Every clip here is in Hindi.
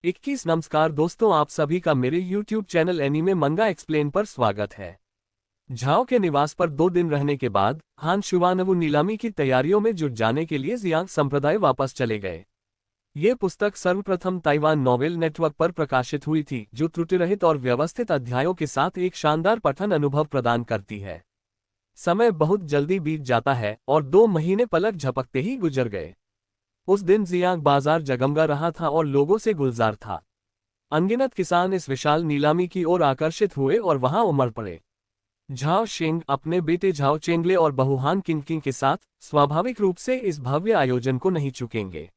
21 नमस्कार दोस्तों, आप सभी का मेरे YouTube चैनल एनीमे मंगा एक्सप्लेन पर स्वागत है। झाओ के निवास पर 2 दिन रहने के बाद हान शुवानवु नीलामी की तैयारियों में जुट जाने के लिए जियांग संप्रदाय वापस चले गए। ये पुस्तक सर्वप्रथम ताइवान नॉवेल नेटवर्क पर प्रकाशित हुई थी, जो त्रुटिरहित और व्यवस्थित अध्यायों के साथ एक शानदार पठन अनुभव प्रदान करती है। समय बहुत जल्दी बीत जाता है और 2 महीने पलक झपकते ही गुजर गए। उस दिन जियांग बाजार जगमगा रहा था और लोगों से गुलजार था। अनगिनत किसान इस विशाल नीलामी की ओर आकर्षित हुए और वहां उमड़ पड़े। झाओ शेंग अपने बेटे झाओ चेंगले और बहू हान किनकिंग के साथ स्वाभाविक रूप से इस भव्य आयोजन को नहीं चुकेंगे।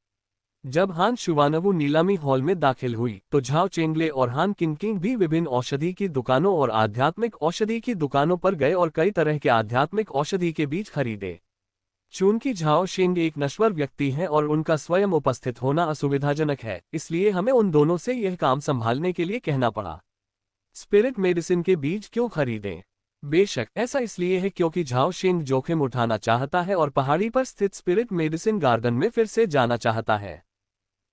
जब हान शुवानवु नीलामी हॉल में दाखिल हुई तो झाओ चेंगले और हान किनकिंग भी विभिन्न औषधि की दुकानों और आध्यात्मिक औषधि की दुकानों पर गए और कई तरह के आध्यात्मिक औषधि के बीज खरीदे। चूंकि झाओ शेंग एक नश्वर व्यक्ति हैं और उनका स्वयं उपस्थित होना असुविधाजनक है, इसलिए हमें उन दोनों से यह काम संभालने के लिए कहना पड़ा। स्पिरिट मेडिसिन के बीज क्यों खरीदें? बेशक ऐसा इसलिए है क्योंकि झाओ शेंग जोखिम उठाना चाहता है और पहाड़ी पर स्थित स्पिरिट मेडिसिन गार्डन में फिर से जाना चाहता है।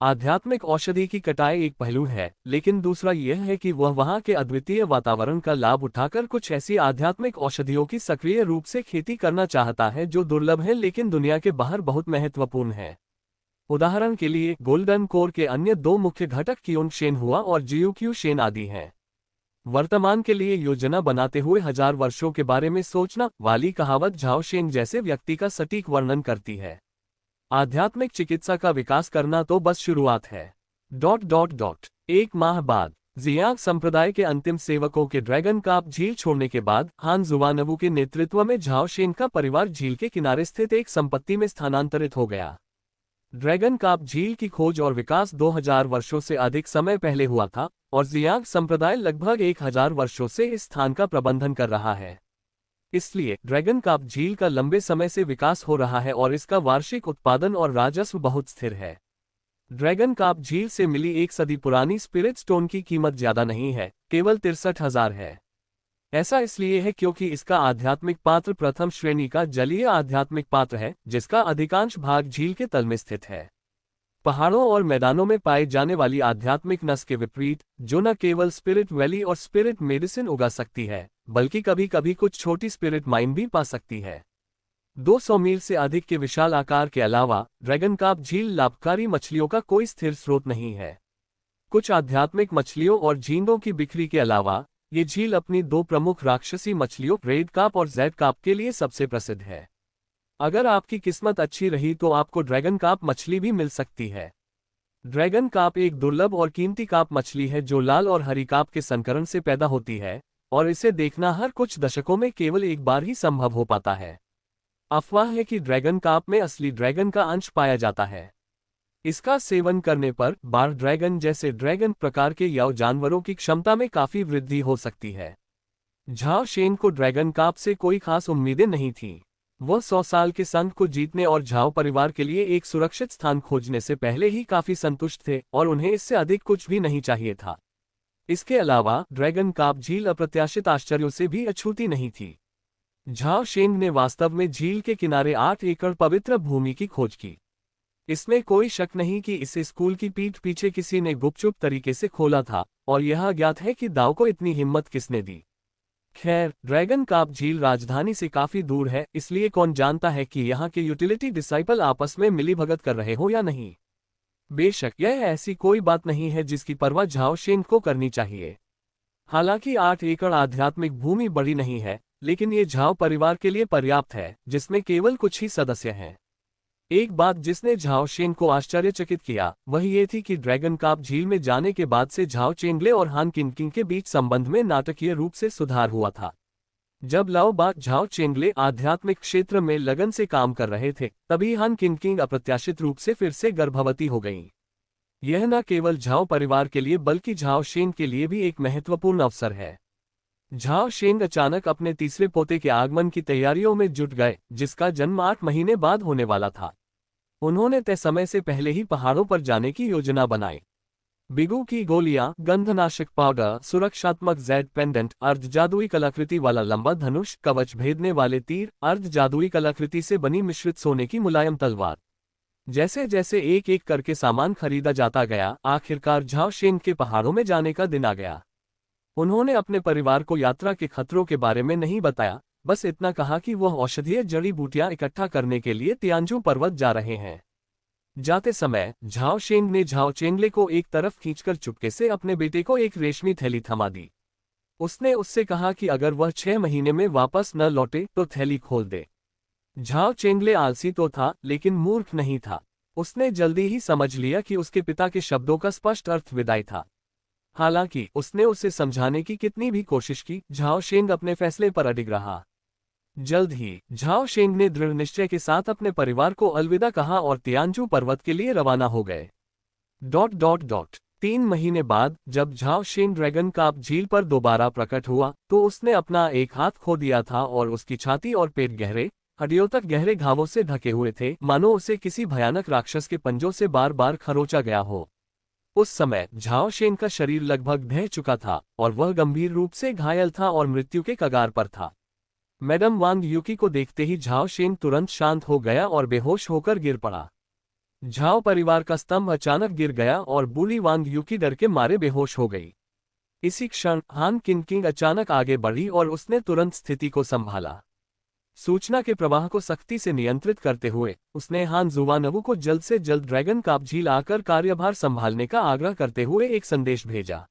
आध्यात्मिक औषधि की कटाई एक पहलू है, लेकिन दूसरा यह है कि वह वहां के अद्वितीय वातावरण का लाभ उठाकर कुछ ऐसी आध्यात्मिक औषधियों की सक्रिय रूप से खेती करना चाहता है जो दुर्लभ है लेकिन दुनिया के बाहर बहुत महत्वपूर्ण है। उदाहरण के लिए गोल्डन कोर के अन्य 2 मुख्य घटक कियोन शेन हुआ और जियूक्यू शेन आदि हैं। वर्तमान के लिए योजना बनाते हुए 1000 वर्षों के बारे में सोचना वाली कहावत झाओ शेंग जैसे व्यक्ति का सटीक वर्णन करती है। आध्यात्मिक चिकित्सा का विकास करना तो बस शुरुआत है। 1 माह बाद जियांग संप्रदाय के अंतिम सेवकों के ड्रैगन काप झील छोड़ने के बाद हान जुवानवु के नेतृत्व में झाओ शेंग का परिवार झील के किनारे स्थित एक संपत्ति में स्थानांतरित हो गया। ड्रैगन काप झील की खोज और विकास 2000 वर्षों से अधिक समय पहले हुआ था और जियांग संप्रदाय लगभग 1000 वर्षों से इस स्थान का प्रबंधन कर रहा है। इसलिए ड्रैगन काप झील का लंबे समय से विकास हो रहा है और इसका वार्षिक उत्पादन और राजस्व बहुत स्थिर है। ड्रैगन काप झील से मिली 1 सदी पुरानी स्पिरिट स्टोन की कीमत ज्यादा नहीं है, केवल 63,000 है। ऐसा इसलिए है क्योंकि इसका आध्यात्मिक पात्र प्रथम श्रेणी का जलीय आध्यात्मिक पात्र है, जिसका अधिकांश भाग झील के तल में स्थित है। पहाड़ों और मैदानों में पाए जाने वाली आध्यात्मिक नस के विपरीत, जो न केवल स्पिरिट वैली और स्पिरिट मेडिसिन उगा सकती है, बल्कि कभी कभी कुछ छोटी स्पिरिट माइन भी पा सकती है। 200 मील से अधिक के विशाल आकार के अलावा ड्रैगन काप झील लाभकारी मछलियों का कोई स्थिर स्रोत नहीं है। कुछ आध्यात्मिक मछलियों और झींगों की बिक्री के अलावा ये झील अपनी 2 प्रमुख राक्षसी मछलियों रेड काप और जेड काप के लिए सबसे प्रसिद्ध है। अगर आपकी किस्मत अच्छी रही तो आपको ड्रैगन काप मछली भी मिल सकती है। ड्रैगन काप एक दुर्लभ और कीमती काप मछली है जो लाल और हरी काप के संकरण से पैदा होती है और इसे देखना हर कुछ दशकों में केवल एक बार ही संभव हो पाता है। अफवाह है कि ड्रैगन काप में असली ड्रैगन का अंश पाया जाता है। इसका सेवन करने पर बार ड्रैगन जैसे ड्रैगन प्रकार के याव जानवरों की क्षमता में काफी वृद्धि हो सकती है। झाओ शेंग को ड्रैगन काप से कोई खास उम्मीदें नहीं थीं। वह 100 साल के संघ को जीतने और झाओ परिवार के लिए एक सुरक्षित स्थान खोजने से पहले ही काफी संतुष्ट थे और उन्हें इससे अधिक कुछ भी नहीं चाहिए था। इसके अलावा ड्रैगन काप झील अप्रत्याशित आश्चर्यों से भी अछूती नहीं थी। झाओ शेंग ने वास्तव में झील के किनारे 8 एकड़ पवित्र भूमि की खोज की। इसमें कोई शक नहीं कि इसे स्कूल की पीठ पीछे किसी ने गुपचुप तरीके से खोला था और यह अज्ञात है कि दाव को इतनी हिम्मत किसने दी। खैर, ड्रैगन काप झील राजधानी से काफी दूर है, इसलिए कौन जानता है कि यहाँ के यूटिलिटी डिसाइपल आपस में मिलीभगत कर रहे हो या नहीं। बेशक यह ऐसी कोई बात नहीं है जिसकी परवाह झाओ शेंग को करनी चाहिए। हालांकि 8 एकड़ आध्यात्मिक भूमि बड़ी नहीं है, लेकिन ये झाओ परिवार के लिए पर्याप्त है, जिसमें केवल कुछ ही सदस्य हैं। एक बात जिसने झाओ शेंग को आश्चर्यचकित किया वह ये थी कि ड्रैगन काप झील में जाने के बाद से झाओ चेंगले और हान किनकिंग के बीच संबंध में नाटकीय रूप से सुधार हुआ था। जब लाओ बाग झाओ चेंगले आध्यात्मिक क्षेत्र में लगन से काम कर रहे थे, तभी हान किनकिंग अप्रत्याशित रूप से फिर से गर्भवती हो गईं। यह न केवल झाओ परिवार के लिए बल्कि झाओ शेंग के लिए भी एक महत्वपूर्ण अवसर है। झाओ शेंग अचानक अपने तीसरे पोते के आगमन की तैयारियों में जुट गए, जिसका जन्म 8 महीने बाद होने वाला था। उन्होंने तय समय से पहले ही पहाड़ों पर जाने की योजना बनाई। बिगू की गोलियां, गंधनाशक पाउडर, सुरक्षात्मक जेड पेंडेंट, अर्ध जादुई कलाकृति वाला लंबा धनुष, कवच भेदने वाले तीर, अर्ध जादुई कलाकृति से बनी मिश्रित सोने की मुलायम तलवार। जैसे जैसे एक एक करके सामान खरीदा जाता गया, आखिरकार झाओ शेंग के पहाड़ों में जाने का दिन आ गया। उन्होंने अपने परिवार को यात्रा के खतरों के बारे में नहीं बताया, बस इतना कहा कि वह औषधीय जड़ी बूटियां इकट्ठा करने के लिए तियानजू पर्वत जा रहे हैं। जाते समय झाओ शेंग ने झाओ चेंगले को एक तरफ खींचकर चुपके से अपने बेटे को एक रेशमी थैली थमा दी। उसने उससे कहा कि अगर वह 6 महीने में वापस न लौटे तो थैली खोल दे। झाओ चेंगले आलसी तो था, लेकिन मूर्ख नहीं था। उसने जल्दी ही समझ लिया कि उसके पिता के शब्दों का स्पष्ट अर्थ विदाई था। हालांकि उसने उसे समझाने की कितनी भी कोशिश की, झाओ शेंग अपने फैसले पर अडिग रहा। जल्द ही झाओ शेंग ने दृढ़ निश्चय के साथ अपने परिवार को अलविदा कहा और तियानजू पर्वत के लिए रवाना हो गए। 3 महीने बाद जब झाओ शेंग ड्रैगन काप झील पर दोबारा प्रकट हुआ तो उसने अपना एक हाथ खो दिया था और उसकी छाती और पेट गहरे हड्डियों तक गहरे घावों से ढके हुए थे, मानो उसे किसी भयानक राक्षस के पंजों से बार बार खरोंचा गया हो। उस समय झाओ शेंग का शरीर लगभग ढह चुका था और वह गंभीर रूप से घायल था और मृत्यु के कगार पर था। मैडम वांग यूकी को देखते ही झाओ शेंग तुरंत शांत हो गया और बेहोश होकर गिर पड़ा। झाओ परिवार का स्तंभ अचानक गिर गया और बूढ़ी वांग यूकी डर के मारे बेहोश हो गई। इसी क्षण हान किंकिंग अचानक आगे बढ़ी और उसने तुरंत स्थिति को संभाला। सूचना के प्रवाह को सख्ती से नियंत्रित करते हुए उसने हान जुवानवू को जल्द से जल्द ड्रैगन काप झील आकर कार्यभार संभालने का आग्रह करते हुए एक संदेश भेजा।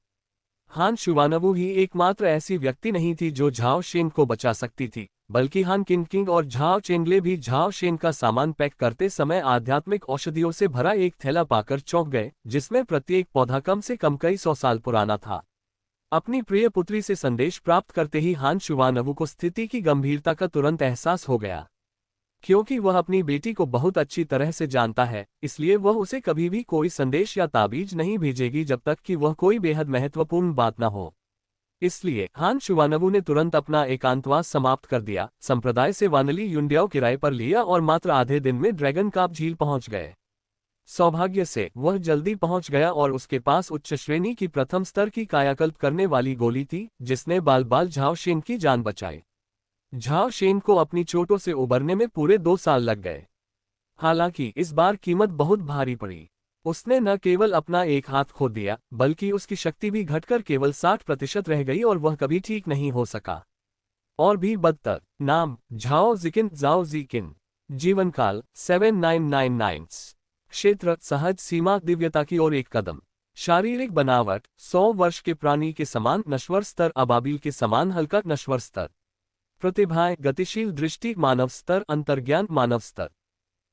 हान शुवानवू ही एकमात्र ऐसी व्यक्ति नहीं थी जो झाओ शेंग को बचा सकती थी, बल्कि हान किंकिंग और झाओ चेंगले भी झाओ शेंग का सामान पैक करते समय आध्यात्मिक औषधियों से भरा एक थैला पाकर चौंक गए, जिसमें प्रत्येक पौधा कम से कम कई 100 साल पुराना था। अपनी प्रिय पुत्री से संदेश प्राप्त करते ही हान शुवानवू को स्थिति की गंभीरता का तुरंत एहसास हो गया। क्योंकि वह अपनी बेटी को बहुत अच्छी तरह से जानता है, इसलिए वह उसे कभी भी कोई संदेश या ताबीज नहीं भेजेगी जब तक कि वह कोई बेहद महत्वपूर्ण बात न हो। इसलिए हान शुवानवू ने तुरंत अपना एकांतवास समाप्त कर दिया, संप्रदाय से वानली युंडियाओ किराए पर लिया और मात्र आधे दिन में ड्रैगन काप झील पहुंच गए। सौभाग्य से वह जल्दी पहुंच गया और उसके पास उच्च श्रेणी की प्रथम स्तर की कायाकल्प करने वाली गोली थी, जिसने बाल बाल झाओ शेंग की जान बचाई। झाओ शेंग को अपनी चोटों से उबरने में पूरे 2 साल लग गए। हालांकि इस बार कीमत बहुत भारी पड़ी। उसने न केवल अपना एक हाथ खो दिया, बल्कि उसकी शक्ति भी घटकर केवल 60% रह गई और वह कभी ठीक नहीं हो सका। और भी बदतर। नाम झाओ जिकिन जाओ जिकिन। जीवनकाल 7999। क्षेत्र सहज सीमा दिव्यता की ओर एक कदम। शारीरिक बनावट 100 वर्ष के प्राणी के समान नश्वर स्तर, अबाबिल के समान हल्का नश्वर स्तर। प्रतिभाएं गतिशील दृष्टि मानव स्तर, अंतर्ज्ञान मानव स्तर।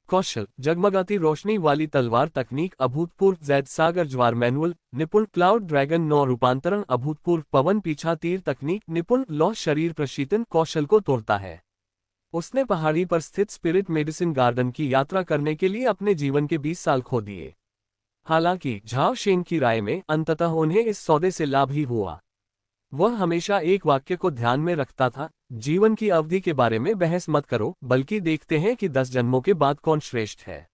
कौशल जगमगाती रोशनी वाली तलवार तकनीक, अभूतपूर्व जैद सागर ज्वार मैनुअल निपुण, क्लाउड ड्रैगन 9 रूपांतरण, अभूतपूर्व पवन पीछा तीर तकनीक निपुण, लौह शरीर प्रशीतन कौशल को तोड़ता है। उसने पहाड़ी पर स्थित स्पिरिट मेडिसिन गार्डन की यात्रा करने के लिए अपने जीवन के 20 साल खो दिए। हालांकि झाओ शेंग की राय में अंततः उन्हें इस सौदे से लाभ ही हुआ। वह हमेशा एक वाक्य को ध्यान में रखता था, जीवन की अवधि के बारे में बहस मत करो, बल्कि देखते हैं कि 10 जन्मों के बाद कौन श्रेष्ठ है।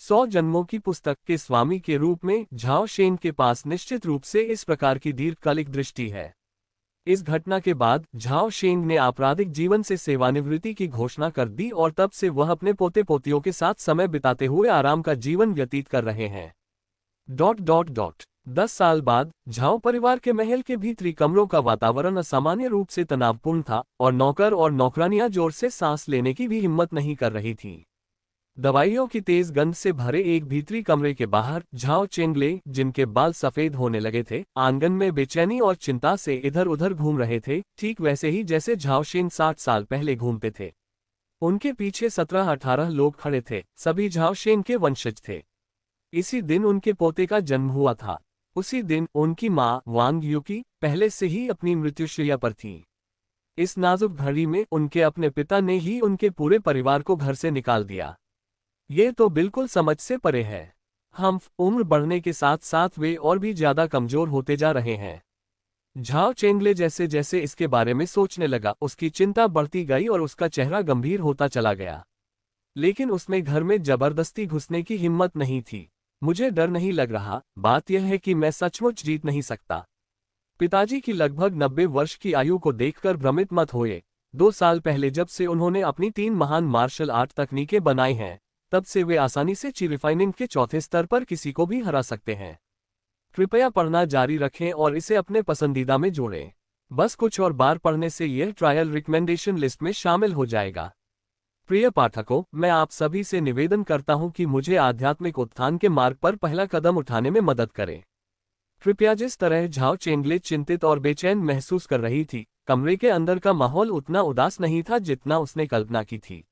100 जन्मों की पुस्तक के स्वामी के रूप में झाओ शेंग के पास निश्चित रूप से इस प्रकार की दीर्घकालिक दृष्टि है। इस घटना के बाद झाओ शेंग ने आपराधिक जीवन से सेवानिवृत्ति की घोषणा कर दी और तब से वह अपने पोते पोतियों के साथ समय बिताते हुए आराम का जीवन व्यतीत कर रहे हैं। 10 साल बाद झाओ परिवार के महल के भीतरी कमरों का वातावरण असामान्य रूप से तनावपूर्ण था और नौकर और नौकरानियां जोर से सांस लेने की भी हिम्मत नहीं कर रही थीं। दवाइयों की तेज गंध से भरे एक भीतरी कमरे के बाहर झाओ चेंगले, जिनके बाल सफेद होने लगे थे, आंगन में बेचैनी और चिंता से इधर उधर घूम रहे थे, ठीक वैसे ही जैसे झाओ शेंग 60 साल पहले घूमते थे। उनके पीछे 17-18 लोग खड़े थे, सभी झाओ शेंग के वंशज थे। इसी दिन उनके पोते का जन्म हुआ था। उसी दिन उनकी मां वांग यूकी पहले से ही अपनी मृत्युशैया पर थी। इस नाजुक घड़ी में उनके अपने पिता ने ही उनके पूरे परिवार को घर से निकाल दिया। ये तो बिल्कुल समझ से परे है। हम उम्र बढ़ने के साथ साथ वे और भी ज्यादा कमजोर होते जा रहे हैं। झाओ चेंगले जैसे जैसे इसके बारे में सोचने लगा, उसकी चिंता बढ़ती गई और उसका चेहरा गंभीर होता चला गया। लेकिन उसमें घर में जबरदस्ती घुसने की हिम्मत नहीं थी। मुझे डर नहीं लग रहा, बात यह है कि मैं सचमुच जीत नहीं सकता। पिताजी की लगभग 90 वर्ष की आयु को देखकर भ्रमित मत होइए। 2 साल पहले जब से उन्होंने अपनी 3 महान मार्शल आर्ट तकनीकें बनाई हैं, तब से वे आसानी से ची रिफाइनिंग के चौथे स्तर पर किसी को भी हरा सकते हैं। कृपया पढ़ना जारी रखें और इसे अपने पसंदीदा में जोड़ें। बस कुछ और बार पढ़ने से यह ट्रायल रिकमेंडेशन लिस्ट में शामिल हो जाएगा। प्रिय पाठकों, मैं आप सभी से निवेदन करता हूं कि मुझे आध्यात्मिक उत्थान के मार्ग पर पहला कदम उठाने में मदद करें। कृपया जिस तरह झाओ चेंगले चिंतित और बेचैन महसूस कर रही थी, कमरे के अंदर का माहौल उतना उदास नहीं था जितना उसने कल्पना की थी।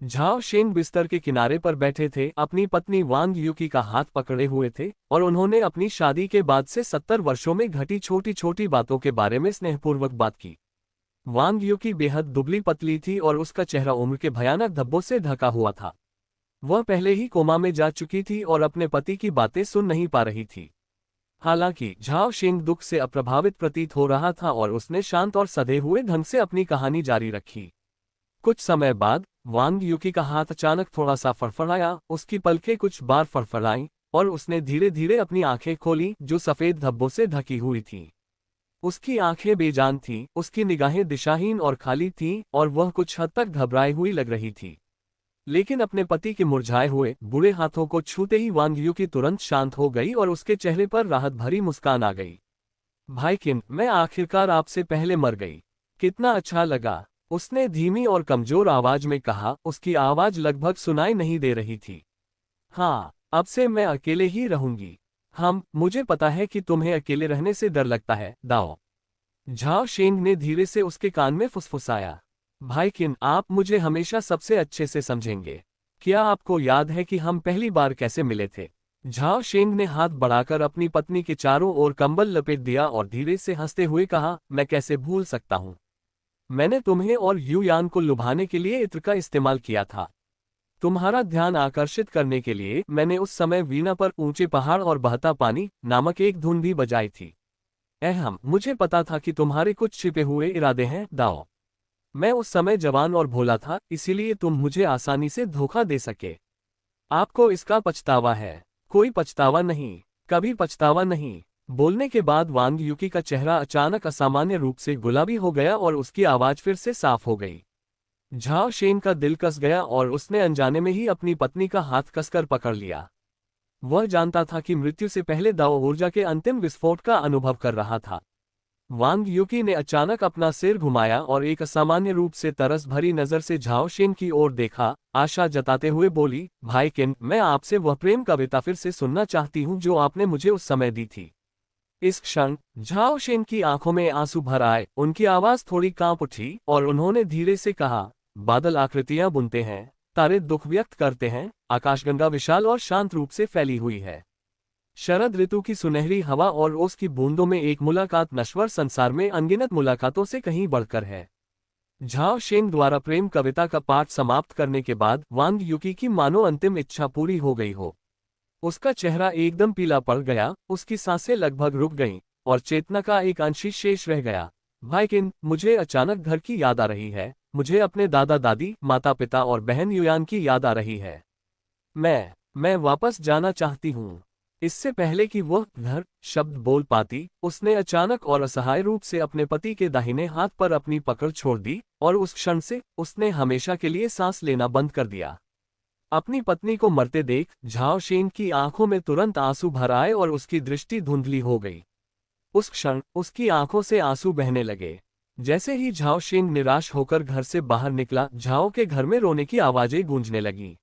झाओ शेंग बिस्तर के किनारे पर बैठे थे, अपनी पत्नी वांग यूकी का हाथ पकड़े हुए थे और उन्होंने अपनी शादी के बाद से 70 वर्षों में घटी छोटी छोटी बातों के बारे में स्नेहपूर्वक बात की। वांग यूकी बेहद दुबली पतली थी और उसका चेहरा उम्र के भयानक धब्बों से ढका हुआ था। वह पहले ही कोमा में जा चुकी थी और अपने पति की बातें सुन नहीं पा रही थी। हालांकि झाओ शेंग दुख से अप्रभावित प्रतीत हो रहा था और उसने शांत और सधे हुए ढंग से अपनी कहानी जारी रखी। कुछ समय बाद वांग यूकी का हाथ अचानक थोड़ा सा फड़फड़ाया, उसकी पलकें कुछ बार फड़फड़ाईं और उसने धीरे धीरे अपनी आंखें खोली जो सफेद धब्बों से ढकी हुई थीं। उसकी आंखें बेजान थीं, उसकी निगाहें दिशाहीन और खाली थीं और वह कुछ हद तक घबराई हुई लग रही थी। लेकिन अपने पति के मुरझाए हुए बुरे हाथों को छूते ही वांग यूकी तुरंत शांत हो गई और उसके चेहरे पर राहत भरी मुस्कान आ गई। भाई किन, मैं आखिरकार आपसे पहले मर गई। कितना अच्छा लगा, उसने धीमी और कमजोर आवाज में कहा। उसकी आवाज लगभग सुनाई नहीं दे रही थी। हाँ, अब से मैं अकेले ही रहूंगी। मुझे पता है कि तुम्हें अकेले रहने से डर लगता है, दाओ। झाओ शेंग ने धीरे से उसके कान में फुसफुसाया। भाई किन, आप मुझे हमेशा सबसे अच्छे से समझेंगे। क्या आपको याद है कि हम पहली बार कैसे मिले थे? झाओ शेंग ने हाथ बढ़ाकर अपनी पत्नी के चारों ओर कंबल लपेट दिया और धीरे से हंसते हुए कहा, मैं कैसे भूल सकता हूँ। मैंने तुम्हें और यू यान को लुभाने के लिए इत्र का इस्तेमाल किया था। तुम्हारा ध्यान आकर्षित करने के लिए मैंने उस समय वीणा पर ऊंचे पहाड़ और बहता पानी नामक एक धुन भी बजाई थी। मुझे पता था कि तुम्हारे कुछ छिपे हुए इरादे हैं, दाओ। मैं उस समय जवान और भोला था, इसीलिए तुम मुझे आसानी से धोखा दे सके। आपको इसका पछतावा है? कोई पछतावा नहीं, कभी पछतावा नहीं। बोलने के बाद वांग यूकी का चेहरा अचानक असामान्य रूप से गुलाबी हो गया और उसकी आवाज फिर से साफ हो गई। झाओ शेंग का दिल कस गया और उसने अनजाने में ही अपनी पत्नी का हाथ कसकर पकड़ लिया। वह जानता था कि मृत्यु से पहले दाओ ऊर्जा के अंतिम विस्फोट का अनुभव कर रहा था। वांग यूकी ने अचानक अपना सिर घुमाया और एक असामान्य रूप से तरस भरी नजर से झाओ शेंग की ओर देखा, आशा जताते हुए बोली, भाई किन, मैं आपसे वह प्रेम कविता फिर से सुनना चाहती हूँ जो आपने मुझे उस समय दी थी। इस क्षण झाओ शेंग की आंखों में आंसू भर आए, उनकी आवाज थोड़ी कांप उठी और उन्होंने धीरे से कहा, बादल आकृतियां बुनते हैं, तारे दुख व्यक्त करते हैं, आकाशगंगा विशाल और शांत रूप से फैली हुई है। शरद ऋतु की सुनहरी हवा और ओस की बूंदों में एक मुलाकात नश्वर संसार में अनगिनत मुलाकातों से कहीं बढ़कर है। झाओ शेंग द्वारा प्रेम कविता का पाठ समाप्त करने के बाद वांग यूकी की मानो अंतिम इच्छा पूरी हो गई हो। उसका चेहरा एकदम पीला पड़ गया, उसकी सांसें लगभग रुक गईं और चेतना का एक अंश ही शेष रह गया। भाई किन, मुझे अचानक घर की याद आ रही है। मुझे अपने दादा दादी, माता पिता और बहन युयान की याद आ रही है। मैं वापस जाना चाहती हूँ। इससे पहले कि वह घर शब्द बोल पाती, उसने अचानक और असहाय रूप से अपने पति के दाहिने हाथ पर अपनी पकड़ छोड़ दी और उस क्षण से उसने हमेशा के लिए सांस लेना बंद कर दिया। अपनी पत्नी को मरते देख झाओ शेंग की आंखों में तुरंत आंसू भर आए और उसकी दृष्टि धुंधली हो गई। उस क्षण उसकी आंखों से आंसू बहने लगे। जैसे ही झाओ शेंग निराश होकर घर से बाहर निकला, झाओ के घर में रोने की आवाजें गूंजने लगीं।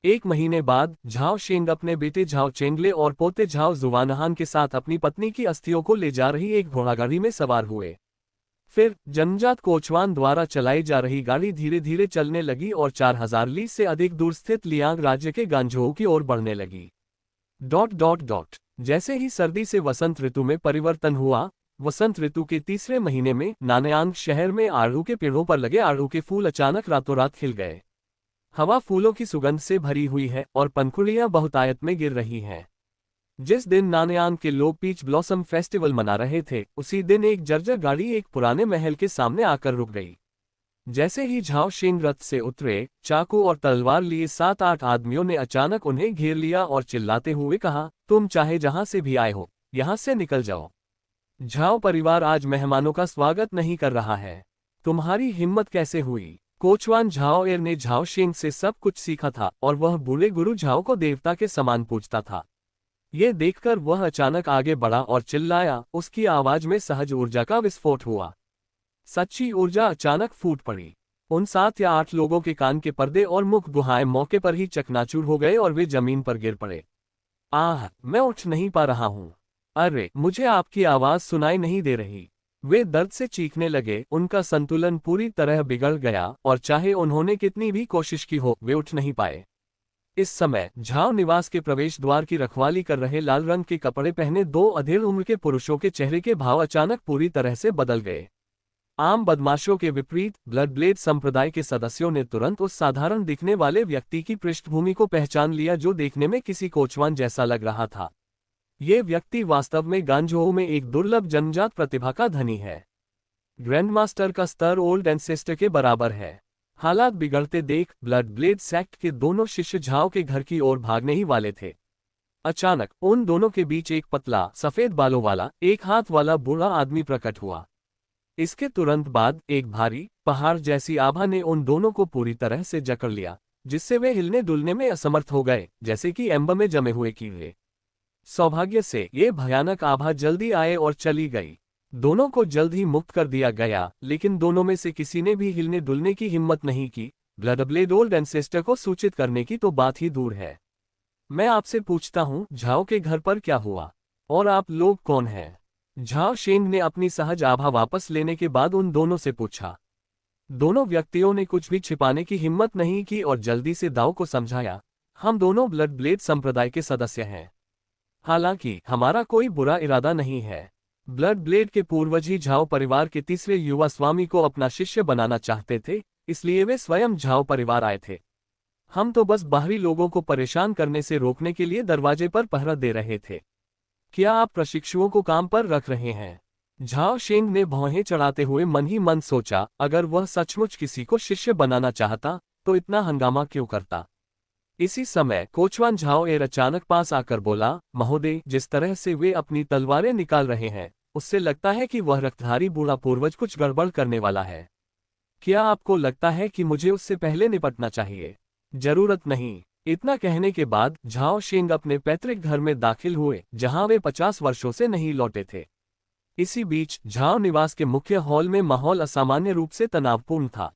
1 महीने बाद झाओ शेंग अपने बेटे झाओ चेंगले और पोते झाओ जुवानहान के साथ अपनी पत्नी की अस्थियों को ले जा रही एक घोड़ागाड़ी में सवार हुए। फिर जन्मजात कोचवान द्वारा चलाई जा रही गाड़ी धीरे धीरे चलने लगी और 4000 ली से अधिक दूर स्थित लियांग राज्य के गांजोउ की ओर बढ़ने लगी। ... जैसे ही सर्दी से वसंत ऋतु में परिवर्तन हुआ, वसंत ऋतु के तीसरे महीने में नानयांग शहर में आड़ू के पेड़ों पर लगे आड़ू के फूल अचानक रातों रात खिल गए। हवा फूलों की सुगंध से भरी हुई है और पंखुड़ियां बहुतायत में गिर रही हैं। जिस दिन नानयांग के लोग पीच ब्लॉसम फेस्टिवल मना रहे थे, उसी दिन एक जर्जर गाड़ी एक पुराने महल के सामने आकर रुक गई। जैसे ही झाओ शेंग रथ से उतरे, चाकू और तलवार लिए 7-8 आदमियों ने अचानक उन्हें घेर लिया और चिल्लाते हुए कहा, तुम चाहे जहां से भी आए हो, यहां से निकल जाओ। झाओ परिवार आज मेहमानों का स्वागत नहीं कर रहा है। तुम्हारी हिम्मत कैसे हुई? कोचवान झाओ एर ने झाओ शेंग से सब कुछ सीखा था और वह बूढ़े गुरु झाओ को देवता के समान पूजता था। ये देखकर वह अचानक आगे बढ़ा और चिल्लाया, उसकी आवाज में सहज ऊर्जा का विस्फोट हुआ। सच्ची ऊर्जा अचानक फूट पड़ी। उन 7 या 8 लोगों के कान के पर्दे और मुख गुहाएं मौके पर ही चकनाचूर हो गए और वे जमीन पर गिर पड़े। आह, मैं उठ नहीं पा रहा हूं। अरे, मुझे आपकी आवाज सुनाई नहीं दे रही। वे दर्द से चीखने लगे, उनका संतुलन पूरी तरह बिगड़ गया और चाहे उन्होंने कितनी भी कोशिश की हो, वे उठ नहीं पाए। इस समय झाओ निवास के प्रवेश द्वार की रखवाली कर रहे लाल रंग के कपड़े पहने 2 अधेड़ उम्र के पुरुषों के चेहरे के भाव अचानक पूरी तरह से बदल गए। आम बदमाशों के विपरीत ब्लड ब्लेड संप्रदाय के सदस्यों ने तुरंत उस साधारण दिखने वाले व्यक्ति की पृष्ठभूमि को पहचान लिया जो देखने में किसी कोचवान जैसा लग रहा था। ये व्यक्ति वास्तव में गांजोऊ में एक दुर्लभ जन्मजात प्रतिभा का धनी है। ग्रैंडमास्टर का स्तर ओल्ड एंसेस्टर के बराबर है। हालात बिगड़ते देख ब्लड ब्लेड सेक्ट के दोनों शिष्य झाओ के घर की ओर भागने ही वाले थे। अचानक उन दोनों के बीच एक पतला सफेद बालों वाला एक हाथ वाला बूढ़ा आदमी प्रकट हुआ। इसके तुरंत बाद एक भारी पहाड़ जैसी आभा ने उन दोनों को पूरी तरह से जकड़ लिया, जिससे वे हिलने डुलने में असमर्थ हो गए, जैसे कि एम्बर में जमे हुए कीड़े। सौभाग्य से ये भयानक आभा जल्दी आए और चली गई। दोनों को जल्द ही मुक्त कर दिया गया, लेकिन दोनों में से किसी ने भी हिलने डुलने की हिम्मत नहीं की। ब्लड ब्लेड ओल्ड एंसेस्टर को सूचित करने की तो बात ही दूर है। मैं आपसे पूछता हूँ, झाओ के घर पर क्या हुआ और आप लोग कौन हैं? झाओ शेंग ने अपनी सहज आभा वापस लेने के बाद उन दोनों से पूछा। दोनों व्यक्तियों ने कुछ भी छिपाने की हिम्मत नहीं की और जल्दी से दाओ को समझाया, हम दोनों ब्लड ब्लेड संप्रदाय के सदस्य हैं। हालांकि हमारा कोई बुरा इरादा नहीं है। ब्लड ब्लेड के पूर्वज ही झाओ परिवार के तीसरे युवा स्वामी को अपना शिष्य बनाना चाहते थे, इसलिए वे स्वयं झाओ परिवार आए थे। हम तो बस बाहरी लोगों को परेशान करने से रोकने के लिए दरवाजे पर पहरा दे रहे थे। क्या आप प्रशिक्षुओं को काम पर रख रहे हैं? झाओ शेंग ने भौहें चढ़ाते हुए मन ही मन सोचा, अगर वह सचमुच किसी को शिष्य बनाना चाहता तो इतना हंगामा क्यों करता। इसी समय कोचवान झाओ एर अचानक पास आकर बोला, महोदय, जिस तरह से वे अपनी तलवारें निकाल रहे हैं, उससे लगता है कि वह रक्तधारी बूढ़ा पूर्वज कुछ गड़बड़ करने वाला है। क्या आपको लगता है कि मुझे उससे पहले निपटना चाहिए? जरूरत नहीं। इतना कहने के बाद झाओ शेंग अपने पैतृक घर में दाखिल हुए, जहां वे 50 वर्षों से नहीं लौटे थे। इसी बीच झाओ निवास के मुख्य हॉल में माहौल असामान्य रूप से तनावपूर्ण था।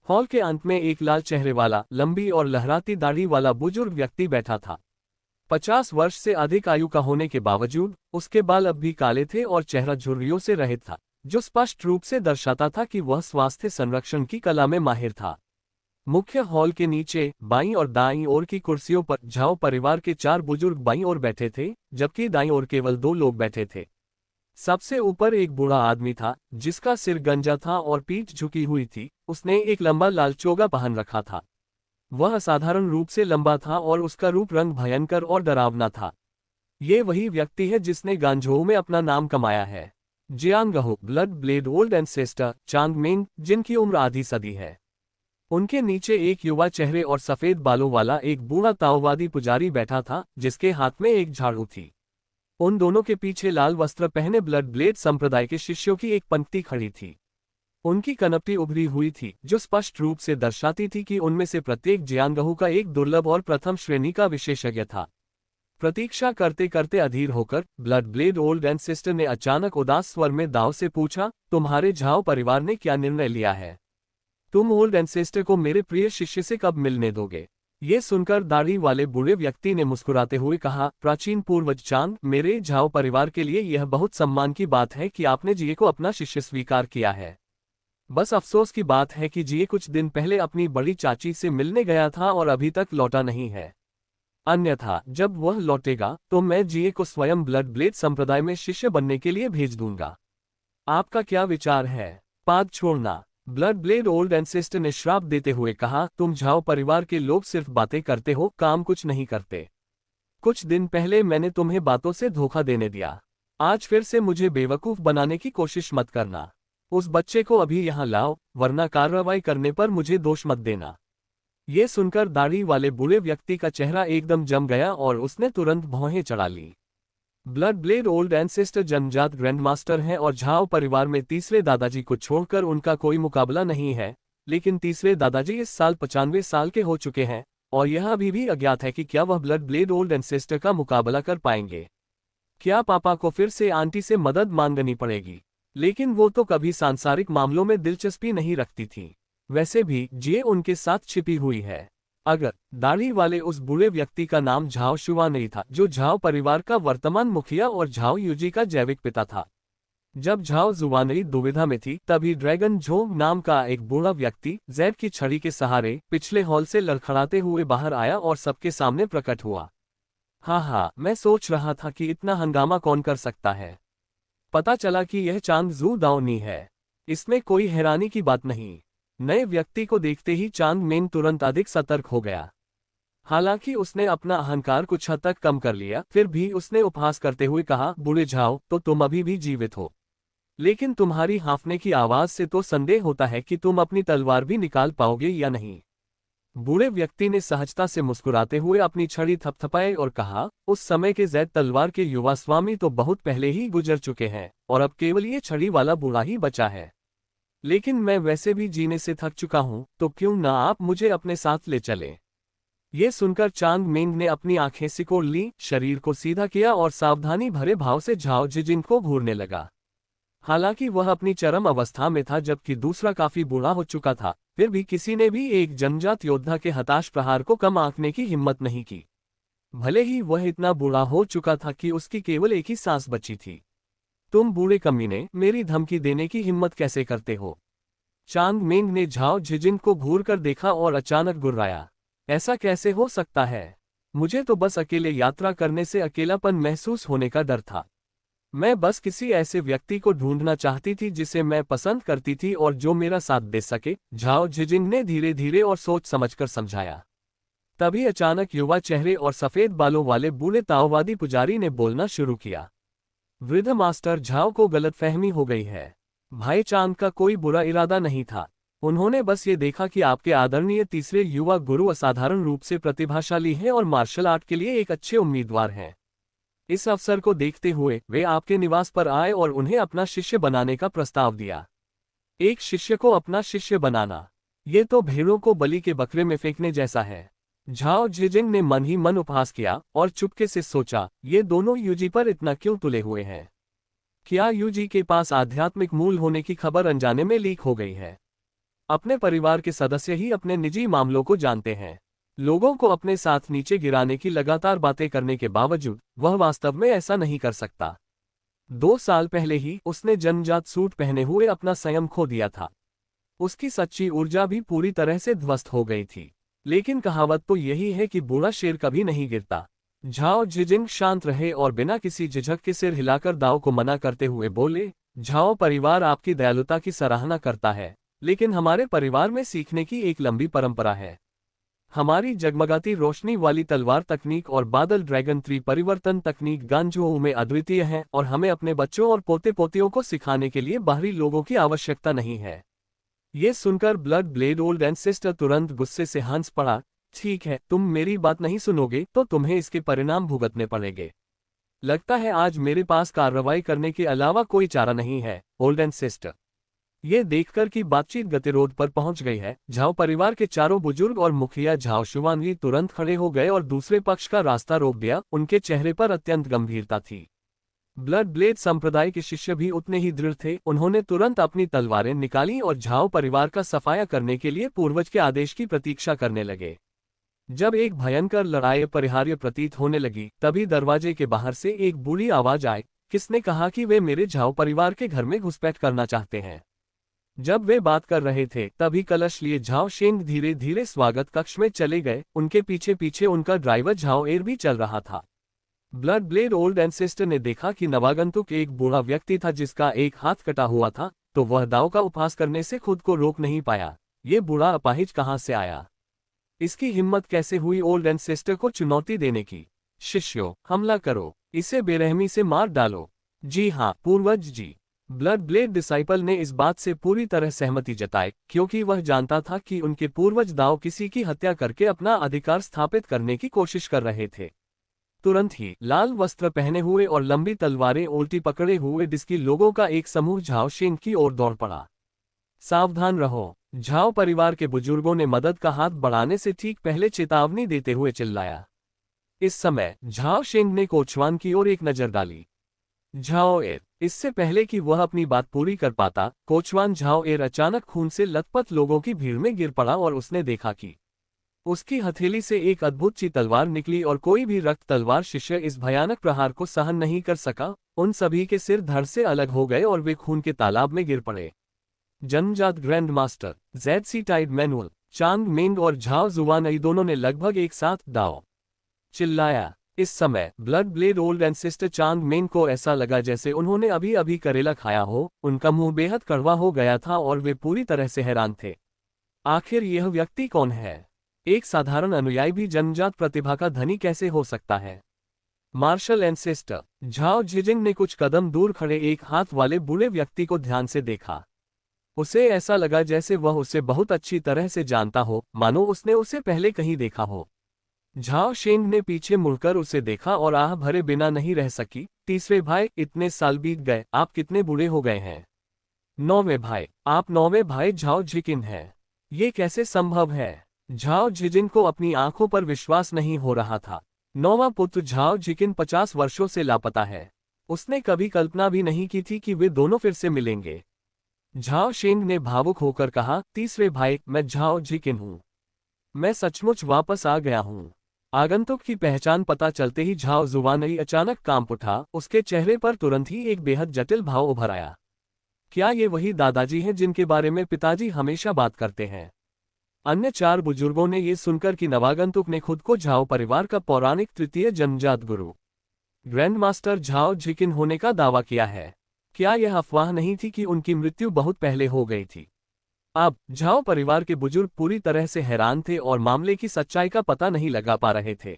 हॉल के अंत में एक लाल चेहरे वाला, लंबी और लहराती दाढ़ी वाला बुजुर्ग व्यक्ति बैठा था। 50 वर्ष से अधिक आयु का होने के बावजूद उसके बाल अब भी काले थे और चेहरा झुर्रियों से रहित था, जो स्पष्ट रूप से दर्शाता था कि वह स्वास्थ्य संरक्षण की कला में माहिर था। मुख्य हॉल के नीचे बाईं और दाईं ओर की कुर्सियों पर झाओ परिवार के 4 बुजुर्ग बाईं ओर बैठे थे, जबकि दाईं ओर केवल 2 लोग बैठे थे। सबसे ऊपर एक बूढ़ा आदमी था, जिसका सिर गंजा था और पीठ झुकी हुई थी। उसने एक लंबा लाल चोगा पहन रखा था। वह असाधारण रूप से लंबा था और उसका रूप रंग भयंकर और डरावना था। ये वही व्यक्ति है जिसने गांजोऊ में अपना नाम कमाया है। जियांगहू ब्लड ब्लेड ओल्ड एंसेस्टर चांगमेंग, जिनकी उम्र आधी सदी है। उनके नीचे एक युवा चेहरे और सफेद बालों वाला एक बूढ़ा ताओवादी पुजारी बैठा था, जिसके हाथ में एक झाड़ू थी। उन दोनों के पीछे लाल वस्त्र पहने ब्लड ब्लेड संप्रदाय के शिष्यों की एक पंक्ति खड़ी थी। उनकी कनपटी उभरी हुई थी, जो स्पष्ट रूप से दर्शाती थी कि उनमें से प्रत्येक जियांगहू का एक दुर्लभ और प्रथम श्रेणी का विशेषज्ञ था। प्रतीक्षा करते करते अधीर होकर ब्लड ब्लेड ओल्ड एंसेस्टर ने अचानक उदास स्वर में दाव से पूछा, तुम्हारे झाओ परिवार ने क्या निर्णय लिया है? तुम ओल्ड एंसेस्टर को मेरे प्रिय शिष्य से कब मिलने दोगे? ये सुनकर दाढ़ी वाले बूढ़े व्यक्ति ने मुस्कुराते हुए कहा, प्राचीन पूर्वज चांग, मेरे झाओ परिवार के लिए यह बहुत सम्मान की बात है कि आपने जिये को अपना शिष्य स्वीकार किया है। बस अफसोस की बात है कि जिये कुछ दिन पहले अपनी बड़ी चाची से मिलने गया था और अभी तक लौटा नहीं है। अन्यथा जब वह लौटेगा तो मैं जिये को स्वयं ब्लड ब्लेड संप्रदाय में शिष्य बनने के लिए भेज दूंगा। आपका क्या विचार है? पाद छोड़ना। ब्लड ब्लेड ओल्ड एंसेस्टर ने श्राप देते हुए कहा, तुम झाओ परिवार के लोग सिर्फ बातें करते हो, काम कुछ नहीं करते। कुछ दिन पहले मैंने तुम्हें बातों से धोखा देने दिया। आज फिर से मुझे बेवकूफ बनाने की कोशिश मत करना। उस बच्चे को अभी यहाँ लाओ, वरना कार्रवाई करने पर मुझे दोष मत देना। ये सुनकर दाढ़ी वाले बूढ़े व्यक्ति का चेहरा एकदम जम गया और उसने तुरंत भौहें चढ़ा ली। ब्लड ब्लेड ओल्ड एंसेस्टर जन्मजात ग्रैंडमास्टर हैं और झाओ परिवार में तीसरे दादाजी को छोड़कर उनका कोई मुकाबला नहीं है। लेकिन तीसरे दादाजी इस साल 95 साल के हो चुके हैं और यह अभी भी अज्ञात है कि क्या वह ब्लड ब्लेड ओल्ड एंसेस्टर का मुकाबला कर पाएंगे। क्या पापा को फिर से आंटी से मदद मांगनी पड़ेगी? लेकिन वो तो कभी सांसारिक मामलों में दिलचस्पी नहीं रखती थी। वैसे भी जे उनके साथ छिपी हुई है। अगर दाढ़ी वाले उस बुरे व्यक्ति का नाम झाओ शुआ नहीं था, जो झाओ परिवार का वर्तमान मुखिया और झाओ यूजी का जैविक पिता था। जब झाओ जुवानई दुविधा में थी, तभी ड्रैगन झो नाम का एक बूढ़ा व्यक्ति जैद की छड़ी के सहारे पिछले हॉल से लड़खड़ाते हुए बाहर आया और सबके सामने प्रकट हुआ। हाँ, मैं सोच रहा था कि इतना हंगामा कौन कर सकता है। पता चला कि यह चांद जू दाओनी है। इसमें कोई हैरानी की बात नहीं। नए व्यक्ति को देखते ही चांद मेन तुरंत अधिक सतर्क हो गया। हालांकि उसने अपना अहंकार कुछ हद तक कम कर लिया, फिर भी उसने उपहास करते हुए कहा, बूढ़े झाओ, तो तुम अभी भी जीवित हो, लेकिन तुम्हारी हांफने की आवाज से तो संदेह होता है कि तुम अपनी तलवार भी निकाल पाओगे या नहीं। बूढ़े व्यक्ति ने सहजता से मुस्कुराते हुए अपनी छड़ी थपथपाई और कहा, उस समय के जैद तलवार के युवा स्वामी तो बहुत पहले ही गुजर चुके हैं और अब केवल ये छड़ी वाला बूढ़ा ही बचा है। लेकिन मैं वैसे भी जीने से थक चुका हूं, तो क्यों ना आप मुझे अपने साथ ले चलें। ये सुनकर चांद मेंग ने अपनी आंखें सिकोड़ ली, शरीर को सीधा किया और सावधानी भरे भाव से झाओ जिजिन को घूरने लगा। हालांकि वह अपनी चरम अवस्था में था, जबकि दूसरा काफी बूढ़ा हो चुका था, फिर भी किसी ने भी एक जन्मजात योद्धा के हताश प्रहार को कम आंकने की हिम्मत नहीं की। भले ही वह इतना बूढ़ा हो चुका था कि उसकी केवल एक ही सांस बची थी। तुम बूढ़े कमीने, मेरी धमकी देने की हिम्मत कैसे करते हो? चांद मेंग ने झाओ झिजिन को घूर कर देखा और अचानक गुर्राया। ऐसा कैसे हो सकता है? मुझे तो बस अकेले यात्रा करने से अकेलापन महसूस होने का डर था। मैं बस किसी ऐसे व्यक्ति को ढूंढना चाहती थी जिसे मैं पसंद करती थी और जो मेरा साथ दे सके, झाओ झिजिन ने धीरे धीरे और सोच समझकर समझाया। तभी अचानक युवा चेहरे और सफेद बालों वाले बूढ़े ताओवादी पुजारी ने बोलना शुरू किया। वृद्ध मास्टर, झाओ को गलतफहमी हो गई है। भाई चांद का कोई बुरा इरादा नहीं था। उन्होंने बस ये देखा कि आपके आदरणीय तीसरे युवा गुरु असाधारण रूप से प्रतिभाशाली हैं और मार्शल आर्ट के लिए एक अच्छे उम्मीदवार हैं। इस अवसर को देखते हुए वे आपके निवास पर आए और उन्हें अपना शिष्य बनाने का प्रस्ताव दिया। एक शिष्य को अपना शिष्य बनाना, ये तो भेड़ों को बलि के बकरे में फेंकने जैसा है। झाओ झिजिंग ने मन ही मन उपहास किया और चुपके से सोचा, ये दोनों यूजी पर इतना क्यों तुले हुए हैं? क्या यूजी के पास आध्यात्मिक मूल होने की खबर अनजाने में लीक हो गई है? अपने परिवार के सदस्य ही अपने निजी मामलों को जानते हैं। लोगों को अपने साथ नीचे गिराने की लगातार बातें करने के बावजूद वह वास्तव में ऐसा नहीं कर सकता। 2 साल पहले ही उसने जन्मजात सूट पहने हुए अपना संयम खो दिया था। उसकी सच्ची ऊर्जा भी पूरी तरह से ध्वस्त हो गई थी। लेकिन कहावत तो यही है कि बूढ़ा शेर कभी नहीं गिरता। झाओ झिजिंग शांत रहे और बिना किसी झिझक के सिर हिलाकर दाव को मना करते हुए बोले, झाओ परिवार आपकी दयालुता की सराहना करता है, लेकिन हमारे परिवार में सीखने की एक लंबी परंपरा है। हमारी जगमगाती रोशनी वाली तलवार तकनीक और बादल ड्रैगन 3 परिवर्तन तकनीक गांजोऊ में अद्वितीय है और हमें अपने बच्चों और पोते पोतियों को सिखाने के लिए बाहरी लोगों की आवश्यकता नहीं है। ये सुनकर ब्लड ब्लेड ओल्ड एंसेस्टर तुरंत गुस्से से हंस पड़ा। ठीक है, तुम मेरी बात नहीं सुनोगे तो तुम्हें इसके परिणाम भुगतने पड़ेंगे। लगता है आज मेरे पास कार्रवाई करने के अलावा कोई चारा नहीं है, ओल्ड एंसेस्टर। ये देखकर कि बातचीत गतिरोध पर पहुंच गई है, झाओ परिवार के चारों बुजुर्ग और मुखिया झाओ शुआनगी तुरंत खड़े हो गए और दूसरे पक्ष का रास्ता रोक दिया। उनके चेहरे पर अत्यंत गंभीरता थी। ब्लड ब्लेड संप्रदाय के शिष्य भी उतने ही दृढ़ थे। उन्होंने तुरंत अपनी तलवारें निकाली और झाओ परिवार का सफाया करने के लिए पूर्वज के आदेश की प्रतीक्षा करने लगे। जब एक भयंकर लड़ाई अपरिहार्य प्रतीत होने लगी, तभी दरवाजे के बाहर से एक बूढ़ी आवाज आई। किसने कहा कि वे मेरे झाओ परिवार के घर में घुसपैठ करना चाहते हैं? जब वे बात कर रहे थे, तभी कलश लिए झाओ शेंग धीरे धीरे स्वागत कक्ष में चले गए। उनके पीछे पीछे उनका ड्राइवर झाओ एर भी चल रहा था। ब्लड ब्लेड ओल्ड एंसेस्टर ने देखा कि नवागंतुक एक बूढ़ा व्यक्ति था जिसका एक हाथ कटा हुआ था, तो वह दाव का उपहास करने से खुद को रोक नहीं पाया। ये बूढ़ा अपाहिज कहाँ से आया? इसकी हिम्मत कैसे हुई ओल्ड एंसेस्टर को चुनौती देने की? शिष्यों, हमला करो, इसे बेरहमी से मार डालो। जी हाँ पूर्वज जी। ब्लड ब्लेड डिसाइपल ने इस बात से पूरी तरह सहमति जताई, क्योंकि वह जानता था कि उनके पूर्वज दाव किसी की हत्या करके अपना अधिकार स्थापित करने की कोशिश कर रहे थे। तुरंत ही लाल वस्त्र पहने हुए और लंबी तलवारें उल्टी पकड़े हुए डिस्की लोगों का एक समूह झाओ शेंग की ओर दौड़ पड़ा। सावधान रहो, झाओ परिवार के बुजुर्गों ने मदद का हाथ बढ़ाने से ठीक पहले चेतावनी देते हुए चिल्लाया। इस समय झाओ शेंग ने कोचवान की ओर एक नजर डाली। झाओ एर, इससे पहले कि वह अपनी बात पूरी कर पाता, कोचवान झाओ एर अचानक खून से लथपथ लोगों की भीड़ में गिर पड़ा और उसने देखा कि उसकी हथेली से एक अद्भुत सी तलवार निकली और कोई भी रक्त तलवार शिष्य इस भयानक प्रहार को सहन नहीं कर सका। उन सभी के सिर धड़ से अलग हो गए और वे खून के तालाब में गिर पड़े। जन्मजात ग्रैंड मास्टर ज़ेड टाइड मैनुअल चांग मेंग और झाओ जुआनई दोनों ने लगभग एक साथ दाओ चिल्लाया। इस समय ब्लड ब्लेड ओल्ड एंसेस्टर चांग मेंग को ऐसा लगा जैसे उन्होंने अभी अभी करेला खाया हो। उनका मुंह बेहद कड़वा हो गया था और वे पूरी तरह से हैरान थे। आखिर यह व्यक्ति कौन है? एक साधारण अनुयायी भी जन्मजात प्रतिभा का धनी कैसे हो सकता है? मार्शल एंसेस्टर झाओ झिजिंग ने कुछ कदम दूर खड़े एक हाथ वाले बूढ़े व्यक्ति को ध्यान से देखा। उसे ऐसा लगा जैसे वह उसे बहुत अच्छी तरह से जानता हो, मानो उसने उसे पहले कहीं देखा हो। झाओ शेंग ने पीछे मुड़कर उसे देखा और आह भरे बिना नहीं रह सकी। तीसरे भाई, इतने साल बीत गए, आप कितने बूढ़े हो गए हैं? नौवें भाई, आप नौवें भाई झाओ झिकिन हैं। ये कैसे संभव है? झाओ झिजिन को अपनी आंखों पर विश्वास नहीं हो रहा था। नौवां पुत्र झाओ झिकिन 50 वर्षों से लापता है। उसने कभी कल्पना भी नहीं की थी कि वे दोनों फिर से मिलेंगे। झाओ शेंग ने भावुक होकर कहा, तीसरे भाई, मैं झाओ झिकिन हूँ। मैं सचमुच वापस आ गया हूँ। आगंतुक की पहचान पता चलते ही झाओ जुआनई अचानक कांप उठा। उसके चेहरे पर तुरंत ही एक बेहद जटिल भाव उभर आया। क्या ये वही दादाजी हैं जिनके बारे में पिताजी हमेशा बात करते हैं? अन्य 4 बुजुर्गों ने ये सुनकर कि नवागंतुक ने खुद को झाओ परिवार का पौराणिक तृतीय जन्मजात गुरु ग्रैंड मास्टर झाओ झिकिन होने का दावा किया है। क्या यह अफवाह नहीं थी कि उनकी मृत्यु बहुत पहले हो गई थी? अब झाओ परिवार के बुजुर्ग पूरी तरह से हैरान थे और मामले की सच्चाई का पता नहीं लगा पा रहे थे।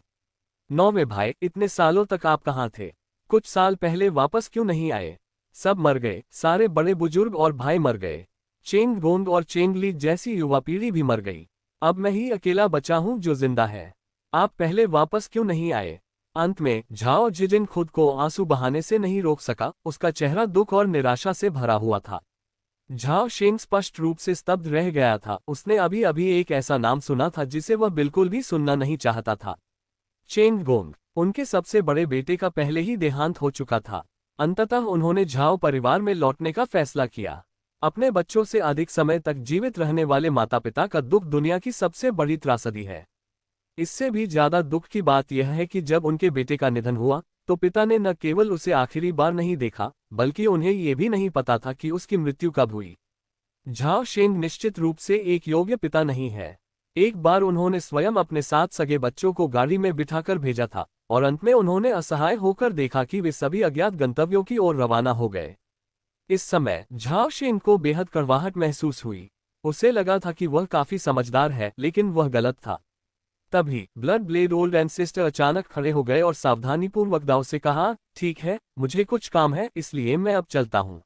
नौवें भाई, इतने सालों तक आप कहाँ थे? कुछ साल पहले वापस क्यों नहीं आए? सब मर गए, सारे बड़े बुजुर्ग और भाई मर गए। चेंग गोंग और चेंग ली जैसी युवा पीढ़ी भी मर गई। अब मैं ही अकेला बचा हूं जो जिंदा है। आप पहले वापस क्यों नहीं आए? अंत में झाओ झिजिन खुद को आंसू बहाने से नहीं रोक सका। उसका चेहरा दुख और निराशा से भरा हुआ था। झाओ शेंग स्पष्ट रूप से स्तब्ध रह गया था। उसने अभी अभी एक ऐसा नाम सुना था जिसे वह बिल्कुल भी सुनना नहीं चाहता था। चेंग गोंग, उनके सबसे बड़े बेटे का पहले ही देहांत हो चुका था। अंततः उन्होंने झाओ परिवार में लौटने का फैसला किया। अपने बच्चों से अधिक समय तक जीवित रहने वाले माता पिता का दुख दुनिया की सबसे बड़ी त्रासदी है। इससे भी ज्यादा दुख की बात यह है कि जब उनके बेटे का निधन हुआ तो पिता ने न केवल उसे आखिरी बार नहीं देखा, बल्कि उन्हें यह भी नहीं पता था कि उसकी मृत्यु कब हुई। झाओ शेंग निश्चित रूप से एक योग्य पिता नहीं है। एक बार उन्होंने स्वयं अपने 7 सगे बच्चों को गाड़ी में बिठाकर भेजा था और अंत में उन्होंने असहाय होकर देखा कि वे सभी अज्ञात गंतव्यों की ओर रवाना हो गए। इस समय झाओ शेंग को बेहद कड़वाहट महसूस हुई। उसे लगा था कि वह काफी समझदार है, लेकिन वह गलत था। तभी ब्लड ब्लेड ओल्ड एंसेस्टर अचानक खड़े हो गए और सावधानीपूर्वक दाव से कहा, ठीक है, मुझे कुछ काम है, इसलिए मैं अब चलता हूँ।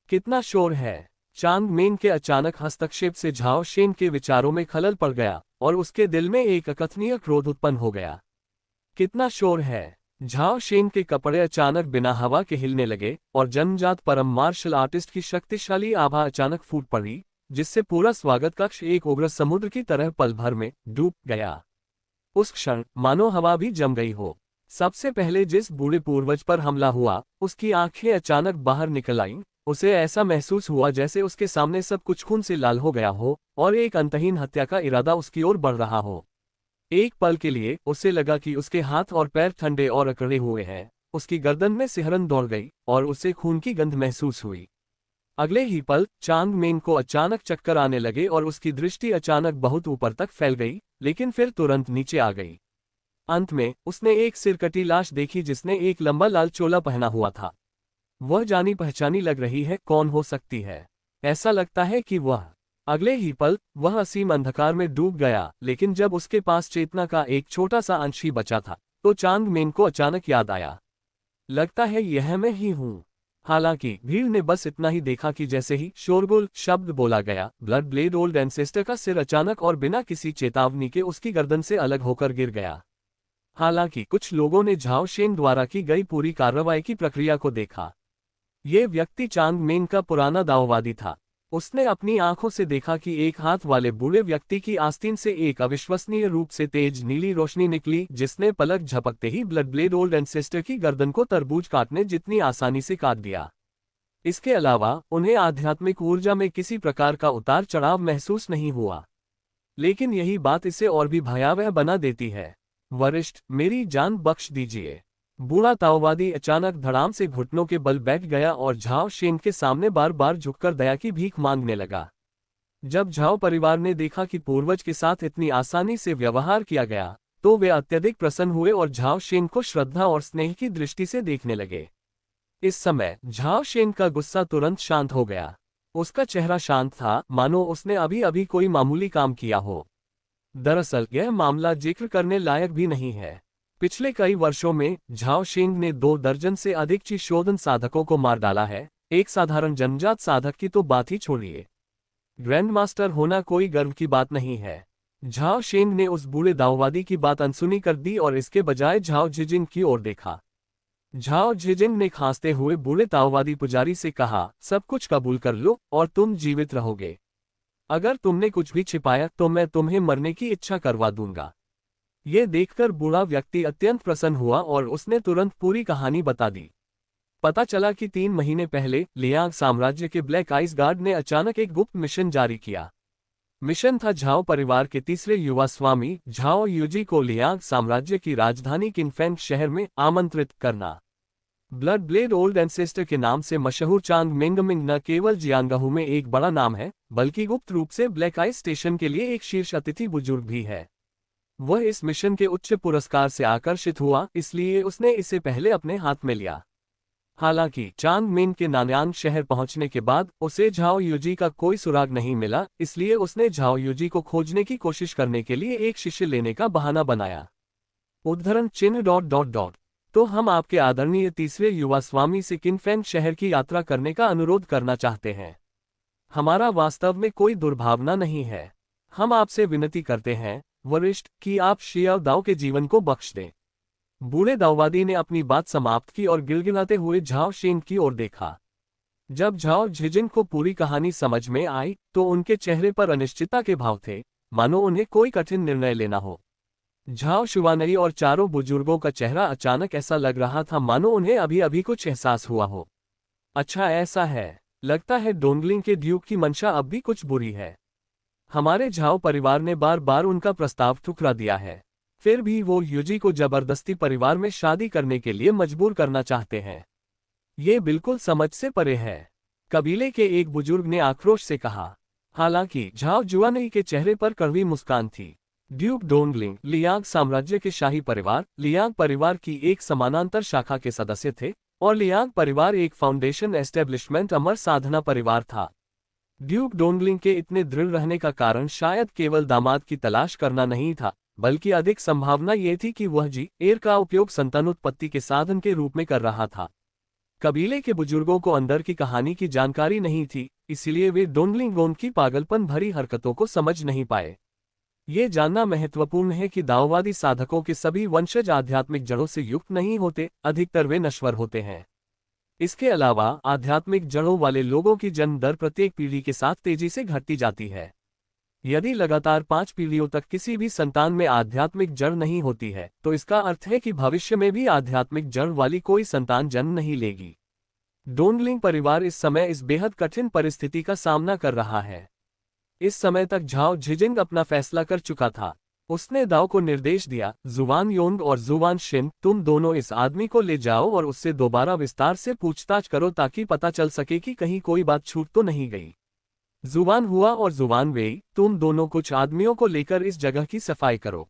कितना शोर है? चांग मेंग के अचानक हस्तक्षेप से झाओ शेंग के विचारों में खलल पड़ गया और उसके दिल में एक अकथनीय क्रोध उत्पन्न हो गया। कितना शोर है? झाओ शेंग के कपड़े अचानक बिना हवा के हिलने लगे और जन्मजात परम मार्शल आर्टिस्ट की शक्तिशाली आभा अचानक फूट पड़ी, जिससे पूरा स्वागत कक्ष एक उग्र समुद्र की तरह पल भर में डूब गया। उस क्षण मानो हवा भी जम गई हो। सबसे पहले जिस बूढ़े पूर्वज पर हमला हुआ, उसकी आंखें अचानक बाहर निकल आईं। उसे ऐसा महसूस हुआ जैसे उसके सामने सब कुछ खून से लाल हो गया हो और एक अंतहीन हत्या का इरादा उसकी ओर बढ़ रहा हो। एक पल के लिए उसे लगा कि उसके हाथ और पैर ठंडे और अकड़े हुए हैं। उसकी गर्दन में सिहरन दौड़ गई और उसे खून की गंध महसूस हुई। अगले ही पल चांग मेंग को अचानक चक्कर आने लगे और उसकी दृष्टि अचानक बहुत ऊपर तक फैल गई, लेकिन फिर तुरंत नीचे आ गई। अंत में उसने एक सिरकटी लाश देखी जिसने एक लंबा लाल चोला पहना हुआ था। वह जानी पहचानी लग रही है। कौन हो सकती है? ऐसा लगता है कि वह। अगले ही पल वह असीम अंधकार में डूब गया, लेकिन जब उसके पास चेतना का एक छोटा सा अंश ही बचा था तो चांग मेंग को अचानक याद आया, लगता है यह मैं ही हूँ। हालांकि भीड़ ने बस इतना ही देखा कि जैसे ही शोरगुल शब्द बोला गया, ब्लड ब्लेड ओल्ड एंसेस्टर का सिर अचानक और बिना किसी चेतावनी के उसकी गर्दन से अलग होकर गिर गया। हालांकि कुछ लोगों ने झाओ शेंग द्वारा की गई पूरी कार्रवाई की प्रक्रिया को देखा। ये व्यक्ति चांग मेंग का पुराना दाववादी था। उसने अपनी आंखों से देखा कि एक हाथ वाले बूढ़े व्यक्ति की आस्तीन से एक अविश्वसनीय रूप से तेज नीली रोशनी निकली, जिसने पलक झपकते ही ब्लड ब्लेड ओल्ड एंसेस्टर की गर्दन को तरबूज काटने जितनी आसानी से काट दिया। इसके अलावा उन्हें आध्यात्मिक ऊर्जा में किसी प्रकार का उतार चढ़ाव महसूस नहीं हुआ। लेकिन यही बात इसे और भी भयावह बना देती है। वरिष्ठ, मेरी जान बख्श दीजिए। बूढ़ा ताओवादी अचानक धड़ाम से घुटनों के बल बैठ गया और झाओ शेंग के सामने बार बार झुककर दया की भीख मांगने लगा। जब झाओ परिवार ने देखा कि पूर्वज के साथ इतनी आसानी से व्यवहार किया गया, तो वे अत्यधिक प्रसन्न हुए और झाओ शेंग को श्रद्धा और स्नेह की दृष्टि से देखने लगे। इस समय झाओ शेंग का गुस्सा तुरंत शांत हो गया। उसका चेहरा शांत था, मानो उसने अभी अभी कोई मामूली काम किया हो। दरअसल यह मामला जिक्र करने लायक भी नहीं है। पिछले कई वर्षों में झाओ शेंग ने 2 दर्जन से अधिक ची शोधन साधकों को मार डाला है। एक साधारण जन्मजात साधक की तो बात ही छोड़िए, ग्रैंड मास्टर होना कोई गर्व की बात नहीं है। झाओ शेंग ने उस बूढ़े दाओवादी की बात अनसुनी कर दी और इसके बजाय झाओ झिजिंग की ओर देखा। झाओ झिजिंग ने खांसते हुए बूढ़े ताओवादी पुजारी से कहा, सब कुछ कबूल कर लो और तुम जीवित रहोगे। अगर तुमने कुछ भी छिपाया तो मैं तुम्हें मरने की इच्छा करवा दूंगा। ये देखकर बूढ़ा व्यक्ति अत्यंत प्रसन्न हुआ और उसने तुरंत पूरी कहानी बता दी। पता चला कि 3 महीने पहले लियांग साम्राज्य के ब्लैक आइस गार्ड ने अचानक एक गुप्त मिशन जारी किया। मिशन था झाओ परिवार के तीसरे युवा स्वामी झाओ यूजी को लियांग साम्राज्य की राजधानी किनफेंग शहर में आमंत्रित करना। ब्लड ब्लेड ओल्ड एंसेस्टर के नाम से मशहूर चांग मेंगमिंग न केवल जियांगहू में एक बड़ा नाम है, बल्कि गुप्त रूप से ब्लैक आइस स्टेशन के लिए एक शीर्ष अतिथि बुजुर्ग भी है। वह इस मिशन के उच्च पुरस्कार से आकर्षित हुआ, इसलिए उसने इसे पहले अपने हाथ में लिया। हालांकि चांग मेन के नानयांग शहर पहुंचने के बाद उसे झाओ यूजी का कोई सुराग नहीं मिला, इसलिए उसने झाओ यूजी को खोजने की कोशिश करने के लिए एक शिष्य लेने का बहाना बनाया। उद्धरण चिन्ह ... तो हम आपके आदरणीय तीसरे युवा स्वामी से किनफेंग शहर की यात्रा करने का अनुरोध करना चाहते हैं। हमारा वास्तव में कोई दुर्भावना नहीं है। हम आपसे विनती करते हैं, वरिष्ठ, कि आप शियाओ दाओ के जीवन को बख्श दें। बूढ़े दाओवादी ने अपनी बात समाप्त की और गिलगिलाते हुए झाओ शेंग की ओर देखा। जब झाओ झिजिंग को पूरी कहानी समझ में आई तो उनके चेहरे पर अनिश्चितता के भाव थे, मानो उन्हें कोई कठिन निर्णय लेना हो। झाओ शुवानई और चारों बुजुर्गों का चेहरा अचानक ऐसा लग रहा था मानो उन्हें अभी अभी कुछ एहसास हुआ हो। अच्छा, ऐसा है। लगता है डोंगलिंग के ड्यूक की मंशा अब भी कुछ बुरी है। हमारे झाओ परिवार ने बार बार उनका प्रस्ताव ठुकरा दिया है, फिर भी वो यूजी को जबरदस्ती परिवार में शादी करने के लिए मजबूर करना चाहते हैं। ये बिल्कुल समझ से परे है, कबीले के एक बुजुर्ग ने आक्रोश से कहा। हालांकि झाओ जुआनई के चेहरे पर कड़वी मुस्कान थी। ड्यूक डोंगलिंग लियांग साम्राज्य के शाही परिवार लियांग परिवार की एक समानांतर शाखा के सदस्य थे और लियांग परिवार एक फाउंडेशन एस्टेब्लिशमेंट अमर साधना परिवार था। ड्यूक डोंगलिंग के इतने दृढ़ रहने का कारण शायद केवल दामाद की तलाश करना नहीं था, बल्कि अधिक संभावना ये थी कि वह एयर का उपयोग संतानोत्पत्ति के साधन के रूप में कर रहा था। कबीले के बुजुर्गों को अंदर की कहानी की जानकारी नहीं थी, इसलिए वे डोंगलिंगोन की पागलपन भरी हरकतों को समझ नहीं पाए। ये जानना महत्वपूर्ण है कि दाओवादी साधकों के सभी वंशज आध्यात्मिक जड़ों से युक्त नहीं होते, अधिकतर वे नश्वर होते हैं। इसके अलावा आध्यात्मिक जड़ों वाले लोगों की जन्म दर प्रत्येक पीढ़ी के साथ तेजी से घटती जाती है। यदि लगातार 5 पीढ़ियों तक किसी भी संतान में आध्यात्मिक जड़ नहीं होती है, तो इसका अर्थ है कि भविष्य में भी आध्यात्मिक जड़ वाली कोई संतान जन्म नहीं लेगी। डोंगलिंग परिवार इस समय इस बेहद कठिन परिस्थिति का सामना कर रहा है। इस समय तक झाओ झिजिंग अपना फैसला कर चुका था। उसने दाओ को निर्देश दिया, जुवान योंग और जुवान शिन, तुम दोनों इस आदमी को ले जाओ और उससे दोबारा विस्तार से पूछताछ करो ताकि पता चल सके कि कहीं कोई बात छूट तो नहीं गई। जुवान हुआ और जुवान वेई, तुम दोनों कुछ आदमियों को लेकर इस जगह की सफाई करो।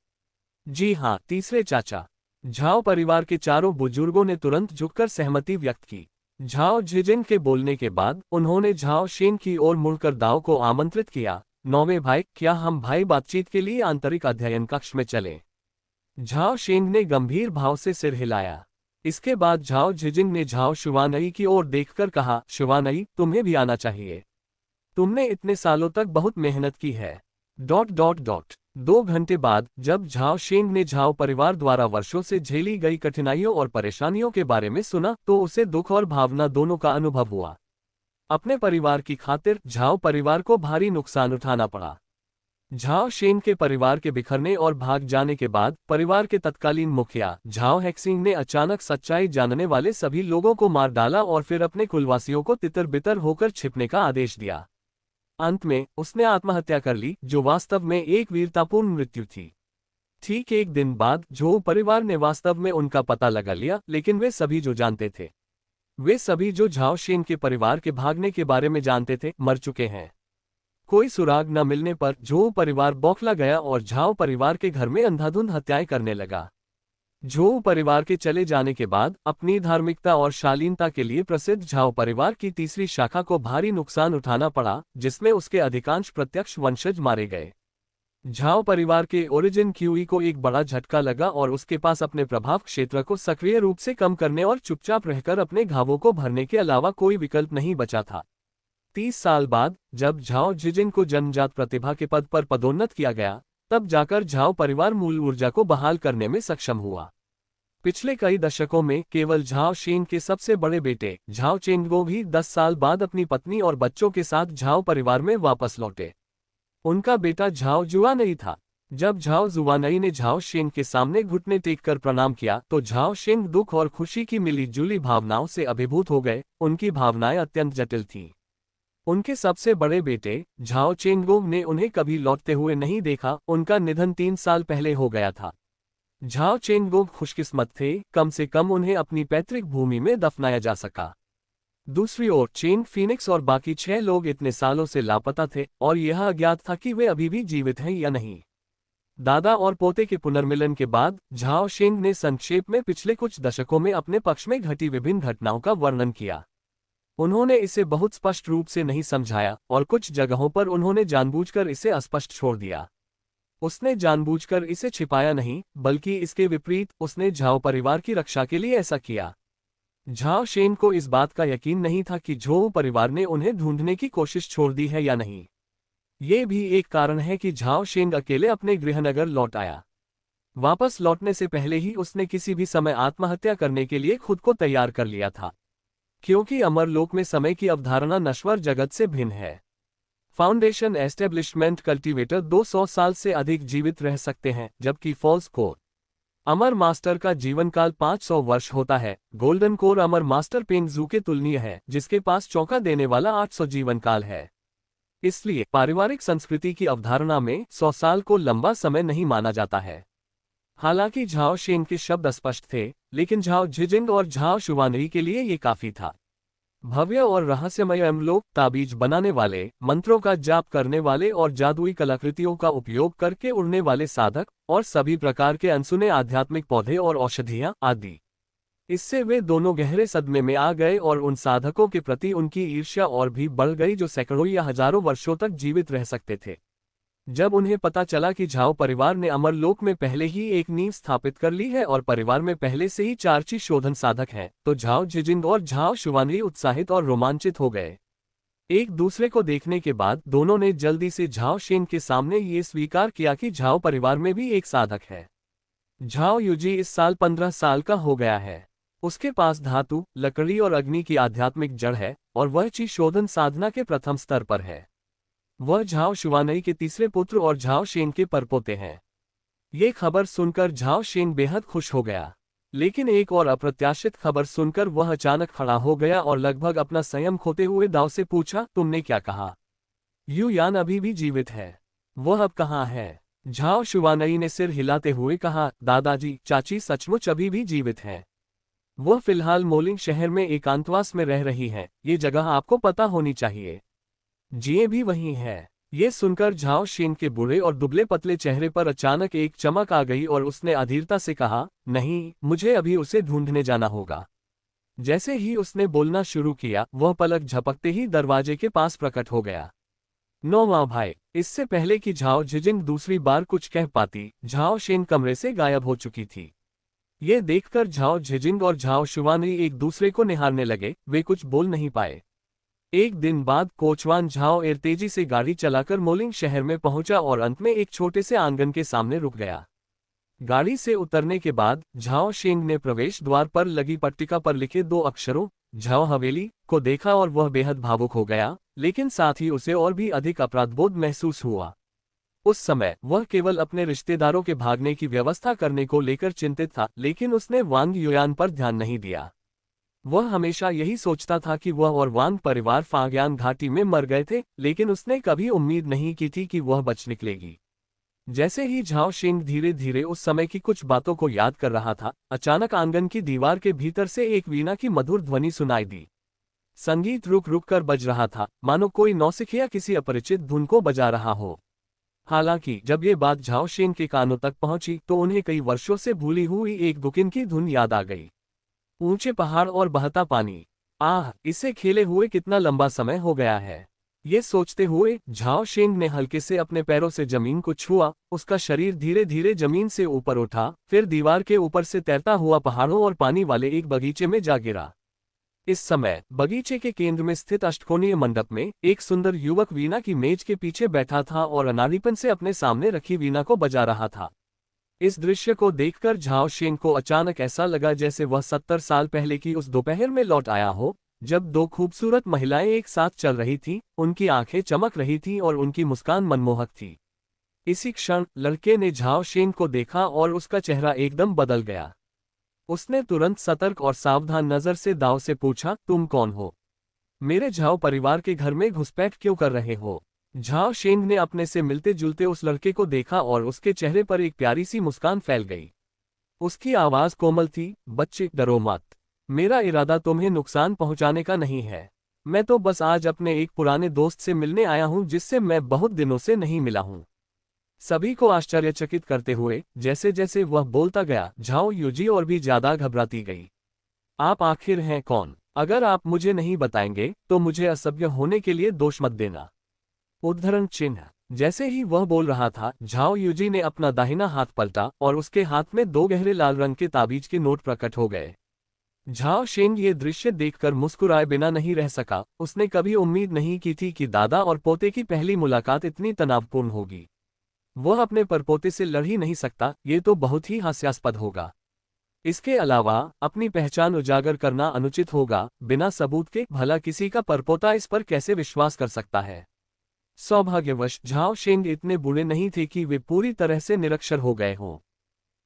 जी हाँ, तीसरे चाचा। झाओ परिवार के चारों बुजुर्गों ने तुरंत झुककर सहमति व्यक्त की। झाओ झिजिंग के बोलने के बाद उन्होंने झाओ शेन की ओर मुड़कर दाओ को आमंत्रित किया, नौवे भाई, क्या हम भाई बातचीत के लिए आंतरिक अध्ययन कक्ष में चलें? झाओ शेन ने गंभीर भाव से सिर हिलाया। इसके बाद झाओ झिजिंग ने झाओ शुवानई की ओर देखकर कहा, शुवानई, तुम्हें भी आना चाहिए। तुमने इतने सालों तक बहुत मेहनत की है। ... 2 घंटे बाद जब झाओ शेंग ने झाओ परिवार द्वारा वर्षों से झेली गई कठिनाइयों और परेशानियों के बारे में सुना तो उसे दुख और भावना दोनों का अनुभव हुआ। अपने परिवार की खातिर झाओ परिवार को भारी नुकसान उठाना पड़ा। झाओ शेंग के परिवार के बिखरने और भाग जाने के बाद परिवार के तत्कालीन मुखिया झाओ हैक्सिंग ने अचानक सच्चाई जानने वाले सभी लोगों को मार डाला और फिर अपने कुलवासियों को तितर बितर होकर छिपने का आदेश दिया। अंत में उसने आत्महत्या कर ली, जो वास्तव में एक वीरतापूर्ण मृत्यु थी। ठीक एक दिन बाद झोउ परिवार ने वास्तव में उनका पता लगा लिया, लेकिन वे सभी जो जानते थे, वे सभी जो झाओ शेंग के परिवार के भागने के बारे में जानते थे, मर चुके हैं। कोई सुराग न मिलने पर झोउ परिवार बौखला गया और झाओ परिवार के घर में अंधाधुंध हत्याएं करने लगा। झोउ परिवार के चले जाने के बाद अपनी धार्मिकता और शालीनता के लिए प्रसिद्ध झाओ परिवार की तीसरी शाखा को भारी नुकसान उठाना पड़ा, जिसमें उसके अधिकांश प्रत्यक्ष वंशज मारे गए। झाओ परिवार के ओरिजिन क्यूई को एक बड़ा झटका लगा और उसके पास अपने प्रभाव क्षेत्र को सक्रिय रूप से कम करने और चुपचाप रहकर अपने घावों को भरने के अलावा कोई विकल्प नहीं बचा था। 30 साल बाद जब झाओ जिजिन को जन्मजात प्रतिभा के पद पर पदोन्नत किया गया, तब जाकर झाओ परिवार मूल ऊर्जा को बहाल करने में सक्षम हुआ। पिछले कई दशकों में केवल झाओ शेंग के सबसे बड़े बेटे झाओ चेंगगो भी 10 साल बाद अपनी पत्नी और बच्चों के साथ झाओ परिवार में वापस लौटे। उनका बेटा झाओ जुआनई था। जब झाओ जुआनई ने झाओ शेंग के सामने घुटने टेककर प्रणाम किया तो झाओ शेंग दुख और खुशी की मिली-जुली भावनाओं से अभिभूत हो गए। उनकी भावनाएं अत्यंत जटिल थीं। उनके सबसे बड़े बेटे झाओ चेंगगो ने उन्हें कभी लौटते हुए नहीं देखा। उनका निधन 3 साल पहले हो गया था। झाओ चेंगगो खुशकिस्मत थे, कम से कम उन्हें अपनी पैतृक भूमि में दफनाया जा सका। दूसरी ओर चेंग फीनिक्स और बाकी 6 लोग इतने सालों से लापता थे और यह अज्ञात था कि वे अभी भी जीवित हैं या नहीं। दादा और पोते के पुनर्मिलन के बाद झाओ शेंग ने संक्षेप में पिछले कुछ दशकों में अपने पक्ष में घटी विभिन्न घटनाओं का वर्णन किया। उन्होंने इसे बहुत स्पष्ट रूप से नहीं समझाया और कुछ जगहों पर उन्होंने जानबूझकर इसे अस्पष्ट छोड़ दिया। उसने जानबूझकर इसे छिपाया नहीं, बल्कि इसके विपरीत उसने झाओ परिवार की रक्षा के लिए ऐसा किया। झाओ शेंग को इस बात का यकीन नहीं था कि झोउ परिवार ने उन्हें ढूंढने की कोशिश छोड़ दी है या नहीं। ये भी एक कारण है कि झाओ शेंग अकेले अपने गृहनगर लौट आया। वापस लौटने से पहले ही उसने किसी भी समय आत्महत्या करने के लिए खुद को तैयार कर लिया था, क्योंकि अमरलोक में समय की अवधारणा नश्वर जगत से भिन्न है। फाउंडेशन एस्टेब्लिशमेंट कल्टीवेटर 200 साल से अधिक जीवित रह सकते हैं, जबकि फॉल्स कोर अमर मास्टर का जीवनकाल 500 वर्ष होता है। गोल्डन कोर अमर मास्टर पेंगजू के तुलनीय है, जिसके पास चौंका देने वाला 800 जीवनकाल है। इसलिए पारिवारिक संस्कृति की अवधारणा में 100 साल को लंबा समय नहीं माना जाता है। हालांकि झाओ शेंग के शब्द स्पष्ट थे, लेकिन झाओ जिजिंग और झाओ शुवानई के लिए ये काफी था। भव्य और रहस्यमय अमलोक, ताबीज बनाने वाले, मंत्रों का जाप करने वाले और जादुई कलाकृतियों का उपयोग करके उड़ने वाले साधक और सभी प्रकार के अनसुने आध्यात्मिक पौधे और औषधियां आदि। इससे वे दोनों गहरे सदमे में आ गए और उन साधकों के प्रति उनकी ईर्ष्या और भी बढ़ गई जो सैकड़ों या हजारों वर्षों तक जीवित रह सकते थे। जब उन्हें पता चला कि झाओ परिवार ने अमरलोक में पहले ही एक नींव स्थापित कर ली है और परिवार में पहले से ही 4 शोधन साधक हैं, तो झाओ जिजिंग और झाओ शुवानई उत्साहित और रोमांचित हो गए। एक दूसरे को देखने के बाद दोनों ने जल्दी से झाओ शेंग के सामने ये स्वीकार किया कि झाओ परिवार में भी एक साधक है। झाओ युजी इस साल 15 साल का हो गया है। उसके पास धातु, लकड़ी और अग्नि की आध्यात्मिक जड़ है और वह ची शोधन साधना के प्रथम स्तर पर है। वह झाओ शुवानई के तीसरे पुत्र और झाओ शेंग के परपोते हैं। ये खबर सुनकर झाओ शेंग बेहद खुश हो गया, लेकिन एक और अप्रत्याशित खबर सुनकर वह अचानक खड़ा हो गया और लगभग अपना संयम खोते हुए दाव से पूछा, तुमने क्या कहा? यू यान अभी भी जीवित है? वह अब कहाँ है? झाओ शुवानई ने सिर हिलाते हुए कहा, दादाजी, चाची सचमुच अभी भी जीवित है। वह फिलहाल मोलिंग शहर में एकांतवास में रह रही है। ये जगह आपको पता होनी चाहिए। जिए भी वही है। ये सुनकर झाओ शेंग के बूढ़े और दुबले पतले चेहरे पर अचानक एक चमक आ गई और उसने अधीरता से कहा, नहीं, मुझे अभी उसे ढूंढने जाना होगा। जैसे ही उसने बोलना शुरू किया, वह पलक झपकते ही दरवाजे के पास प्रकट हो गया। नौवां भाई। इससे पहले कि झाओ जिजिंग दूसरी बार कुछ कह पाती, झाओ शेंग कमरे से गायब हो चुकी थी। ये देखकर झाओ जिजिंग और झाओ शुवानई एक दूसरे को निहारने लगे। वे कुछ बोल नहीं पाए। एक दिन बाद कोचवान झाओ एर तेजी से गाड़ी चलाकर मोलिंग शहर में पहुंचा और अंत में एक छोटे से आंगन के सामने रुक गया। गाड़ी से उतरने के बाद झाओ शेंग ने प्रवेश द्वार पर लगी पट्टिका पर लिखे 2 अक्षरों झाओ हवेली को देखा और वह बेहद भावुक हो गया, लेकिन साथ ही उसे और भी अधिक अपराधबोध महसूस हुआ। उस समय वह केवल अपने रिश्तेदारों के भागने की व्यवस्था करने को लेकर चिंतित था, लेकिन उसने वांग युयान पर ध्यान नहीं दिया। वह हमेशा यही सोचता था कि वह और वांग परिवार फाग्यान घाटी में मर गए थे, लेकिन उसने कभी उम्मीद नहीं की थी कि वह बच निकलेगी। जैसे ही झाओ शेंग धीरे धीरे उस समय की कुछ बातों को याद कर रहा था, अचानक आंगन की दीवार के भीतर से एक वीणा की मधुर ध्वनि सुनाई दी। संगीत रुक रुक कर बज रहा था, मानो कोई नौसिखिया किसी अपरिचित धुन को बजा रहा हो। हालांकि जब ये बात झाओ शेंग के कानों तक पहुंची तो उन्हें कई वर्षों से भूली हुई एक गुकिन की धुन याद आ गई। ऊंचे पहाड़ और बहता पानी। आह, इसे खेले हुए कितना लंबा समय हो गया है। ये सोचते हुए झाओ शेंग ने हल्के से अपने पैरों से जमीन को छुआ। उसका शरीर धीरे धीरे जमीन से ऊपर उठा, फिर दीवार के ऊपर से तैरता हुआ पहाड़ों और पानी वाले एक बगीचे में जा गिरा। इस समय बगीचे के केंद्र में स्थित अष्टकोणीय मंडप में एक सुंदर युवक वीणा की मेज के पीछे बैठा था और अनाड़ीपन से अपने सामने रखी वीणा को बजा रहा था। इस दृश्य को देखकर झाओ शेंग को अचानक ऐसा लगा जैसे वह 70 साल पहले की उस दोपहर में लौट आया हो, जब दो खूबसूरत महिलाएं एक साथ चल रही थीं, उनकी आंखें चमक रही थीं और उनकी मुस्कान मनमोहक थी। इसी क्षण लड़के ने झाओ शेंग को देखा और उसका चेहरा एकदम बदल गया। उसने तुरंत सतर्क और सावधान नजर से दाव से पूछा, तुम कौन हो? मेरे झाओ परिवार के घर में घुसपैठ क्यों कर रहे हो? झाओ शेंग ने अपने से मिलते जुलते उस लड़के को देखा और उसके चेहरे पर एक प्यारी सी मुस्कान फैल गई। उसकी आवाज कोमल थी, बच्चे डरो मत। मेरा इरादा तुम्हें नुकसान पहुंचाने का नहीं है। मैं तो बस आज अपने एक पुराने दोस्त से मिलने आया हूं जिससे मैं बहुत दिनों से नहीं मिला हूं। सभी को आश्चर्यचकित करते हुए जैसे जैसे वह बोलता गया, झाओ यूजी और भी ज्यादा घबराती गई। आप आखिर हैं कौन? अगर आप मुझे नहीं बताएंगे तो मुझे असभ्य होने के लिए दोष मत देना। उद्धरण चिन्ह। जैसे ही वह बोल रहा था, झाओ यूजी ने अपना दाहिना हाथ पलटा और उसके हाथ में दो गहरे लाल रंग के ताबीज के नोट प्रकट हो गए। झाओ शेंग ये दृश्य देखकर मुस्कुराए बिना नहीं रह सका। उसने कभी उम्मीद नहीं की थी कि दादा और पोते की पहली मुलाकात इतनी तनावपूर्ण होगी। वह अपने परपोते से लड़ ही नहीं सकता, ये तो बहुत ही हास्यास्पद होगा। इसके अलावा अपनी पहचान उजागर करना अनुचित होगा। बिना सबूत के भला किसी का परपोता इस पर कैसे विश्वास कर सकता है? सौभाग्यवश झाओ शेंग इतने बुरे नहीं थे कि वे पूरी तरह से निरक्षर हो गए हों।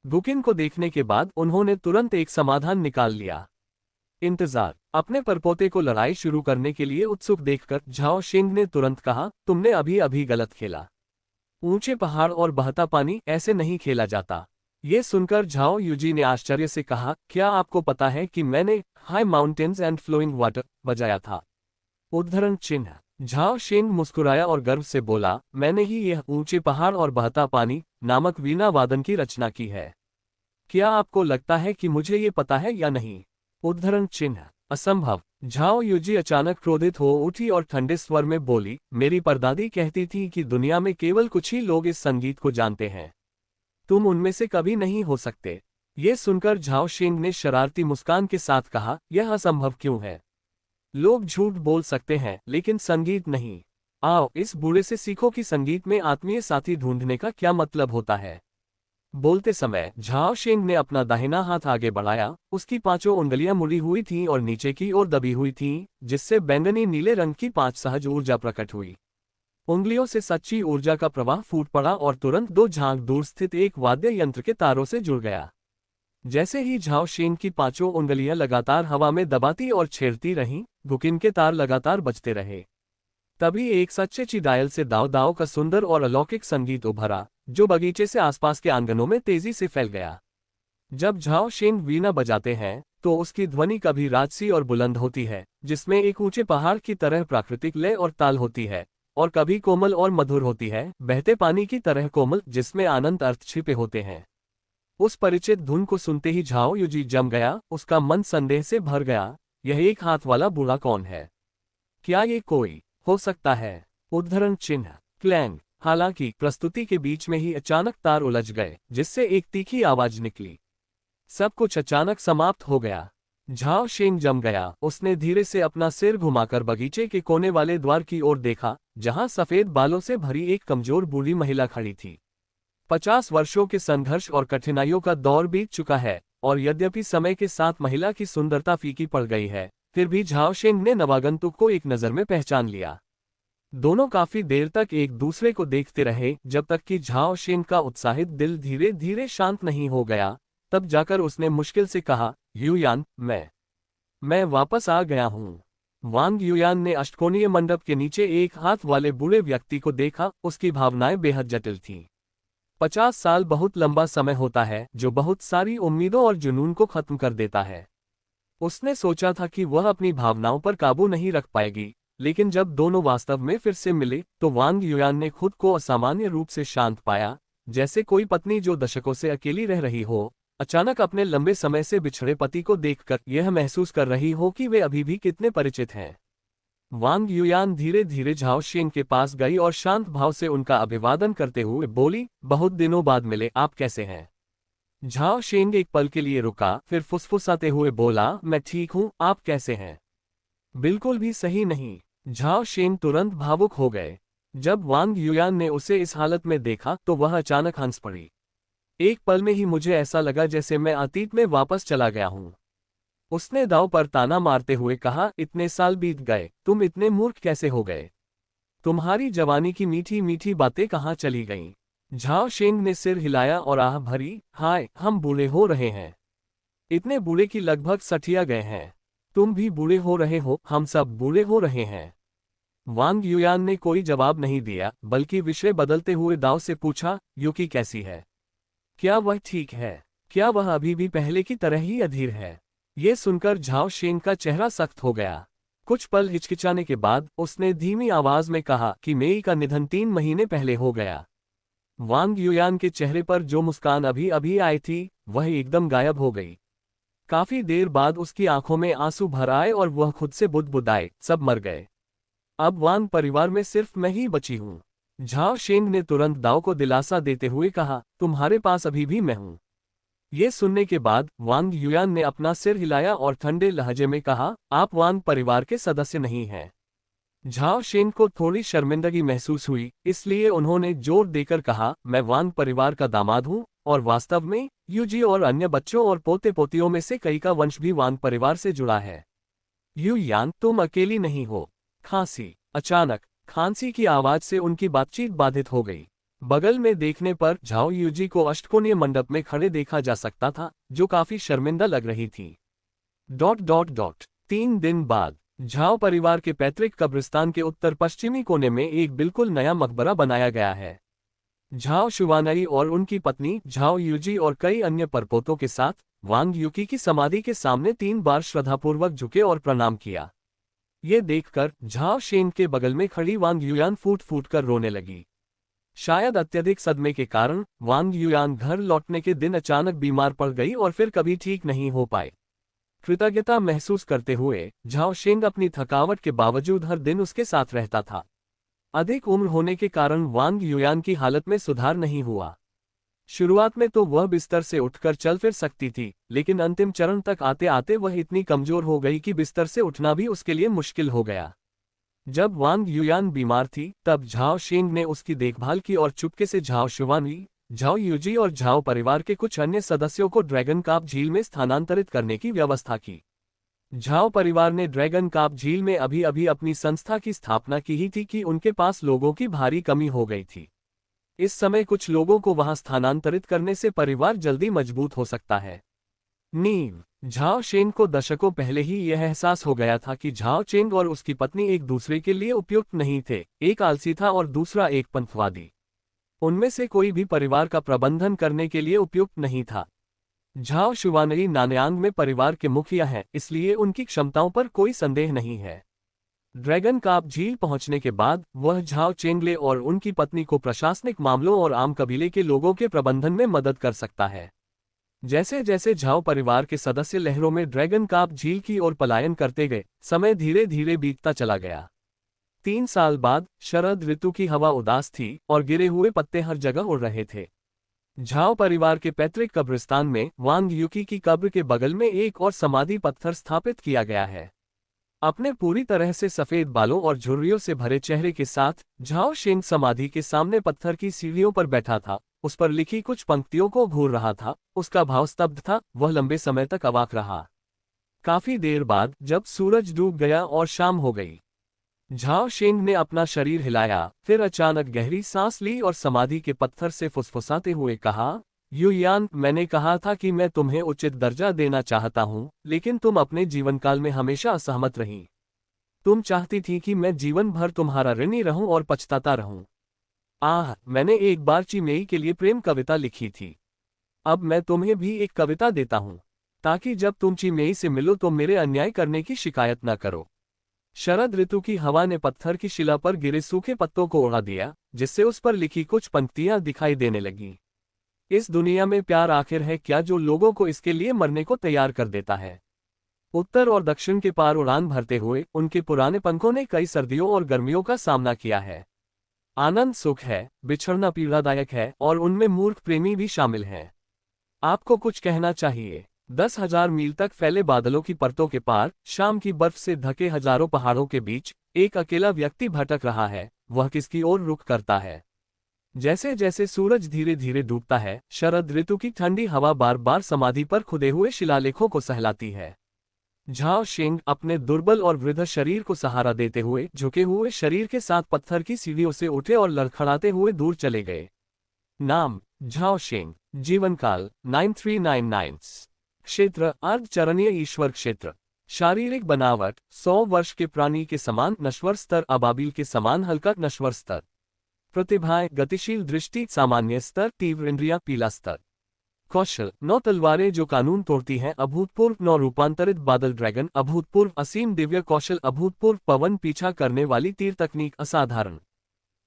गुकिन को देखने के बाद उन्होंने तुरंत एक समाधान निकाल लिया। इंतजार। अपने परपोते को लड़ाई शुरू करने के लिए उत्सुक देखकर झाओ शेंग ने तुरंत कहा, तुमने अभी अभी गलत खेला। ऊंचे पहाड़ और बहता पानी ऐसे नहीं खेला जाता। ये सुनकर झाओ यूजी ने आश्चर्य से कहा, क्या आपको पता है कि मैंने high mountains and flowing water बजाया था? उद्धरण चिन्ह। झाओ शेंग मुस्कुराया और गर्व से बोला, मैंने ही यह ऊंचे पहाड़ और बहता पानी नामक वीणा वादन की रचना की है। क्या आपको लगता है कि मुझे ये पता है या नहीं? उद्धरण चिन्ह। असंभव। झाओ यूजी अचानक क्रोधित हो उठी और ठंडे स्वर में बोली, मेरी परदादी कहती थी कि दुनिया में केवल कुछ ही लोग इस संगीत को जानते हैं। तुम उनमें से कभी नहीं हो सकते। ये सुनकर झाओ शेंग ने शरारती मुस्कान के साथ कहा, यह असंभव क्यों है? लोग झूठ बोल सकते हैं लेकिन संगीत नहीं। आओ इस बूढ़े से सीखो कि संगीत में आत्मीय साथी ढूंढने का क्या मतलब होता है। बोलते समय झाओ शेंग ने अपना दाहिना हाथ आगे बढ़ाया। उसकी पांचों उंगलियां मुड़ी हुई थीं और नीचे की ओर दबी हुई थीं, जिससे बैंगनी नीले रंग की 5 सहज ऊर्जा प्रकट हुई। उंगलियों से सच्ची ऊर्जा का प्रवाह फूट पड़ा और तुरंत 2 झांक दूर स्थित एक वाद्य यंत्र के तारों से जुड़ गया। जैसे ही झाओ शेंग की पांचों उंगलियां लगातार हवा में दबाती और छेड़ती रहीं, गुकिन के तार लगातार बजते रहे। तभी एक सच्चे चिडायल से दाव दाव का सुंदर और अलौकिक संगीत उभरा, जो बगीचे से आसपास के आंगनों में तेजी से फैल गया। जब झाओ शेंग वीणा बजाते हैं तो उसकी ध्वनि कभी राजसी और बुलंद होती है, जिसमें एक ऊंचे पहाड़ की तरह प्राकृतिक लय और ताल होती है, और कभी कोमल और मधुर होती है, बहते पानी की तरह कोमल जिसमें अनंत अर्थ छिपे होते हैं। उस परिचित धुन को सुनते ही झाओ यूजी जम गया। उसका मन संदेह से भर गया। यह एक हाथ वाला बूढ़ा कौन है? क्या ये कोई हो सकता है? उद्धरण चिन्ह। क्लैंग। हालांकि प्रस्तुति के बीच में ही अचानक तार उलझ गए, जिससे एक तीखी आवाज निकली। सब कुछ अचानक समाप्त हो गया। झाओ शेंग जम गया। उसने धीरे से अपना सिर घुमाकर बगीचे के कोने वाले द्वार की ओर देखा, जहां सफेद बालों से भरी एक कमजोर बूढ़ी महिला खड़ी थी। 50 वर्षों के संघर्ष और कठिनाइयों का दौर बीत चुका है, और यद्यपि समय के साथ महिला की सुंदरता फीकी पड़ गई है, फिर भी झाओ शेंग ने नवागंतुक को एक नज़र में पहचान लिया। दोनों काफी देर तक एक दूसरे को देखते रहे, जब तक कि झाओ शेंग का उत्साहित दिल धीरे धीरे शांत नहीं हो गया। तब जाकर उसने मुश्किल से कहा, युयान, मैं वापस आ गया हूँ। वांग युयान ने अष्टकोणीय मंडप के नीचे एक हाथ वाले बूढ़े व्यक्ति को देखा। उसकी भावनाएं बेहद जटिल थीं। 50 साल बहुत लंबा समय होता है, जो बहुत सारी उम्मीदों और जुनून को खत्म कर देता है। उसने सोचा था कि वह अपनी भावनाओं पर काबू नहीं रख पाएगी, लेकिन जब दोनों वास्तव में फिर से मिले तो वांग युयान ने खुद को असामान्य रूप से शांत पाया, जैसे कोई पत्नी जो दशकों से अकेली रह रही हो, अचानक अपने लंबे समय से बिछड़े पति को देखकर यह महसूस कर रही हो कि वे अभी भी कितने परिचित हैं। वांग युयान धीरे धीरे झाओ शेंग के पास गई और शांत भाव से उनका अभिवादन करते हुए बोली, बहुत दिनों बाद मिले, आप कैसे हैं? झाओ शेंग एक पल के लिए रुका, फिर फुसफुसाते हुए बोला, मैं ठीक हूं, आप कैसे हैं? बिल्कुल भी सही नहीं। झाओ शेंग तुरंत भावुक हो गए। जब वांग युयान ने उसे इस हालत में देखा तो वह अचानक हंस पड़ी। एक पल में ही मुझे ऐसा लगा जैसे मैं अतीत में वापस चला गया हूं। उसने दांव पर ताना मारते हुए कहा, इतने साल बीत गए, तुम इतने मूर्ख कैसे हो गए? तुम्हारी जवानी की मीठी मीठी बातें कहाँ चली गईं? झाओ शेंग ने सिर हिलाया और आह भरी, हाय, हम बूढ़े हो रहे हैं। इतने बूढ़े कि लगभग सठिया गए हैं। तुम भी बूढ़े हो रहे हो, हम सब बूढ़े हो रहे हैं। वांग युयान ने कोई जवाब नहीं दिया, बल्कि विषय बदलते हुए दाव से पूछा, युकी कैसी है? क्या वह ठीक है? क्या वह अभी भी पहले की तरह ही अधीर है? ये सुनकर झाओ शेंग का चेहरा सख्त हो गया। कुछ पल हिचकिचाने के बाद उसने धीमी आवाज में कहा कि मेई का निधन 3 महीने पहले हो गया। वांग युयान के चेहरे पर जो मुस्कान अभी अभी आई थी, वह एकदम गायब हो गई। काफी देर बाद उसकी आंखों में आंसू भर आए और वह खुद से बुदबुदाए, सब मर गए। अब वांग परिवार में सिर्फ मैं ही बची हूं। झाओ शेंग ने तुरंत दाव को दिलासा देते हुए कहा, तुम्हारे पास अभी भी मैं हूं। ये सुनने के बाद वांग युयान ने अपना सिर हिलाया और ठंडे लहजे में कहा, आप वांग परिवार के सदस्य नहीं हैं। झाओ शेंग को थोड़ी शर्मिंदगी महसूस हुई, इसलिए उन्होंने जोर देकर कहा, मैं वांग परिवार का दामाद हूं, और वास्तव में युजी और अन्य बच्चों और पोते पोतियों में से कई का वंश भी वांग परिवार से जुड़ा है। युयान, तुम अकेली नहीं हो। खांसी। अचानक खांसी की आवाज से उनकी बातचीत बाधित हो गई। बगल में देखने पर झाओ युजी को अष्टकोणीय मंडप में खड़े देखा जा सकता था, जो काफी शर्मिंदा लग रही थी। 3 दिन बाद झाओ परिवार के पैतृक कब्रिस्तान के उत्तर पश्चिमी कोने में एक बिल्कुल नया मकबरा बनाया गया है। झाओ शुवानई और उनकी पत्नी झाओ युजी और कई अन्य परपोतों के साथ वांग युकी की समाधि के सामने 3 बार श्रद्धापूर्वक झुके और प्रणाम किया। ये देखकर झाओ शेंग के बगल में खड़ी वांग युयान फूट फूट कर रोने लगी। शायद अत्यधिक सदमे के कारण वांग युयान घर लौटने के दिन अचानक बीमार पड़ गई और फिर कभी ठीक नहीं हो पाए। कृतज्ञता महसूस करते हुए झाओ शेंग अपनी थकावट के बावजूद हर दिन उसके साथ रहता था। अधिक उम्र होने के कारण वांग युयान की हालत में सुधार नहीं हुआ। शुरुआत में तो वह बिस्तर से उठकर चल फिर सकती थी, लेकिन अंतिम चरण तक आते आते वह इतनी कमजोर हो गई कि बिस्तर से उठना भी उसके लिए मुश्किल हो गया। जब वांग युयान बीमार थी, तब झाओ शेंग ने उसकी देखभाल की और चुपके से झाओ शुवानई, झाओ युजी और झाओ परिवार के कुछ अन्य सदस्यों को ड्रैगन काप झील में स्थानांतरित करने की व्यवस्था की। झाओ परिवार ने ड्रैगन काप झील में अभी अभी अपनी संस्था की स्थापना की ही थी कि उनके पास लोगों की भारी कमी हो गई थी। इस समय कुछ लोगों को वहां स्थानांतरित करने से परिवार जल्दी मजबूत हो सकता है। नींव। झाओ शेंग को दशकों पहले ही यह एहसास हो गया था कि झाओ चेंग और उसकी पत्नी एक दूसरे के लिए उपयुक्त नहीं थे, एक आलसी था और दूसरा एक पंथवादी। उनमें से कोई भी परिवार का प्रबंधन करने के लिए उपयुक्त नहीं था। झाओ शुवानई नानयांग में परिवार के मुखिया हैं, इसलिए उनकी क्षमताओं पर कोई संदेह नहीं है। ड्रैगन काप झील पहुंचने के बाद वह झाओ चेंगले और उनकी पत्नी को प्रशासनिक मामलों और आम कबीले के लोगों के प्रबंधन में मदद कर सकता है। जैसे जैसे झाओ परिवार के सदस्य लहरों में ड्रैगन काप झील की ओर पलायन करते गए, समय धीरे धीरे बीतता चला गया। 3 साल बाद शरद ऋतु की हवा उदास थी और गिरे हुए पत्ते हर जगह उड़ रहे थे। झाओ परिवार के पैतृक कब्रिस्तान में वांग युकी की कब्र के बगल में एक और समाधि पत्थर स्थापित किया गया है। अपने पूरी तरह से सफेद बालों और झुर्रियों से भरे चेहरे के साथ झाओ शेंग समाधि के सामने पत्थर की सीढ़ियों पर बैठा था। उस पर लिखी कुछ पंक्तियों को घूर रहा था। उसका भाव स्तब्ध था, वह लंबे समय तक अवाक रहा। काफी देर बाद जब सूरज डूब गया और शाम हो गई, झाओ शेंग ने अपना शरीर हिलाया, फिर अचानक गहरी सांस ली और समाधि के पत्थर से फुसफुसाते हुए कहा, युयान, मैंने कहा था कि मैं तुम्हें उचित दर्जा देना चाहता हूं, लेकिन तुम अपने जीवनकाल में हमेशा असहमत रही। तुम चाहती थी कि मैं जीवन भर तुम्हारा ऋणी रहूं और पछताता रहूं। मैंने एक बार चिमेई के लिए प्रेम कविता लिखी थी। अब मैं तुम्हें भी एक कविता देता हूं, ताकि जब तुम चिमेई से मिलो तो मेरे अन्याय करने की शिकायत न करो। शरद ऋतु की हवा ने पत्थर की शिला पर गिरे सूखे पत्तों को उड़ा दिया, जिससे उस पर लिखी कुछ पंक्तियां दिखाई देने लगीं। इस दुनिया में प्यार आखिर है क्या जो लोगों को इसके लिए मरने को तैयार कर देता है। उत्तर और दक्षिण के पार उड़ान भरते हुए उनके पुराने पंखों ने कई सर्दियों और गर्मियों का सामना किया है। आनंद सुख है, बिछड़ना पीड़ादायक है, और उनमें मूर्ख प्रेमी भी शामिल हैं। आपको कुछ कहना चाहिए। 10,000 मील तक फैले बादलों की परतों के पार, शाम की बर्फ से ढके हजारों पहाड़ों के बीच, एक अकेला व्यक्ति भटक रहा है। वह किसकी ओर रुख करता है? जैसे जैसे सूरज धीरे धीरे डूबता है, शरद ऋतु की ठंडी हवा बार बार समाधि पर खुदे हुए शिलालेखों को सहलाती है। झाओ शेंग अपने दुर्बल और वृद्ध शरीर को सहारा देते हुए झुके हुए शरीर के साथ पत्थर की सीढ़ियों से उठे और लड़खड़ाते हुए दूर चले गए। नाम: झाओ शेंग। जीवनकाल: 9399। क्षेत्र: अर्धचरणीय ईश्वर क्षेत्र। शारीरिक बनावट: 100 वर्ष के प्राणी के समान नश्वर स्तर, अबाबिल के समान हल्का नश्वर स्तर। प्रतिभाएं: गतिशील दृष्टि, सामान्य स्तर, तीव्र इंद्रिया, पीला स्तर। कौशल: 9 तलवारें जो कानून तोड़ती हैं, अभूतपूर्व 9 रूपांतरित बादल ड्रैगन, अभूतपूर्व असीम दिव्य कौशल, अभूतपूर्व पवन पीछा करने वाली तीर तकनीक, असाधारण।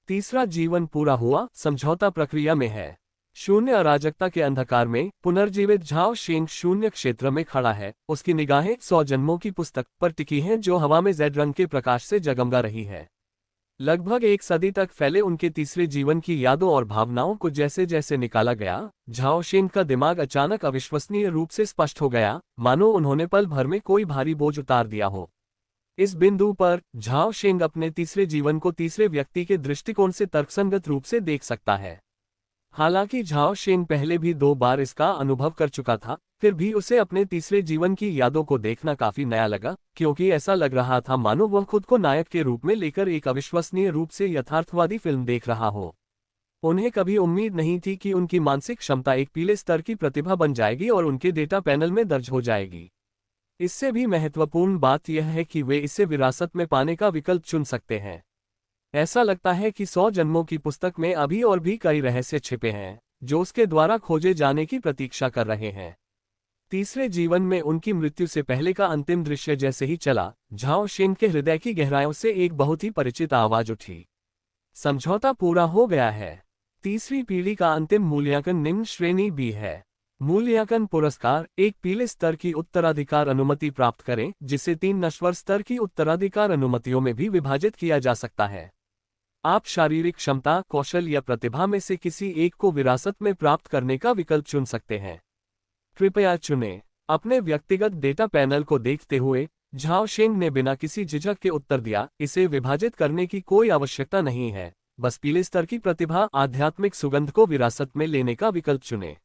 तीसरा जीवन पूरा हुआ, समझौता प्रक्रिया में है। शून्य अराजकता के अंधकार में पुनर्जीवित झाओ शेंग शून्य क्षेत्र में खड़ा है। उसकी निगाहें 100 जन्मों की पुस्तक पर टिकी हैं जो हवा में जेड रंग के प्रकाश से जगमगा रही है। लगभग 1 सदी तक फैले उनके तीसरे जीवन की यादों और भावनाओं को जैसे जैसे निकाला गया, झाओ शेंग का दिमाग अचानक अविश्वसनीय रूप से स्पष्ट हो गया, मानो उन्होंने पल भर में कोई भारी बोझ उतार दिया हो। इस बिंदु पर झाओ शेंग अपने तीसरे जीवन को तीसरे व्यक्ति के दृष्टिकोण से तर्कसंगत रूप से देख सकता है। हालांकि झाओ शेंग पहले भी 2 बार इसका अनुभव कर चुका था, फिर भी उसे अपने तीसरे जीवन की यादों को देखना काफी नया लगा, क्योंकि ऐसा लग रहा था मानो वह खुद को नायक के रूप में लेकर एक अविश्वसनीय रूप से यथार्थवादी फिल्म देख रहा हो। उन्हें कभी उम्मीद नहीं थी कि उनकी मानसिक क्षमता एक पीले स्तर की प्रतिभा बन जाएगी और उनके डेटा पैनल में दर्ज हो जाएगी। इससे भी महत्वपूर्ण बात यह है कि वे इसे विरासत में पाने का विकल्प चुन सकते हैं। ऐसा लगता है कि 100 जन्मों की पुस्तक में अभी और भी कई रहस्य छिपे हैं, जो उसके द्वारा खोजे जाने की प्रतीक्षा कर रहे हैं। तीसरे जीवन में उनकी मृत्यु से पहले का अंतिम दृश्य जैसे ही चला, झाओ शेंग के हृदय की गहराइयों से एक बहुत ही परिचित आवाज उठी। समझौता पूरा हो गया है। तीसरी पीढ़ी का अंतिम मूल्यांकन निम्न श्रेणी बी है। मूल्यांकन पुरस्कार: एक पीले स्तर की उत्तराधिकार अनुमति प्राप्त करें, जिसे 3 नश्वर स्तर की उत्तराधिकार अनुमतियों में भी विभाजित किया जा सकता है। आप शारीरिक क्षमता, कौशल या प्रतिभा में से किसी एक को विरासत में प्राप्त करने का विकल्प चुन सकते हैं। कृपया चुनें। अपने व्यक्तिगत डेटा पैनल को देखते हुए झाओ शेंग ने बिना किसी झिझक के उत्तर दिया, इसे विभाजित करने की कोई आवश्यकता नहीं है, बस पीले स्तर की प्रतिभा, आध्यात्मिक सुगंध को विरासत में लेने का विकल्प चुनें।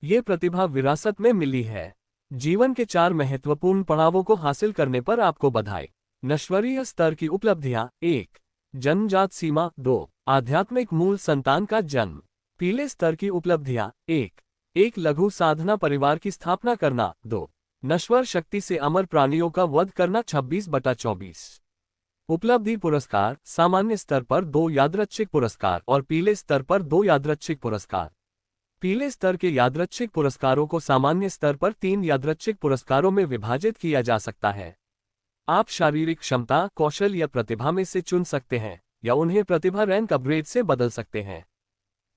ये प्रतिभा विरासत में मिली है। जीवन के 4 महत्वपूर्ण पड़ावों को हासिल करने पर आपको बधाई। नश्वरीय स्तर की उपलब्धियां: 1. जन्मजात सीमा, 2. आध्यात्मिक मूल, संतान का जन्म। पीले स्तर की उपलब्धियां: 1. एक लघु साधना परिवार की स्थापना करना, 2. नश्वर शक्ति से अमर प्राणियों का वध करना, 26/24। उपलब्धि पुरस्कार: सामान्य स्तर पर 2 यादृच्छिक पुरस्कार और पीले स्तर पर 2 यादृच्छिक पुरस्कार। पीले स्तर के यादृच्छिक पुरस्कारों को सामान्य स्तर पर 3 यादृच्छिक पुरस्कारों में विभाजित किया जा सकता है। आप शारीरिक क्षमता, कौशल या प्रतिभा में से चुन सकते हैं, या उन्हें प्रतिभा रैंक अपग्रेड से बदल सकते हैं।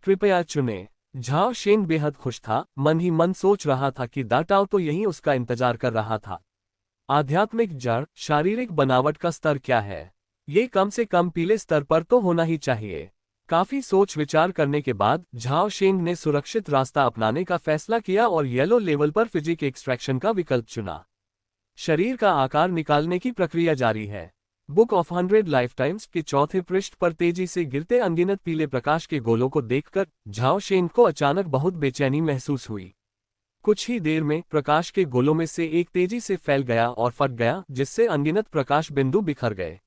कृपया चुनें। झाओ शेंग बेहद खुश था, मन ही मन सोच रहा था कि दाटाओ तो यहीं उसका इंतजार कर रहा था। आध्यात्मिक जड़, शारीरिक बनावट का स्तर क्या है? ये कम से कम पीले स्तर पर तो होना ही चाहिए। काफी सोच विचार करने के बाद झाओ शेंग ने सुरक्षित रास्ता अपनाने का फैसला किया और येलो लेवल पर फिजिक एक्सट्रैक्शन का विकल्प चुना। शरीर का आकार निकालने की प्रक्रिया जारी है। बुक ऑफ 100 लाइफटाइम्स के चौथे पृष्ठ पर तेजी से गिरते अनगिनत पीले प्रकाश के गोलों को देखकर झाओ शेंग को अचानक बहुत बेचैनी महसूस हुई। कुछ ही देर में प्रकाश के गोलों में से एक तेजी से फैल गया और फट गया, जिससे अनगिनत प्रकाश बिंदु बिखर गए।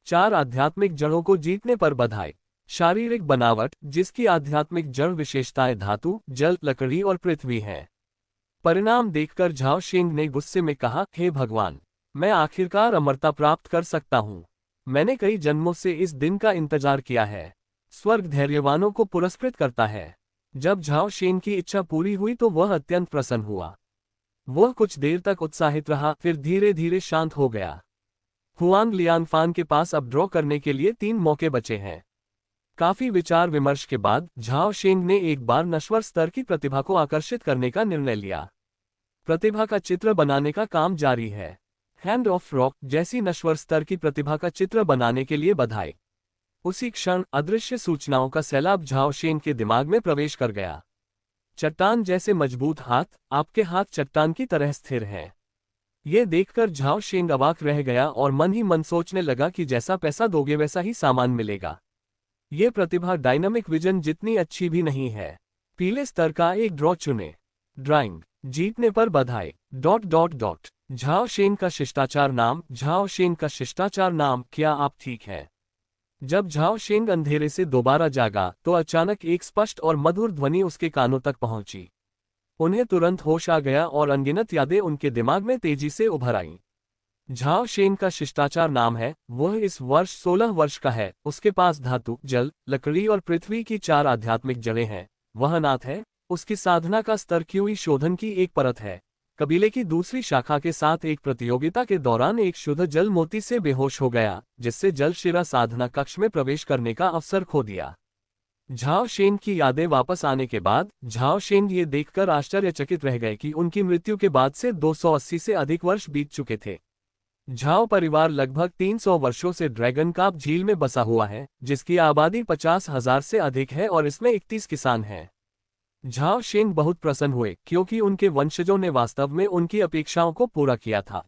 4 आध्यात्मिक जड़ों को जीतने पर बधाई। शारीरिक बनावट, जिसकी आध्यात्मिक जड़ विशेषताएं धातु, जल, लकड़ी और पृथ्वी हैं। परिणाम देखकर झाओ शेंग ने गुस्से में कहा, हे भगवान, मैं आखिरकार अमरता प्राप्त कर सकता हूँ। मैंने कई जन्मों से इस दिन का इंतजार किया है। स्वर्ग धैर्यवानों को पुरस्कृत करता है। जब झाओ शेंग की इच्छा पूरी हुई तो वह अत्यंत प्रसन्न हुआ। वह कुछ देर तक उत्साहित रहा, फिर धीरे धीरे शांत हो गया। हुआंग लियांगफान के पास अब ड्रॉ करने के लिए 3 मौके बचे हैं। काफी विचार विमर्श के बाद झाओ शेंग ने एक बार नश्वर स्तर की प्रतिभा को आकर्षित करने का निर्णय लिया। प्रतिभा का चित्र बनाने का काम जारी है। हैंड ऑफ रॉक जैसी नश्वर स्तर की प्रतिभा का चित्र बनाने के लिए बधाई। उसी क्षण अदृश्य सूचनाओं का सैलाब झाओ शेंग के दिमाग में प्रवेश कर गया। चट्टान जैसे मजबूत हाथ, आपके हाथ चट्टान की तरह स्थिर हैं। ये देखकर झाओ शेंग अवाक रह गया और मन ही मन सोचने लगा कि जैसा पैसा दोगे वैसा ही सामान मिलेगा। ये प्रतिभा डायनामिक विजन जितनी अच्छी भी नहीं है। पीले स्तर का एक ड्रॉ चुने। ड्राइंग जीतने पर बधाई। ... झाओ शेंग का शिष्टाचार नाम। झाओ शेंग का शिष्टाचार नाम, क्या आप ठीक हैं? जब झाओ शेंग अंधेरे से दोबारा जागा तो अचानक एक स्पष्ट और मधुर ध्वनि उसके कानों तक पहुंची। उन्हें तुरंत होश आ गया और अनगिनत यादें उनके दिमाग में तेजी से उभर आईं। झाओ शेंग का शिष्टाचार नाम है। वह इस वर्ष 16 वर्ष का है। उसके पास धातु, जल, लकड़ी और पृथ्वी की 4 आध्यात्मिक जड़ें हैं। वह अनाथ है। उसकी साधना का स्तर क्यूई शोधन की एक परत है। कबीले की दूसरी शाखा के साथ एक प्रतियोगिता के दौरान एक शुद्ध जल मोती से बेहोश हो गया, जिससे जल शिरा साधना कक्ष में प्रवेश करने का अवसर खो दिया। झाओ शेंग की यादें वापस आने के बाद झाओ शेंग ये देखकर आश्चर्यचकित रह गए कि उनकी मृत्यु के बाद से 280 से अधिक वर्ष बीत चुके थे। झाओ परिवार लगभग 300 वर्षों से ड्रैगन काप झील में बसा हुआ है, जिसकी आबादी 50,000 से अधिक है और इसमें 31 किसान हैं। झाओ शेंग बहुत प्रसन्न हुए क्योंकि उनके वंशजों ने वास्तव में उनकी अपेक्षाओं को पूरा किया था।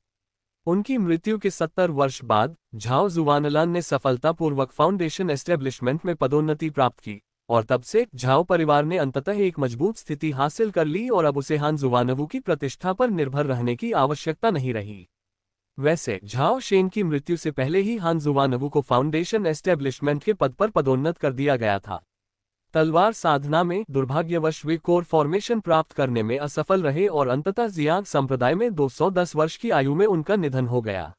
उनकी मृत्यु के 70 वर्ष बाद झाओ जुवानलान ने सफलतापूर्वक फाउंडेशन एस्टेब्लिशमेंट में पदोन्नति प्राप्त की और तब से झाओ परिवार ने अंततः एक मजबूत स्थिति हासिल कर ली और अब उसे हान जुवानवू की प्रतिष्ठा पर निर्भर रहने की आवश्यकता नहीं रही। वैसे झाओ शेंग की मृत्यु से पहले ही हान जुवानवू को फाउंडेशन एस्टेब्लिशमेंट के पद पर पदोन्नत कर दिया गया था। तलवार साधना में दुर्भाग्यवश वे कोर फॉर्मेशन प्राप्त करने में असफल रहे और अंततः जियांग संप्रदाय में 210 वर्ष की आयु में उनका निधन हो गया।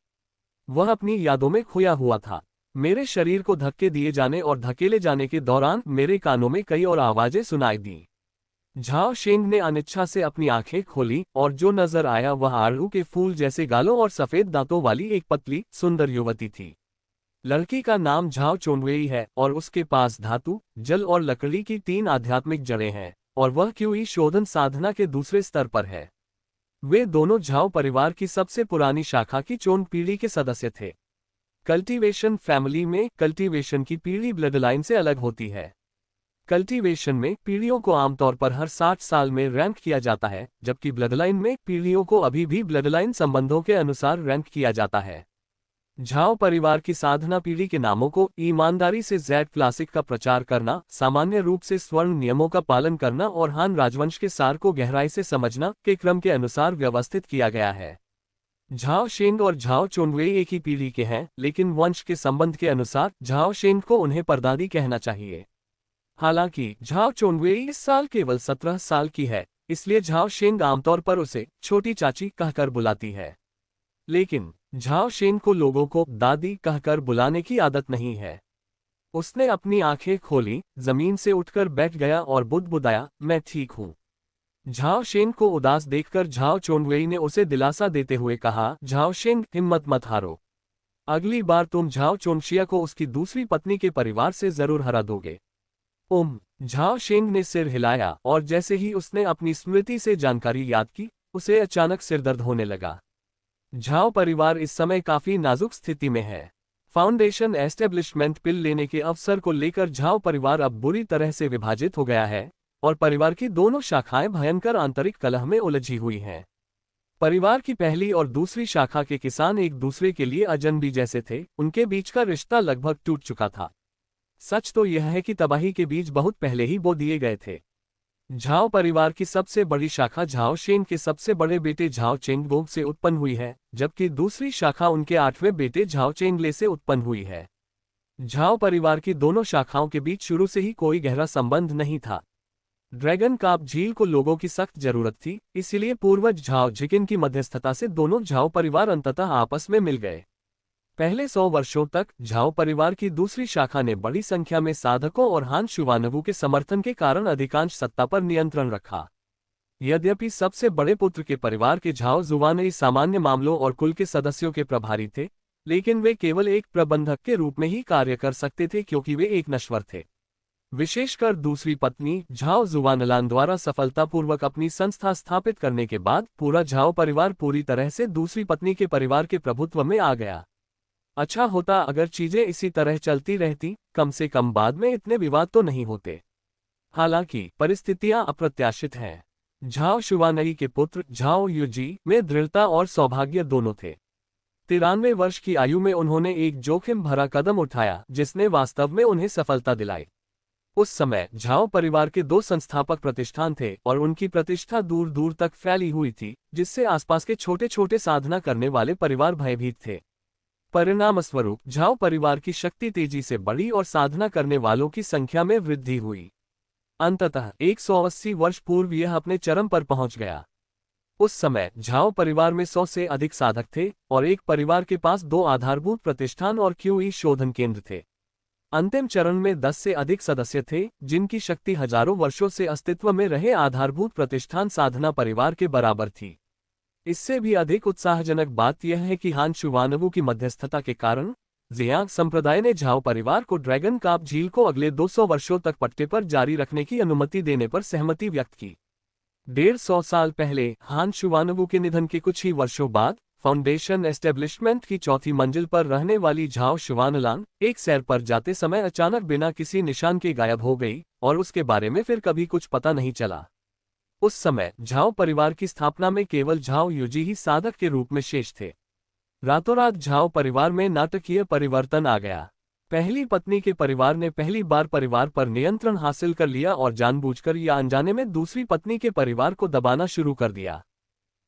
वह अपनी यादों में खोया हुआ था। मेरे शरीर को धक्के दिए जाने और धकेले जाने के दौरान मेरे कानों में कई और आवाजें सुनाई दी। झाओ शेंग ने अनिच्छा से अपनी आंखें खोली और जो नजर आया वह आड़ू के फूल जैसे गालों और सफेद दांतों वाली एक पतली, सुंदर युवती थी। लड़की का नाम झाओ चोनवेई है और उसके पास धातु, जल और लकड़ी की 3 आध्यात्मिक जड़ें हैं और वह क्यूई शोधन साधना के दूसरे स्तर पर है। वे दोनों झाओ परिवार की सबसे पुरानी शाखा की चोन पीढ़ी के सदस्य थे। कल्टीवेशन फैमिली में कल्टीवेशन की पीढ़ी ब्लडलाइन से अलग होती है। कल्टीवेशन में पीढ़ियों को आमतौर पर हर 60 साल में रैंक किया जाता है, जबकि ब्लडलाइन में पीढ़ियों को अभी भी ब्लडलाइन संबंधों के अनुसार रैंक किया जाता है। झाओ परिवार की साधना पीढ़ी के नामों को ईमानदारी से जेड क्लासिक का प्रचार करना, सामान्य रूप से स्वर्ण नियमों का पालन करना और हान राजवंश के सार को गहराई से समझना के क्रम के अनुसार व्यवस्थित किया गया है। झाओ शेंग और झाओ चोनवेई एक ही पीढ़ी के हैं, लेकिन वंश के संबंध के अनुसार झाओ शेंग को उन्हें परदादी कहना चाहिए। हालांकि झाओ चोनवेई इस साल केवल 17 साल की है, इसलिए झाओ शेंग आमतौर पर उसे छोटी चाची कहकर बुलाती है। लेकिन झाओ शेंग को लोगों को दादी कहकर बुलाने की आदत नहीं है। उसने अपनी आंखें खोली, जमीन से उठकर बैठ गया और बुदबुदाया, मैं ठीक हूँ। झाओ शेंग को उदास देखकर झाओ चोनवेई ने उसे दिलासा देते हुए कहा, झाओ शेंग, हिम्मत मत हारो। अगली बार तुम झाओ चोनशिया को उसकी दूसरी पत्नी के परिवार से जरूर हरा दोगे। झाओ शेंग ने सिर हिलाया और जैसे ही उसने अपनी स्मृति से जानकारी याद की, उसे अचानक सिरदर्द होने लगा। झाओ परिवार इस समय काफी नाजुक स्थिति में है। फाउंडेशन एस्टेब्लिशमेंट पिल लेने के अवसर को लेकर झाओ परिवार अब बुरी तरह से विभाजित हो गया है और परिवार की दोनों शाखाएं भयंकर आंतरिक कलह में उलझी हुई हैं। परिवार की पहली और दूसरी शाखा के किसान एक दूसरे के लिए अजनबी जैसे थे, उनके बीच का रिश्ता लगभग टूट चुका था। सच तो यह है कि तबाही के बीज बहुत पहले ही बो दिए गए थे। झाओ परिवार की सबसे बड़ी शाखा झाओ शेन के सबसे बड़े बेटे झाओ चेंगगोंग से उत्पन्न हुई है, जबकि दूसरी शाखा उनके 8वें बेटे झाओ चेंगले से उत्पन्न हुई है। झाओ परिवार की दोनों शाखाओं के बीच शुरू से ही कोई गहरा संबंध नहीं था। ड्रैगन काप झील को लोगों की सख्त जरूरत थी, इसलिए पूर्वज झाओ झिकिन की मध्यस्थता से दोनों झाओ परिवार अंततः आपस में मिल गए। पहले 100 वर्षों तक झाओ परिवार की दूसरी शाखा ने बड़ी संख्या में साधकों और हान शुवानवु के समर्थन के कारण अधिकांश सत्ता पर नियंत्रण रखा। यद्यपि सबसे बड़े पुत्र के परिवार के झाओ जुवानई सामान्य मामलों और कुल के सदस्यों के प्रभारी थे, लेकिन वे केवल एक प्रबंधक के रूप में ही कार्य कर सकते थे क्योंकि वे एक नश्वर थे। विशेषकर दूसरी पत्नी झाओ जुवानलान द्वारा सफलतापूर्वक अपनी संस्था स्थापित करने के बाद पूरा झाओ परिवार पूरी तरह से दूसरी पत्नी के परिवार के प्रभुत्व में आ गया। अच्छा होता अगर चीजें इसी तरह चलती रहती, कम से कम बाद में इतने विवाद तो नहीं होते। हालांकि परिस्थितियां अप्रत्याशित हैं। झाओ शुवानई के पुत्र झाओ युजी में दृढ़ता और सौभाग्य दोनों थे। 93 वर्ष की आयु में उन्होंने एक जोखिम भरा कदम उठाया जिसने वास्तव में उन्हें सफलता दिलाई। उस समय झाओ परिवार के 2 संस्थापक प्रतिष्ठान थे और उनकी प्रतिष्ठा दूर दूर तक फैली हुई थी, जिससे आसपास के छोटे छोटे साधना करने वाले परिवार भयभीत थे। परिणामस्वरूप झाओ परिवार की शक्ति तेजी से बढ़ी और साधना करने वालों की संख्या में वृद्धि हुई। अंततः 180 वर्ष पूर्व यह अपने चरम पर पहुंच गया। उस समय झाओ परिवार में 100 से अधिक साधक थे और एक परिवार के पास 2 आधारभूत प्रतिष्ठान और क्यूई शोधन केंद्र थे। अंतिम चरण में 10 से अधिक सदस्य थे, जिनकी शक्ति हजारों वर्षों से अस्तित्व में रहे आधारभूत प्रतिष्ठान साधना परिवार के बराबर थी। इससे भी अधिक उत्साहजनक बात यह है कि हान शुवानवु की मध्यस्थता के कारण जियांग संप्रदाय ने झाओ परिवार को ड्रैगन काप झील को अगले 200 वर्षों तक पट्टे पर जारी रखने की अनुमति देने पर सहमति व्यक्त की। 150 साल पहले हान शुवानवु के निधन के कुछ ही वर्षों बाद फाउंडेशन एस्टेब्लिशमेंट की 4थी मंजिल पर रहने वाली झाओ शुवानलांग एक सैर पर जाते समय अचानक बिना किसी निशान के गायब हो गई और उसके बारे में फिर कभी कुछ पता नहीं चला। उस समय झाओ परिवार की स्थापना में केवल झाओ युजी ही साधक के रूप में शेष थे। रातों रात झाओ परिवार में नाटकीय परिवर्तन आ गया। पहली पत्नी के परिवार ने पहली बार परिवार पर नियंत्रण हासिल कर लिया और जानबूझकर या अनजाने में दूसरी पत्नी के परिवार को दबाना शुरू कर दिया।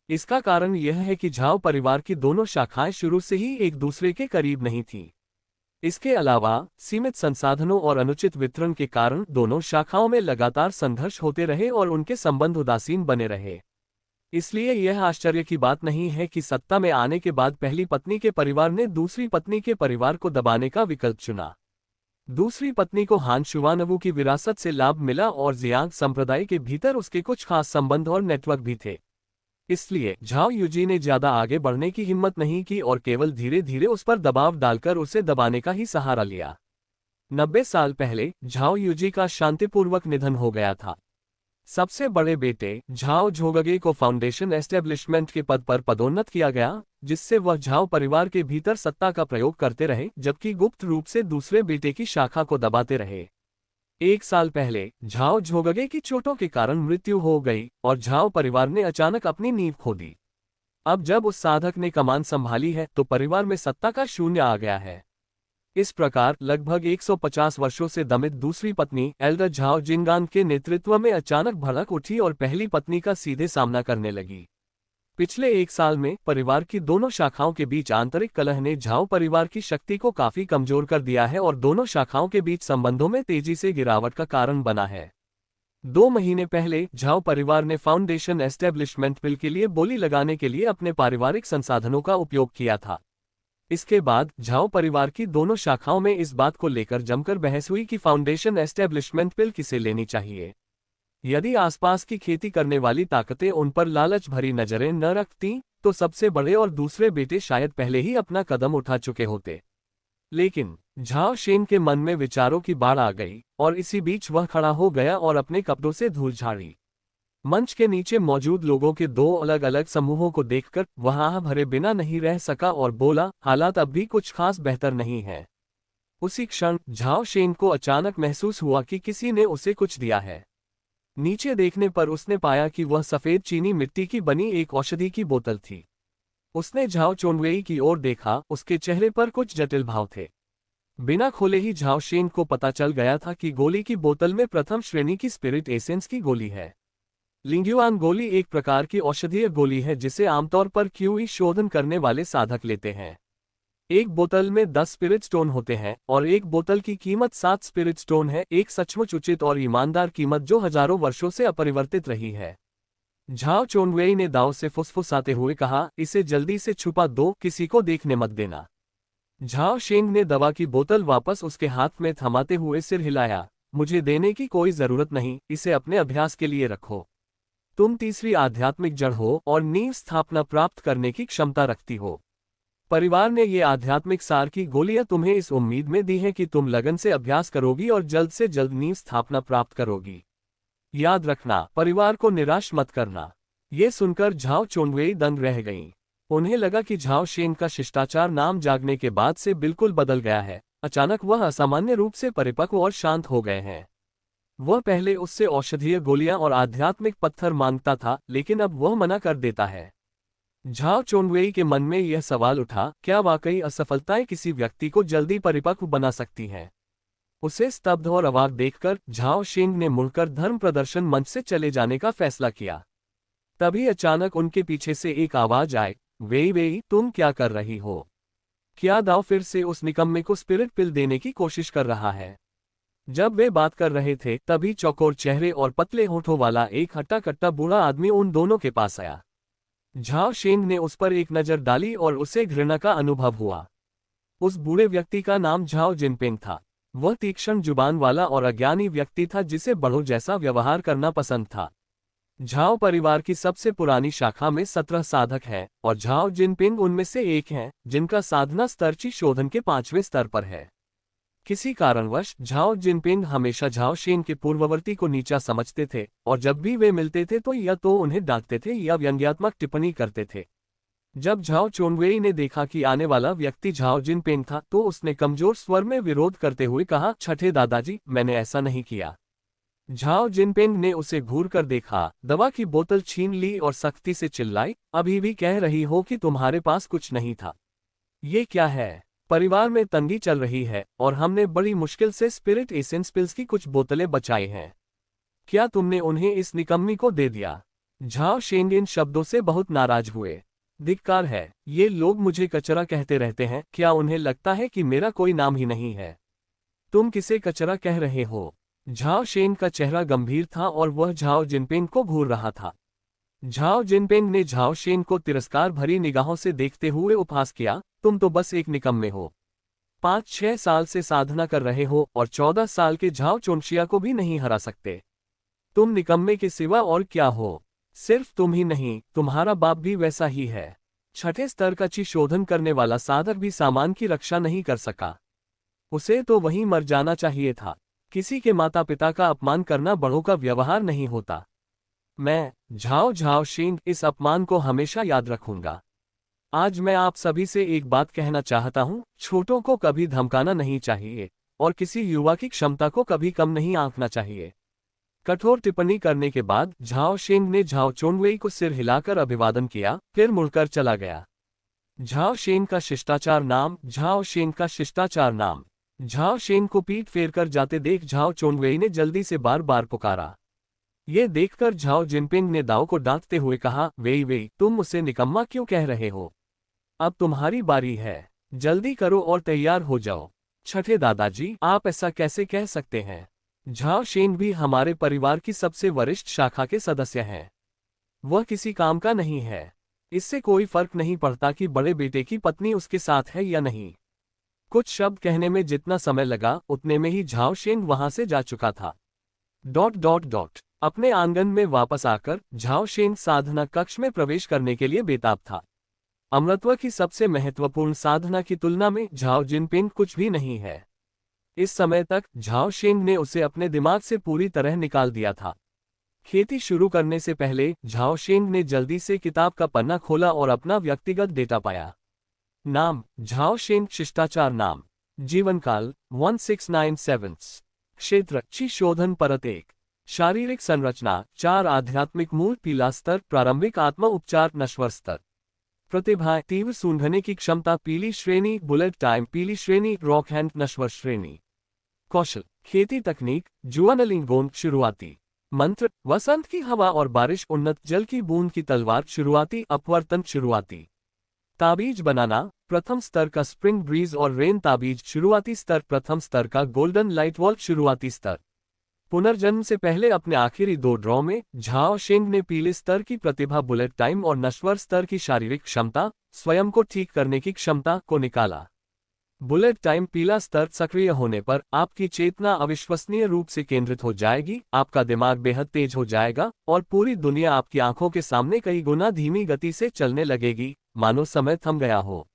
इसका कारण यह है कि झाओ परिवार की दोनों शाखाएं शुरू से ही एक दूसरे के करीब नहीं थीं। इसके अलावा सीमित संसाधनों और अनुचित वितरण के कारण दोनों शाखाओं में लगातार संघर्ष होते रहे और उनके संबंध उदासीन बने रहे। इसलिए यह आश्चर्य की बात नहीं है कि सत्ता में आने के बाद पहली पत्नी के परिवार ने दूसरी पत्नी के परिवार को दबाने का विकल्प चुना। दूसरी पत्नी को हान शुवानवु की विरासत से लाभ मिला और जियांग संप्रदाय के भीतर उसके कुछ खास संबंध और नेटवर्क भी थे। इसलिए झाओ युजी ने ज्यादा आगे बढ़ने की हिम्मत नहीं की और केवल धीरे धीरे उस पर दबाव डालकर उसे दबाने का ही सहारा लिया। 90 साल पहले झाओ युजी का शांतिपूर्वक निधन हो गया था। सबसे बड़े बेटे झाओ झोगगे को फाउंडेशन एस्टेब्लिशमेंट के पद पर पदोन्नत किया गया, जिससे वह झाओ परिवार के भीतर सत्ता का प्रयोग करते रहे, जबकि गुप्त रूप से दूसरे बेटे की शाखा को दबाते रहे। 1 साल पहले झाओ झोगगे की चोटों के कारण मृत्यु हो गई और झाओ परिवार ने अचानक अपनी नींव खो दी। अब जब उस साधक ने कमान संभाली है तो परिवार में सत्ता का शून्य आ गया है। इस प्रकार लगभग 150 वर्षों से दमित दूसरी पत्नी एल्डर झाओ जिंगान के नेतृत्व में अचानक भड़क उठी और पहली पत्नी का सीधे सामना करने लगी। पिछले 1 साल में परिवार की दोनों शाखाओं के बीच आंतरिक कलह ने झाओ परिवार की शक्ति को काफी कमजोर कर दिया है और दोनों शाखाओं के बीच संबंधों में तेजी से गिरावट का कारण बना है। 2 महीने पहले झाओ परिवार ने फाउंडेशन एस्टेब्लिशमेंट बिल के लिए बोली लगाने के लिए अपने पारिवारिक संसाधनों का उपयोग किया था। इसके बाद झाओ परिवार की दोनों शाखाओं में इस बात को लेकर जमकर बहस हुई कि फाउंडेशन एस्टेब्लिशमेंट बिल किसे लेनी चाहिए। यदि आसपास की खेती करने वाली ताकतें उन पर लालच भरी नजरें न रखतीं, तो सबसे बड़े और दूसरे बेटे शायद पहले ही अपना कदम उठा चुके होते। लेकिन झाओ शेन के मन में विचारों की बाढ़ आ गई और इसी बीच वह खड़ा हो गया और अपने कपड़ों से धूल झाड़ी। मंच के नीचे मौजूद लोगों के 2 अलग अलग समूहों को देखकर वह आह भरे बिना नहीं रह सका और बोला, हालात अब भी कुछ खास बेहतर नहीं है। उसी क्षण झाओ शेन को अचानक महसूस हुआ कि किसी ने उसे कुछ दिया है। नीचे देखने पर उसने पाया कि वह सफेद चीनी मिट्टी की बनी एक औषधि की बोतल थी। उसने झाओ चोनवेई की ओर देखा, उसके चेहरे पर कुछ जटिल भाव थे। बिना खोले ही झाओ शेंग को पता चल गया था कि गोली की बोतल में प्रथम श्रेणी की स्पिरिट एसेंस की गोली है। लिंग्युआन गोली एक प्रकार की औषधीय गोली है जिसे आमतौर पर क्यूई शोधन करने वाले साधक लेते हैं। एक बोतल में 10 स्पिरिट स्टोन होते हैं और एक बोतल की कीमत 7 स्पिरिट स्टोन है, एक सचमुच उचित और ईमानदार कीमत जो हजारों वर्षों से अपरिवर्तित रही है। झाओ चोनवेई ने दाव से फुसफुसाते हुए कहा, इसे जल्दी से छुपा दो, किसी को देखने मत देना। झाओ शेंग ने दवा की बोतल वापस उसके हाथ में थमाते हुए सिर हिलाया। मुझे देने की कोई जरूरत नहीं, इसे अपने अभ्यास के लिए रखो। तुम तीसरी आध्यात्मिक जड़ हो और नींव स्थापना प्राप्त करने की क्षमता रखती हो। परिवार ने ये आध्यात्मिक सार की गोलियां तुम्हें इस उम्मीद में दी हैं कि तुम लगन से अभ्यास करोगी और जल्द से जल्द नींव स्थापना प्राप्त करोगी। याद रखना, परिवार को निराश मत करना। ये सुनकर झाओ चोनवेई दंग रह गईं। उन्हें लगा कि झाओ शेंग का शिष्टाचार नाम जागने के बाद से बिल्कुल बदल गया है। अचानक वह असामान्य रूप से परिपक्व और शांत हो गए हैं। वह पहले उससे औषधीय गोलियां और आध्यात्मिक पत्थर मांगता था, लेकिन अब वह मना कर देता है। झाओ चोनवेई के मन में यह सवाल उठा, क्या वाकई असफलताएं किसी व्यक्ति को जल्दी परिपक्व बना सकती हैं? उसे स्तब्ध और अवाक देखकर झाओ शेंग ने मुड़कर धर्म प्रदर्शन मंच से चले जाने का फैसला किया। तभी अचानक उनके पीछे से एक आवाज आए, वेई वेई, तुम क्या कर रही हो? क्या दाव फिर से उस निकम्मे को स्पिरिट पिल देने की कोशिश कर रहा है? जब वे बात कर रहे थे तभी चौकोर चेहरे और पतले होठों वाला एक हट्टा कट्टा बूढ़ा आदमी उन दोनों के पास आया। झाओ शेंग ने उस पर एक नजर डाली और उसे घृणा का अनुभव हुआ। उस बूढ़े व्यक्ति का नाम झाओ जिनपिंग था। वह तीक्ष्ण जुबान वाला और अज्ञानी व्यक्ति था जिसे बड़ों जैसा व्यवहार करना पसंद था। झाओ परिवार की सबसे पुरानी शाखा में 17 साधक हैं और झाओ जिनपिंग उनमें से एक हैं, जिनका साधना स्तर ची शोधन के 5वें स्तर पर है। किसी कारणवश झाओ जिनपिंग हमेशा झाओ शेंग के पूर्ववर्ती को नीचा समझते थे और जब भी वे मिलते थे तो या तो उन्हें डांटते थे या व्यंग्यात्मक टिप्पणी करते थे। जब झाओ चोनवेई ने देखा कि आने वाला व्यक्ति झाओ जिनपिंग था तो उसने कमजोर स्वर में विरोध करते हुए कहा, छठे दादाजी, मैंने ऐसा नहीं किया। झाओ जिनपिंग ने उसे घूर कर देखा, दवा की बोतल छीन ली और सख्ती से चिल्लाई, अभी भी कह रही हो कि तुम्हारे पास कुछ नहीं था? ये क्या है? परिवार में तंगी चल रही है और हमने बड़ी मुश्किल से स्पिरिट एसेंस पिल्स की कुछ बोतलें बचाई हैं। क्या तुमने उन्हें इस निकम्मी को दे दिया? झाओ शेंग इन शब्दों से बहुत नाराज हुए। धिक्कार है, ये लोग मुझे कचरा कहते रहते हैं, क्या उन्हें लगता है कि मेरा कोई नाम ही नहीं है? तुम किसे कचरा कह रहे हो? झाओ शेंग का चेहरा गंभीर था और वह झाओ जिनपिंग को घूर रहा था। झाओ जिनपिंग ने झाओ शेंग को तिरस्कार भरी निगाहों से देखते हुए उपहास किया, तुम तो बस एक निकम्मे हो। 5-6 साल से साधना कर रहे हो और 14 साल के झाओ चोनशिया को भी नहीं हरा सकते। तुम निकम्मे के सिवा और क्या हो? सिर्फ तुम ही नहीं, तुम्हारा बाप भी वैसा ही है। छठे स्तर का ची शोधन करने वाला साधक भी सामान की रक्षा नहीं कर सका। उसे तो वहीं मर जाना चाहिए था। किसी के माता पिता का अपमान करना बड़ों का व्यवहार नहीं होता। मैं, झाओ शेंग, इस अपमान को हमेशा याद रखूंगा। आज मैं आप सभी से एक बात कहना चाहता हूं, छोटों को कभी धमकाना नहीं चाहिए और किसी युवा की क्षमता को कभी कम नहीं आंकना चाहिए। कठोर टिप्पणी करने के बाद झाओ शेंग ने झाओ चोनवेई को सिर हिलाकर अभिवादन किया, फिर मुड़कर चला गया। झाओ शेंग का शिष्टाचार नाम। झाओ शेंग का शिष्टाचार नाम। झाओ शेंग को पीठ फेरकर जाते देख झाओ चोनवेई ने जल्दी से बार बार पुकारा। ये देखकर झाओ जिनपिंग ने दाव को डांटते हुए कहा, वेई वेई, तुम उसे निकम्मा क्यों कह रहे हो? अब तुम्हारी बारी है, जल्दी करो और तैयार हो जाओ। छठे दादाजी, आप ऐसा कैसे कह सकते हैं? झाओ शेंग भी हमारे परिवार की सबसे वरिष्ठ शाखा के सदस्य हैं। वह किसी काम का नहीं है। इससे कोई फर्क नहीं पड़ता कि बड़े बेटे की पत्नी उसके साथ है या नहीं। कुछ शब्द कहने में जितना समय लगा उतने में ही झाओ शेंग वहां से जा चुका था। ... अपने आंगन में वापस आकर झाओ शेंग साधना कक्ष में प्रवेश करने के लिए बेताब था। अमृतत्व की सबसे महत्वपूर्ण साधना की तुलना में झाओ जिनपिंग कुछ भी नहीं है। इस समय तक झाओ शेंग ने उसे अपने दिमाग से पूरी तरह निकाल दिया था। खेती शुरू करने से पहले झाओ शेंग ने जल्दी से किताब का पन्ना खोला और अपना व्यक्तिगत डेटा पाया। नाम, झाओ शेंग, शिष्टाचार नाम, जीवनकाल 1697, क्षेत्र, ची शोधन परत 1, शारीरिक संरचना 4, आध्यात्मिक मूल पीला स्तर, प्रारंभिक आत्मा उपचार नश्वर स्तर। प्रतिभा, तीव्र सूंघने की क्षमता, पीली श्रेणी, बुलेट टाइम, पीली श्रेणी, रॉक हैंड, नश्वर श्रेणी। कौशल, खेती तकनीक, जुआनलिंग गोंद, शुरुआती मंत्र, वसंत की हवा और बारिश, उन्नत जल की बूंद की तलवार, शुरुआती अपवर्तन, शुरुआती ताबीज बनाना, प्रथम स्तर का स्प्रिंग ब्रीज और रेन ताबीज, शुरुआती स्तर, प्रथम स्तर का गोल्डन लाइट वॉल्व, शुरुआती स्तर। पुनर्जन्म से पहले अपने आखिरी 2 ड्रॉ में झाओ शेंग ने पीले स्तर की प्रतिभा, बुलेट टाइम और नश्वर स्तर की शारीरिक क्षमता, स्वयं को ठीक करने की क्षमता को निकाला। बुलेट टाइम पीला स्तर सक्रिय होने पर आपकी चेतना अविश्वसनीय रूप से केंद्रित हो जाएगी, आपका दिमाग बेहद तेज हो जाएगा और पूरी दुनिया आपकी आंखों के सामने कई गुना धीमी गति से चलने लगेगी, मानो समय थम गया हो।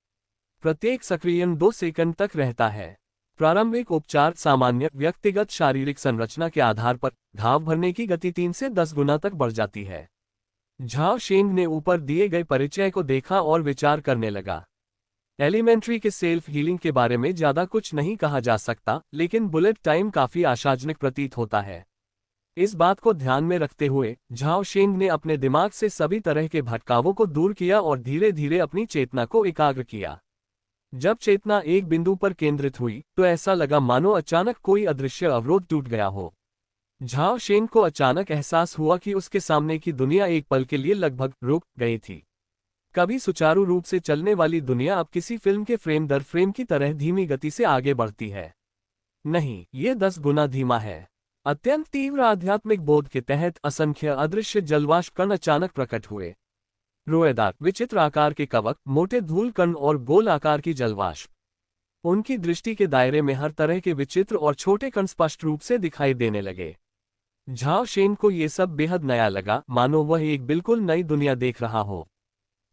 प्रत्येक सक्रियण 2 सेकंड तक रहता है। प्रारंभिक उपचार, सामान्य व्यक्तिगत शारीरिक संरचना के आधार पर घाव भरने की गति 3 से 10 गुना तक बढ़ जाती है। झाओ शेंग ने ऊपर दिए गए परिचय को देखा और विचार करने लगा। एलिमेंट्री के सेल्फ हीलिंग के बारे में ज्यादा कुछ नहीं कहा जा सकता, लेकिन बुलेट टाइम काफी आशाजनक प्रतीत होता है। इस बात को ध्यान में रखते हुए झाओ शेंग ने अपने दिमाग से सभी तरह के भटकावों को दूर किया और धीरे धीरे अपनी चेतना को एकाग्र किया। जब चेतना एक बिंदु पर केंद्रित हुई तो ऐसा लगा मानो अचानक कोई अदृश्य अवरोध टूट गया हो। झाओ शेंग को अचानक एहसास हुआ कि उसके सामने की दुनिया एक पल के लिए लगभग रुक गई थी। कभी सुचारू रूप से चलने वाली दुनिया अब किसी फिल्म के फ्रेम दर फ्रेम की तरह धीमी गति से आगे बढ़ती है। नहीं, ये 10 गुना धीमा है। अत्यंत तीव्र आध्यात्मिक बोध के तहत असंख्य अदृश्य जलवाष्प कण अचानक प्रकट हुए। रोएदार, विचित्र आकार के कवक, मोटे धूल कण और गोल आकार की जलवाष्प। उनकी दृष्टि के दायरे में हर तरह के विचित्र और छोटे कण स्पष्ट रूप से दिखाई देने लगे। झाओ शेंग को ये सब बेहद नया लगा, मानो वह एक बिल्कुल नई दुनिया देख रहा हो।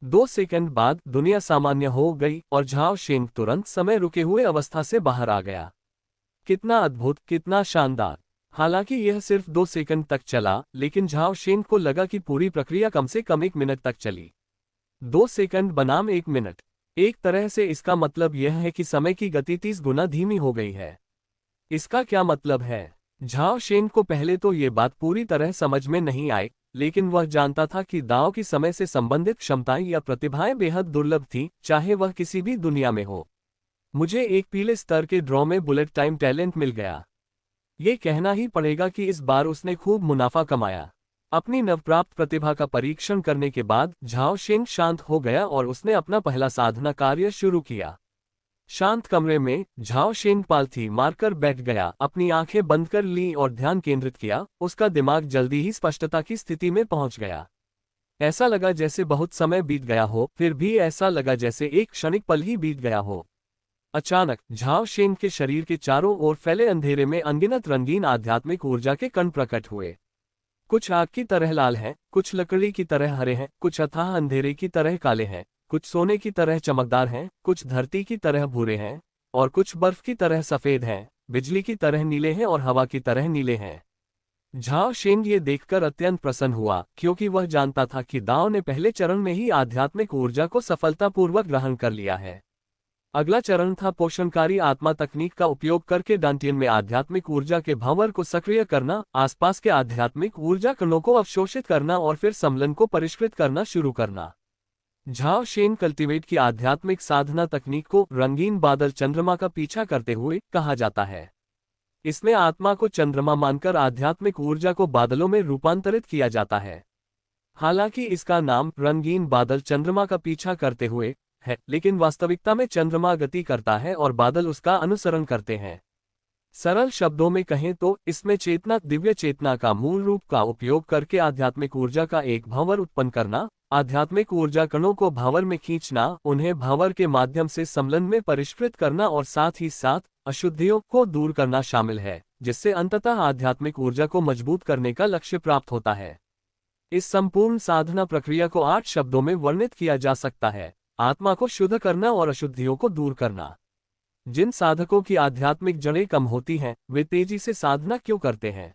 2 सेकंड बाद दुनिया सामान्य हो गई और झाओ शेंग तुरंत समय रुके हुए अवस्था से बाहर आ गया। कितना अद्भुत, कितना शानदार। हालांकि यह सिर्फ 2 सेकंड तक चला, लेकिन झाओ शेंग को लगा कि पूरी प्रक्रिया कम से कम 1 मिनट तक चली। 2 सेकंड बनाम 1 मिनट। एक तरह से इसका मतलब यह है कि समय की गति 30 गुना धीमी हो गई है। इसका क्या मतलब है? झाओ शेंग को पहले तो ये बात पूरी तरह समझ में नहीं आई, लेकिन वह जानता था कि दाओ की समय से संबंधित क्षमताएं या प्रतिभाएं बेहद दुर्लभ थीं, चाहे वह किसी भी दुनिया में हो। मुझे एक पीले स्तर के ड्रॉ में बुलेट टाइम टैलेंट मिल गया। ये कहना ही पड़ेगा कि इस बार उसने खूब मुनाफा कमाया। अपनी नवप्राप्त प्रतिभा का परीक्षण करने के बाद झाओ शेंग शांत हो गया और उसने अपना पहला साधना कार्य शुरू किया। शांत कमरे में झाओ शेंग पालथी मारकर बैठ गया, अपनी आंखें बंद कर ली और ध्यान केंद्रित किया। उसका दिमाग जल्दी ही स्पष्टता की स्थिति में पहुंच गया। ऐसा लगा जैसे बहुत समय बीत गया हो, फिर भी ऐसा लगा जैसे एक क्षणिक पल ही बीत गया हो। अचानक झाओ शेंग के शरीर के चारों ओर फैले अंधेरे में अनगिनत रंगीन आध्यात्मिक ऊर्जा के कण प्रकट हुए। कुछ आग की तरह लाल हैं, कुछ लकड़ी की तरह हरे हैं, कुछ अथाह अंधेरे की तरह काले हैं, कुछ सोने की तरह चमकदार हैं, कुछ धरती की तरह भूरे हैं और कुछ बर्फ की तरह सफेद हैं, बिजली की तरह नीले हैं और हवा की तरह नीले हैं। झाओ शेंग ये देखकर अत्यंत प्रसन्न हुआ, क्योंकि वह जानता था कि दाओ ने पहले चरण में ही आध्यात्मिक ऊर्जा को सफलतापूर्वक ग्रहण कर लिया है। अगला चरण था पोषणकारी आत्मा तकनीक का उपयोग करके डांटियन में आध्यात्मिक ऊर्जा के भंवर को सक्रिय करना, आसपास के आध्यात्मिक ऊर्जा कणों को अवशोषित करना और फिर सम्लन को परिष्कृत करना शुरू करना। झाओ शेंग कल्टीवेट की आध्यात्मिक साधना तकनीक को रंगीन बादल चंद्रमा का पीछा करते हुए कहा जाता है। इसमें आत्मा को चंद्रमा मानकर आध्यात्मिक ऊर्जा को बादलों में रूपांतरित किया जाता है। हालांकि इसका नाम रंगीन बादल चंद्रमा का पीछा करते हुए है, लेकिन वास्तविकता में चंद्रमा गति करता है और बादल उसका अनुसरण करते हैं। सरल शब्दों में कहें तो इसमें चेतना, दिव्य चेतना का मूल रूप का उपयोग करके आध्यात्मिक ऊर्जा का एक भंवर उत्पन्न करना, आध्यात्मिक ऊर्जा कणों को भंवर में खींचना, उन्हें भंवर के माध्यम से सम्लन में परिष्कृत करना और साथ ही साथ अशुद्धियों को दूर करना शामिल है, जिससे अंततः आध्यात्मिक ऊर्जा को मजबूत करने का लक्ष्य प्राप्त होता है। इस संपूर्ण साधना प्रक्रिया को 8 शब्दों में वर्णित किया जा सकता है: आत्मा को शुद्ध करना और अशुद्धियों को दूर करना। जिन साधकों की आध्यात्मिक जड़ें कम होती हैं, वे तेजी से साधना क्यों करते हैं?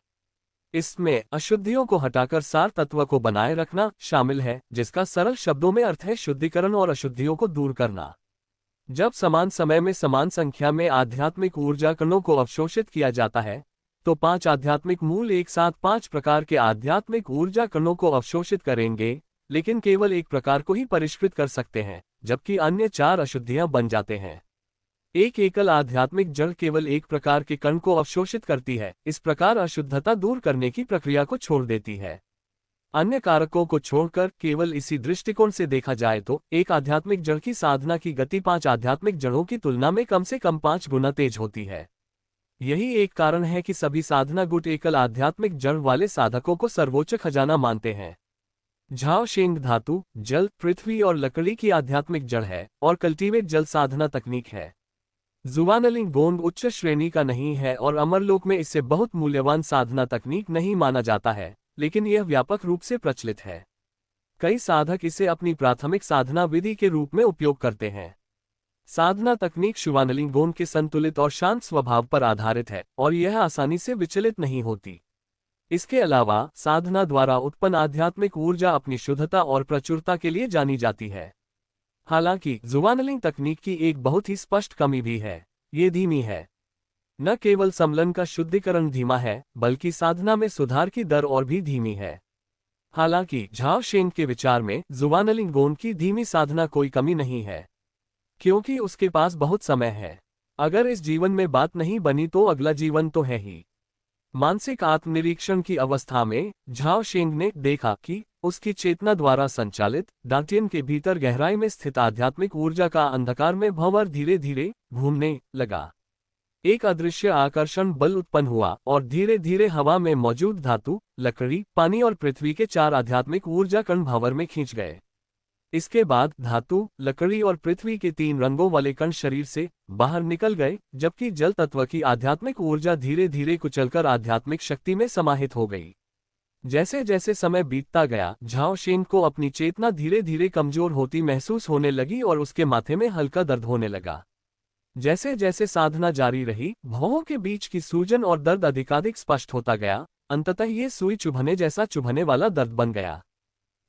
इसमें अशुद्धियों को हटाकर सार तत्व को बनाए रखना शामिल है, जिसका सरल शब्दों में अर्थ है शुद्धिकरण और अशुद्धियों को दूर करना। जब समान समय में समान संख्या में आध्यात्मिक ऊर्जा कणों को अवशोषित किया जाता है, तो 5 आध्यात्मिक मूल एक साथ 5 प्रकार के आध्यात्मिक ऊर्जा कणों को अवशोषित करेंगे, लेकिन केवल एक प्रकार को ही परिष्कृत कर सकते हैं, जबकि अन्य 4 अशुद्धियां बन जाते हैं। एक एकल आध्यात्मिक जड़ केवल एक प्रकार के कण को अवशोषित करती है, इस प्रकार अशुद्धता दूर करने की प्रक्रिया को छोड़ देती है। अन्य कारकों को छोड़कर केवल इसी दृष्टिकोण से देखा जाए तो एक आध्यात्मिक जड़ की साधना की गति 5 आध्यात्मिक जड़ों की तुलना में कम से कम 5 गुना तेज होती है। यही एक कारण है कि सभी साधना गुट एकल आध्यात्मिक जड़ वाले साधकों को सर्वोच्च खजाना मानते हैं। झाओ शेंग धातु, जल, पृथ्वी और लकड़ी की आध्यात्मिक जड़ है और कल्टीवेट जल साधना तकनीक है। जुवानलिंग गोंग उच्च श्रेणी का नहीं है और अमरलोक में इसे बहुत मूल्यवान साधना तकनीक नहीं माना जाता है, लेकिन यह व्यापक रूप से प्रचलित है। कई साधक इसे अपनी प्राथमिक साधना विधि के रूप में उपयोग करते हैं। साधना तकनीक शुवानलिंग गोंग के संतुलित और शांत स्वभाव पर आधारित है और यह आसानी से विचलित नहीं होती। इसके अलावा साधना द्वारा उत्पन्न आध्यात्मिक ऊर्जा अपनी शुद्धता और प्रचुरता के लिए जानी जाती है। हालांकि जुवानलिंग तकनीक की एक बहुत ही स्पष्ट कमी भी है, ये धीमी है। न केवल समलन का शुद्धिकरण धीमा है, बल्कि साधना में सुधार की दर और भी धीमी है। हालांकि झाओ शेंग के विचार में जुवानलिंग गोंग की धीमी साधना कोई कमी नहीं है, क्योंकि उसके पास बहुत समय है। अगर इस जीवन में बात नहीं बनी तो अगला जीवन तो है ही। मानसिक आत्मनिरीक्षण की अवस्था में झाओ शेंग ने देखा कि उसकी चेतना द्वारा संचालित डांटियन के भीतर गहराई में स्थित आध्यात्मिक ऊर्जा का अंधकार में भंवर धीरे धीरे घूमने लगा। एक अदृश्य आकर्षण बल उत्पन्न हुआ और धीरे धीरे हवा में मौजूद धातु, लकड़ी, पानी और पृथ्वी के 4 आध्यात्मिक ऊर्जा कण भंवर में खींच गए। इसके बाद धातु, लकड़ी और पृथ्वी के 3 रंगों वाले कण शरीर से बाहर निकल गए, जबकि जल तत्व की आध्यात्मिक ऊर्जा धीरे धीरे कुचलकर आध्यात्मिक शक्ति में समाहित हो गई। जैसे जैसे समय बीतता गया, झाओ शेंग को अपनी चेतना धीरे धीरे कमजोर होती महसूस होने लगी और उसके माथे में हल्का दर्द होने लगा। जैसे जैसे साधना जारी रही, भौहों के बीच की सूजन और दर्द अधिकाधिक स्पष्ट होता गया। अंततः ये सुई चुभने जैसा चुभने वाला दर्द बन गया।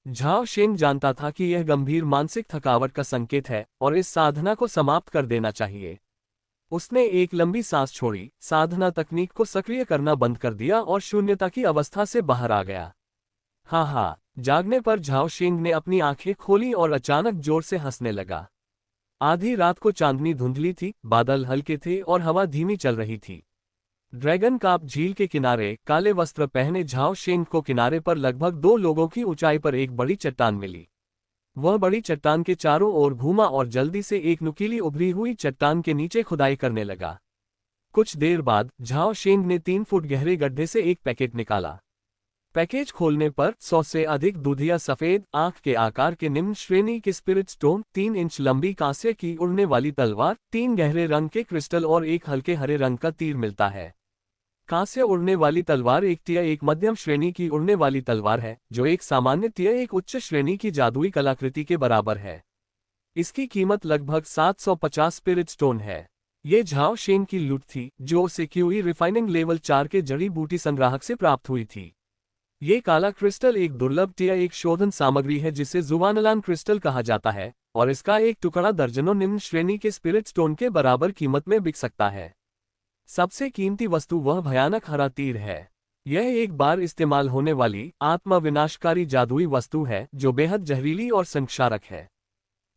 झाओ शेंग जानता था कि यह गंभीर मानसिक थकावट का संकेत है और इस साधना को समाप्त कर देना चाहिए। उसने एक लंबी सांस छोड़ी, साधना तकनीक को सक्रिय करना बंद कर दिया और शून्यता की अवस्था से बाहर आ गया। हाँ, जागने पर झाओ शेंग ने अपनी आंखें खोली और अचानक जोर से हंसने लगा। आधी रात को चांदनी धुंधली थी, बादल हल्के थे और हवा धीमी चल रही थी। ड्रैगन काप झील के किनारे काले वस्त्र पहने झाओ शेंग को किनारे पर लगभग 2 लोगों की ऊंचाई पर एक बड़ी चट्टान मिली। वह बड़ी चट्टान के चारों ओर घूमा और जल्दी से एक नुकीली उभरी हुई चट्टान के नीचे खुदाई करने लगा। कुछ देर बाद झाओ शेंग ने 3 फुट गहरे गड्ढे से एक पैकेट निकाला। पैकेज खोलने पर 100 से अधिक दूधिया सफेद आंख के आकार के निम्न श्रेणी के स्पिरिट स्टोन, 3 इंच लंबी कांस्य की उड़ने वाली तलवार, 3 गहरे रंग के क्रिस्टल और एक हल्के हरे रंग का तीर मिलता है। कांस्य उड़ने वाली तलवार एक टिया एक मध्यम श्रेणी की उड़ने वाली तलवार है, जो एक सामान्य टिया एक उच्च श्रेणी की जादुई कलाकृति के बराबर है। इसकी कीमत लगभग 750 स्पिरिट स्टोन है। ये झाओ शेंग की लूट थी, जो उसे क्यूई रिफाइनिंग लेवल 4 के जड़ी बूटी संग्राहक से प्राप्त हुई थी। ये काला क्रिस्टल एक दुर्लभ टिया एक शोधन सामग्री है जिसे जुवानलान क्रिस्टल कहा जाता है, और इसका एक टुकड़ा दर्जनों निम्न श्रेणी के स्पिरिट स्टोन के बराबर कीमत में बिक सकता है। सबसे कीमती वस्तु वह भयानक हरा तीर है। यह एक बार इस्तेमाल होने वाली आत्मा विनाशकारी जादुई वस्तु है जो बेहद जहरीली और संक्षारक है।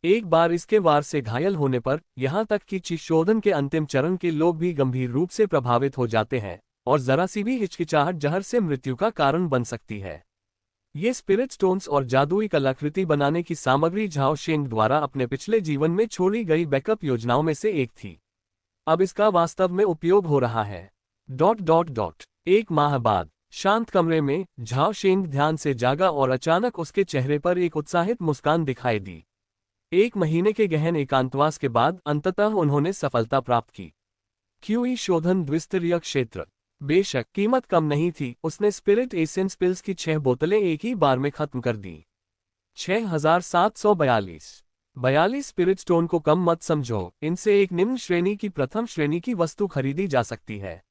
एक बार इसके वार से घायल होने पर यहाँ तक कि चिशोधन के अंतिम चरण के लोग भी गंभीर रूप से प्रभावित हो जाते हैं और जरा सी भी हिचकिचाहट जहर से मृत्यु का कारण बन सकती है। ये स्पिरिट स्टोन्स और जादुई कलाकृति बनाने की सामग्री झाओ शेंग द्वारा अपने पिछले जीवन में छोड़ी गई बैकअप योजनाओं में से एक थी। अब इसका वास्तव में उपयोग हो रहा है। ... 1 माह बाद शांत कमरे में झाओ शेंग ध्यान से जागा और अचानक उसके चेहरे पर एक उत्साहित मुस्कान दिखाई दी। 1 महीने के गहन एकांतवास के बाद अंततः उन्होंने सफलता प्राप्त की। क्यूई शोधन द्विस्तरीय क्षेत्र। बेशक कीमत कम नहीं थी, उसने स्पिरिट एसेंस पिल्स की 6 बोतलें एक ही बार में खत्म कर दी। 6742 स्पिरिट स्टोन को कम मत समझो, इनसे एक निम्न श्रेणी की प्रथम श्रेणी की वस्तु खरीदी जा सकती है।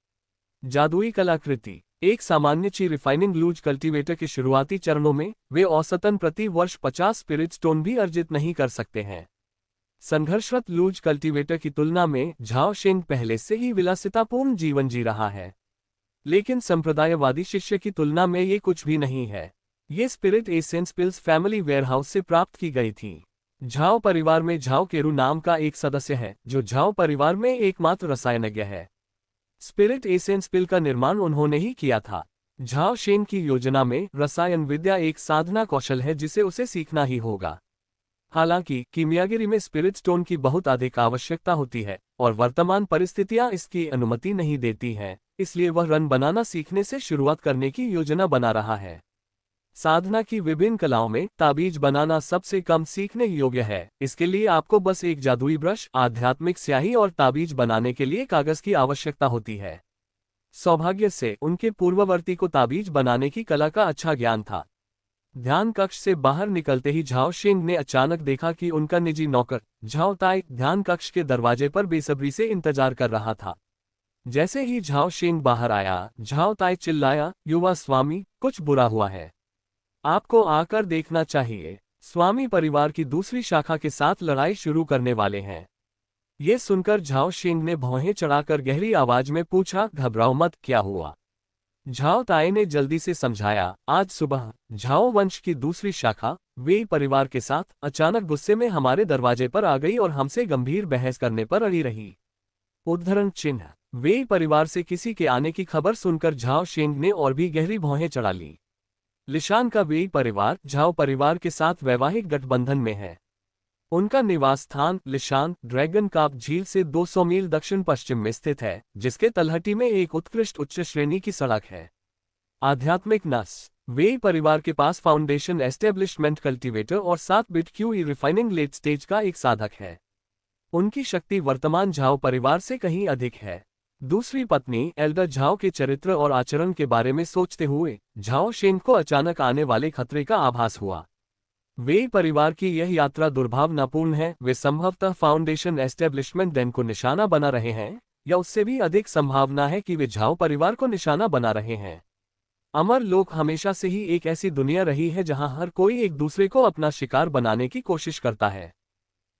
जादुई कलाकृति। एक सामान्य ची रिफाइनिंग लूज कल्टीवेटर के शुरुआती चरणों में वे औसतन प्रति वर्ष 50 स्पिरिट स्टोन भी अर्जित नहीं कर सकते हैं। संघर्षरत लूज कल्टीवेटर की तुलना में झाओ शेंग पहले से ही विलासितापूर्ण जीवन जी रहा है, लेकिन संप्रदायवादी शिष्य की तुलना में ये कुछ भी नहीं है। ये spirit essence pills family warehouse से प्राप्त की गई थी। झाओ परिवार में झाओ केरू नाम का एक सदस्य है जो झाओ परिवार में एकमात्र रसायनज्ञ है। स्पिरिट एसेंस पिल का निर्माण उन्होंने ही किया था। झाओ शेंग की योजना में रसायन विद्या एक साधना कौशल है जिसे उसे सीखना ही होगा। हालांकि कीमियागिरी में स्पिरिट स्टोन की बहुत अधिक आवश्यकता होती है और वर्तमान परिस्थितियां इसकी अनुमति नहीं देती हैं, इसलिए वह रन बनाना सीखने से शुरुआत करने की योजना बना रहा है। साधना की विभिन्न कलाओं में ताबीज बनाना सबसे कम सीखने योग्य है। इसके लिए आपको बस एक जादुई ब्रश, आध्यात्मिक स्याही और ताबीज बनाने के लिए कागज की आवश्यकता होती है। सौभाग्य से उनके पूर्ववर्ती को ताबीज बनाने की कला का अच्छा ज्ञान था। ध्यान कक्ष से बाहर निकलते ही झाओ शेंग ने अचानक देखा कि उनका निजी नौकर झाओ ताई ध्यान कक्ष के दरवाजे पर बेसब्री से इंतजार कर रहा था। जैसे ही झाओ शेंग बाहर आया, झाओ ताई चिल्लाया, युवा स्वामी, कुछ बुरा हुआ है। आपको आकर देखना चाहिए। स्वामी परिवार की दूसरी शाखा के साथ लड़ाई शुरू करने वाले हैं। ये सुनकर झाओ शेंग ने भौहें चढ़ाकर गहरी आवाज में पूछा, घबराओ मत, क्या हुआ? झाओ ताई ने जल्दी से समझाया, आज सुबह झाओ वंश की दूसरी शाखा वेई परिवार के साथ अचानक गुस्से में हमारे दरवाजे पर आ गई और हमसे गंभीर बहस करने पर अड़ी रही। उद्धरण चिन्ह। वेई परिवार से किसी के आने की खबर सुनकर झाओ शेंग ने और भी गहरी भौहें चढ़ा ली। लिशान का वेई परिवार झाओ परिवार के साथ वैवाहिक गठबंधन में है। उनका निवास स्थान लिशान ड्रैगन काप झील से 200 मील दक्षिण पश्चिम में स्थित है, जिसके तलहटी में एक उत्कृष्ट उच्च श्रेणी की सड़क है। आध्यात्मिक नस। वेई परिवार के पास फाउंडेशन एस्टेब्लिशमेंट कल्टीवेटर और 7 बिट क्यूई रिफाइनिंग लेट स्टेज का एक साधक है। उनकी शक्ति वर्तमान झाओ परिवार से कहीं अधिक है। दूसरी पत्नी एल्डर झाओ के चरित्र और आचरण के बारे में सोचते हुए झाओ शेंग को अचानक आने वाले खतरे का आभास हुआ। वेई परिवार की यह यात्रा दुर्भावनापूर्ण है। वे संभवतः फाउंडेशन एस्टेब्लिशमेंट डेन को निशाना बना रहे हैं, या उससे भी अधिक संभावना है कि वे झाओ परिवार को निशाना बना रहे हैं। अमर लोक हमेशा से ही एक ऐसी दुनिया रही है जहां हर कोई एक दूसरे को अपना शिकार बनाने की कोशिश करता है।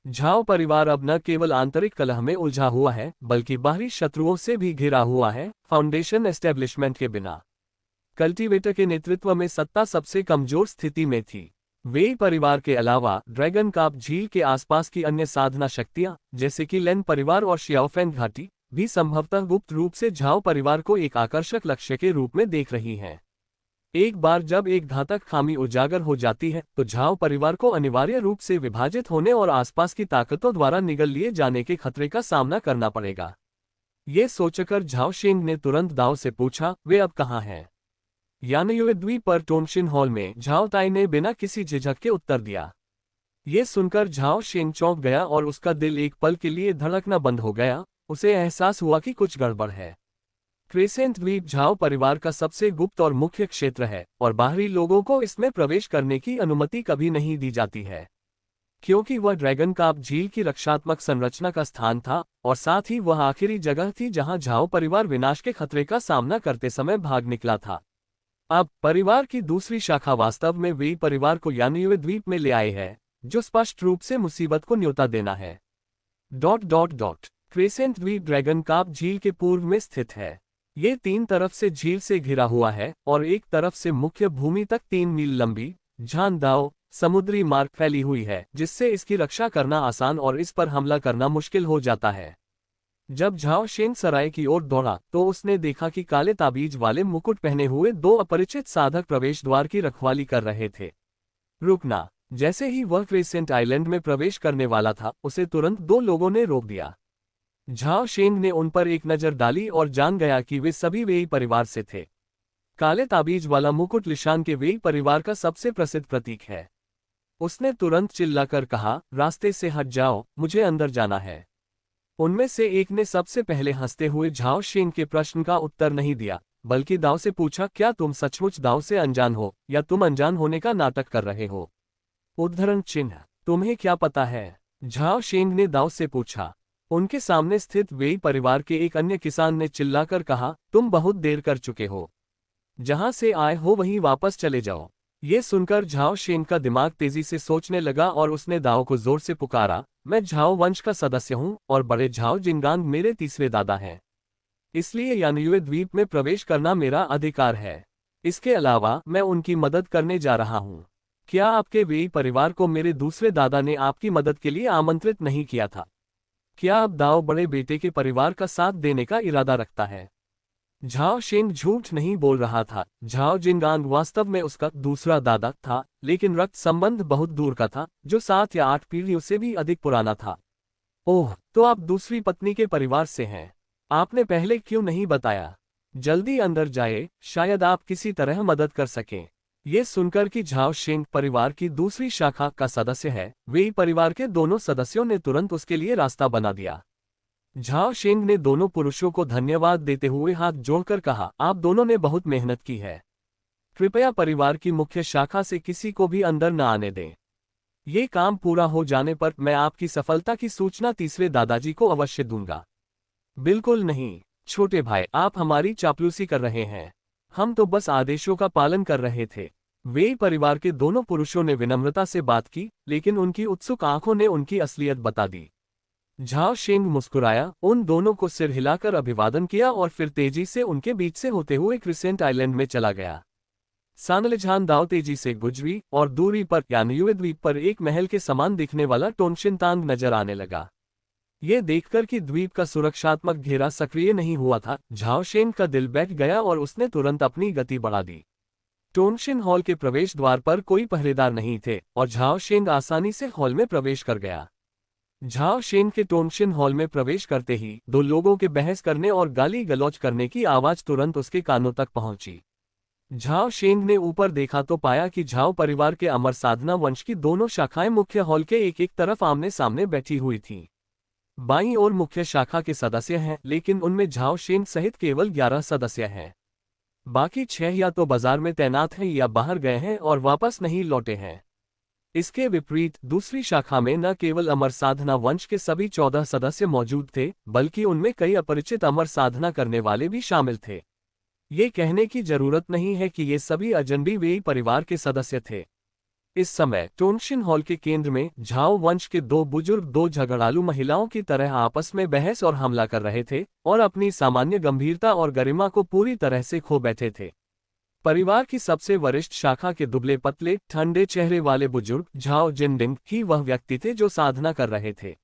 झाओ परिवार अब न केवल आंतरिक कलह में उलझा हुआ है, बल्कि बाहरी शत्रुओं से भी घिरा हुआ है। फाउंडेशन एस्टेब्लिशमेंट के बिना कल्टीवेटर के नेतृत्व में सत्ता सबसे कमजोर स्थिति में थी। वेई परिवार के अलावा ड्रैगन काप झील के आसपास की अन्य साधना शक्तियां, जैसे कि लेन परिवार और शियाओफेन घाटी, भी संभवतः गुप्त रूप से झाओ परिवार को एक आकर्षक लक्ष्य के रूप में देख रही हैं। एक बार जब एक घातक खामी उजागर हो जाती है तो झाओ परिवार को अनिवार्य रूप से विभाजित होने और आसपास की ताकतों द्वारा निगल लिए जाने के खतरे का सामना करना पड़ेगा। ये सोचकर झाओ शेंग ने तुरंत दाओ से पूछा, वे अब कहाँ हैं? यानयुए द्वीप पर टोनशिन हॉल में, झाओ ताई ने बिना किसी झिझक के उत्तर दिया। ये सुनकर झाओ शेंग चौंक गया और उसका दिल एक पल के लिए धड़कना बंद हो गया। उसे एहसास हुआ कि कुछ गड़बड़ है। क्रेसेंट द्वीप झाओ परिवार का सबसे गुप्त और मुख्य क्षेत्र है और बाहरी लोगों को इसमें प्रवेश करने की अनुमति कभी नहीं दी जाती है, क्योंकि वह ड्रैगन काप झील की रक्षात्मक संरचना का स्थान था और साथ ही वह आखिरी जगह थी जहां झाओ परिवार विनाश के खतरे का सामना करते समय भाग निकला था। अब परिवार की दूसरी शाखा वास्तव में वेई परिवार को यानयुए द्वीप में ले आए है, जो स्पष्ट रूप से मुसीबत को न्योता देना है। क्रेसेंट द्वीप ड्रैगन काप झील के पूर्व में स्थित है। ये 3 तरफ से झील से घिरा हुआ है और एक तरफ से मुख्य भूमि तक 3 मील लंबी झानदाओ समुद्री मार्ग फैली हुई है, जिससे इसकी रक्षा करना आसान और इस पर हमला करना मुश्किल हो जाता है। जब झाओ शेंग सराय की ओर दौड़ा तो उसने देखा कि काले ताबीज वाले मुकुट पहने हुए 2 अपरिचित साधक प्रवेश द्वार की रखवाली कर रहे थे। रुकना। जैसे ही वह क्रेसेंट आइलैंड में प्रवेश करने वाला था, उसे तुरंत 2 लोगों ने रोक दिया। झाओ शेंग ने उन पर एक नजर डाली और जान गया कि वे सभी वेई परिवार से थे। काले ताबीज वाला मुकुट लिशान के वेई परिवार का सबसे प्रसिद्ध प्रतीक है। उसने तुरंत चिल्लाकर कहा, रास्ते से हट जाओ, मुझे अंदर जाना है। उनमें से एक ने सबसे पहले हंसते हुए झाओ शेंग के प्रश्न का उत्तर नहीं दिया, बल्कि दाओ से पूछा, क्या तुम सचमुच दाओ से अनजान हो या तुम अनजान होने का नाटक कर रहे हो? उद्धरण चिन्ह। तुम्हें क्या पता है? झाओ शेंग ने दाओ से पूछा। उनके सामने स्थित वेई परिवार के एक अन्य किसान ने चिल्लाकर कहा, तुम बहुत देर कर चुके हो। जहां से आए हो वहीं वापस चले जाओ। ये सुनकर झाओ शेंग का दिमाग तेजी से सोचने लगा और उसने दाओ को जोर से पुकारा, मैं झाओ वंश का सदस्य हूं और बड़े झाओ जिनगांग मेरे तीसरे दादा हैं। इसलिए यानयुए द्वीप में प्रवेश करना मेरा अधिकार है। इसके अलावा मैं उनकी मदद करने जा रहा हूँ। क्या आपके वेई परिवार को मेरे दूसरे दादा ने आपकी मदद के लिए आमंत्रित नहीं किया था? क्या अब दाओ बड़े बेटे के परिवार का साथ देने का इरादा रखता है? झाओ शेंग झूठ नहीं बोल रहा था। झाओ जिनगांग वास्तव में उसका दूसरा दादा था, लेकिन रक्त संबंध बहुत दूर का था, जो 7 या 8 पीढ़ियों से भी अधिक पुराना था। ओह, तो आप दूसरी पत्नी के परिवार से हैं। आपने पहले क्यों नहीं बताया? जल्दी अंदर जाए, शायद आप किसी तरह मदद कर सकें। ये सुनकर कि झाओ शेंग परिवार की दूसरी शाखा का सदस्य है, वेई परिवार के दोनों सदस्यों ने तुरंत उसके लिए रास्ता बना दिया। झाओ शेंग ने दोनों पुरुषों को धन्यवाद देते हुए हाथ जोड़कर कहा, आप दोनों ने बहुत मेहनत की है। कृपया परिवार की मुख्य शाखा से किसी को भी अंदर न आने दें। ये काम पूरा हो जाने पर मैं आपकी सफलता की सूचना तीसरे दादाजी को अवश्य दूंगा। बिल्कुल नहीं, छोटे भाई, आप हमारी चापलूसी कर रहे हैं। हम तो बस आदेशों का पालन कर रहे थे। वेई परिवार के दोनों पुरुषों ने विनम्रता से बात की, लेकिन उनकी उत्सुक आंखों ने उनकी असलियत बता दी। झाओ शेंग मुस्कुराया, उन दोनों को सिर हिलाकर अभिवादन किया और फिर तेजी से उनके बीच से होते हुए क्रिसेंट आइलैंड में चला गया। सानलेझान दाओ तेजी से गुजरी और दूरी पर यान्युए द्वीप पर एक महल के समान दिखने वाला टोनशिनतांग नजर आने लगा। ये देखकर कि द्वीप का सुरक्षात्मक घेरा सक्रिय नहीं हुआ था, झाओ शेंग का दिल बैठ गया और उसने तुरंत अपनी गति बढ़ा दी। टोनशिन हॉल के प्रवेश द्वार पर कोई पहरेदार नहीं थे और झाओ शेंग आसानी से हॉल में प्रवेश कर गया। झाओ शेंग के टोनशिन हॉल में प्रवेश करते ही दो लोगों के बहस करने और गाली गलौज करने की आवाज तुरंत उसके कानों तक पहुंची। झाओ शेंग ने ऊपर देखा तो पाया कि झाओ परिवार के अमर साधना वंश की दोनों शाखाएं मुख्य हॉल के एक तरफ आमने सामने बैठी हुई थीं। बाईं ओर मुख्य शाखा के सदस्य हैं, लेकिन उनमें झाओ शेंग सहित केवल 11 सदस्य हैं। बाकी 6 या तो बाजार में तैनात हैं या बाहर गए हैं और वापस नहीं लौटे हैं। इसके विपरीत दूसरी शाखा में न केवल अमर साधना वंश के सभी 14 सदस्य मौजूद थे, बल्कि उनमें कई अपरिचित अमर साधना करने वाले भी शामिल थे। ये कहने की जरूरत नहीं है कि ये सभी अजनबी वेई परिवार के सदस्य थे। इस समय टोनशिन हॉल के केंद्र में झाओ वंश के दो बुजुर्ग दो झगड़ालू महिलाओं की तरह आपस में बहस और हमला कर रहे थे और अपनी सामान्य गंभीरता और गरिमा को पूरी तरह से खो बैठे थे। परिवार की सबसे वरिष्ठ शाखा के दुबले पतले ठंडे चेहरे वाले बुजुर्ग झाओ जिनडिंग ही वह व्यक्ति थे जो साधना कर रहे थे।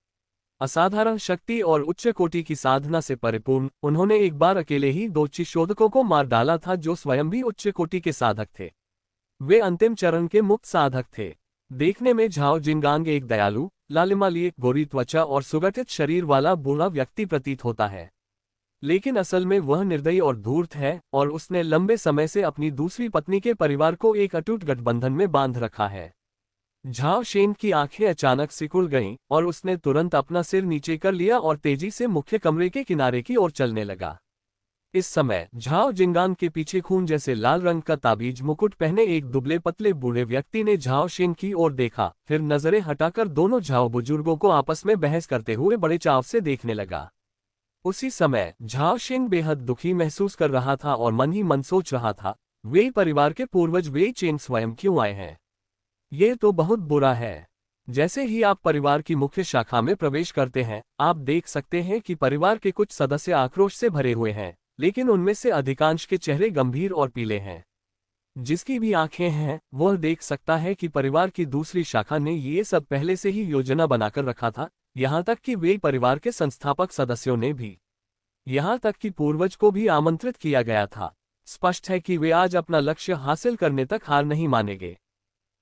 असाधारण शक्ति और उच्च कोटि की साधना से परिपूर्ण, उन्होंने एक बार अकेले ही 2 चिशोधकों को मार डाला था जो स्वयं भी उच्च कोटि के साधक थे। वे अंतिम चरण के मुक्त साधक थे। देखने में झाओ जिनगांग एक दयालु, लालिमा लिए गोरी त्वचा और सुगठित शरीर वाला बूढ़ा व्यक्ति प्रतीत होता है, लेकिन असल में वह निर्दयी और धूर्त है और उसने लंबे समय से अपनी दूसरी पत्नी के परिवार को एक अटूट गठबंधन में बांध रखा है। झाओ शेंग की आंखें अचानक सिकुड़ गईं और उसने तुरंत अपना सिर नीचे कर लिया और तेजी से मुख्य कमरे के किनारे की ओर चलने लगा। इस समय झाओ जिंगांग के पीछे खून जैसे लाल रंग का ताबीज मुकुट पहने एक दुबले पतले बूढ़े व्यक्ति ने झाओ शेंग की ओर देखा, फिर नजरें हटाकर दोनों झाओ बुजुर्गों को आपस में बहस करते हुए बड़े चाव से देखने लगा। उसी समय झाओ शेंग बेहद दुखी महसूस कर रहा था और मन ही मन सोच रहा था, वेई परिवार के पूर्वज वेई चेंग स्वयं क्यों आए हैं? ये तो बहुत बुरा है। जैसे ही आप परिवार की मुख्य शाखा में प्रवेश करते हैं, आप देख सकते हैं कि परिवार के कुछ सदस्य आक्रोश से भरे हुए हैं, लेकिन उनमें से अधिकांश के चेहरे गंभीर और पीले हैं। जिसकी भी आंखें हैं, वह देख सकता है कि परिवार की दूसरी शाखा ने ये सब पहले से ही योजना बनाकर रखा था, यहाँ तक कि वे परिवार के संस्थापक सदस्यों ने भी। यहाँ तक कि पूर्वज को भी आमंत्रित किया गया था। स्पष्ट है कि वे आज अपना लक्ष्य हासिल करने तक हार नहीं मानेंगे।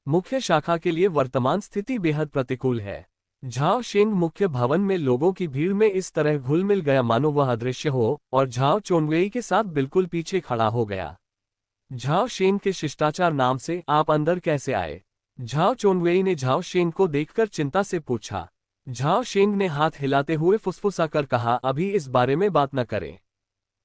मुख्य शाखा के लिए वर्तमान स्थिति बेहद प्रतिकूल है। झाओ शेंग मुख्य भवन में लोगों की भीड़ में इस तरह घुल मिल गया मानो वह अदृश्य हो और झाओ चोनवेई के साथ बिल्कुल पीछे खड़ा हो गया। झाओ शेंग के शिष्टाचार नाम से आप अंदर कैसे आए? झाओ चोनवेई ने झाओ शेंग को देखकर चिंता से पूछा। झाओ शेंग ने हाथ हिलाते हुए फुसफुसाकर कहा, अभी इस बारे में बात न करें।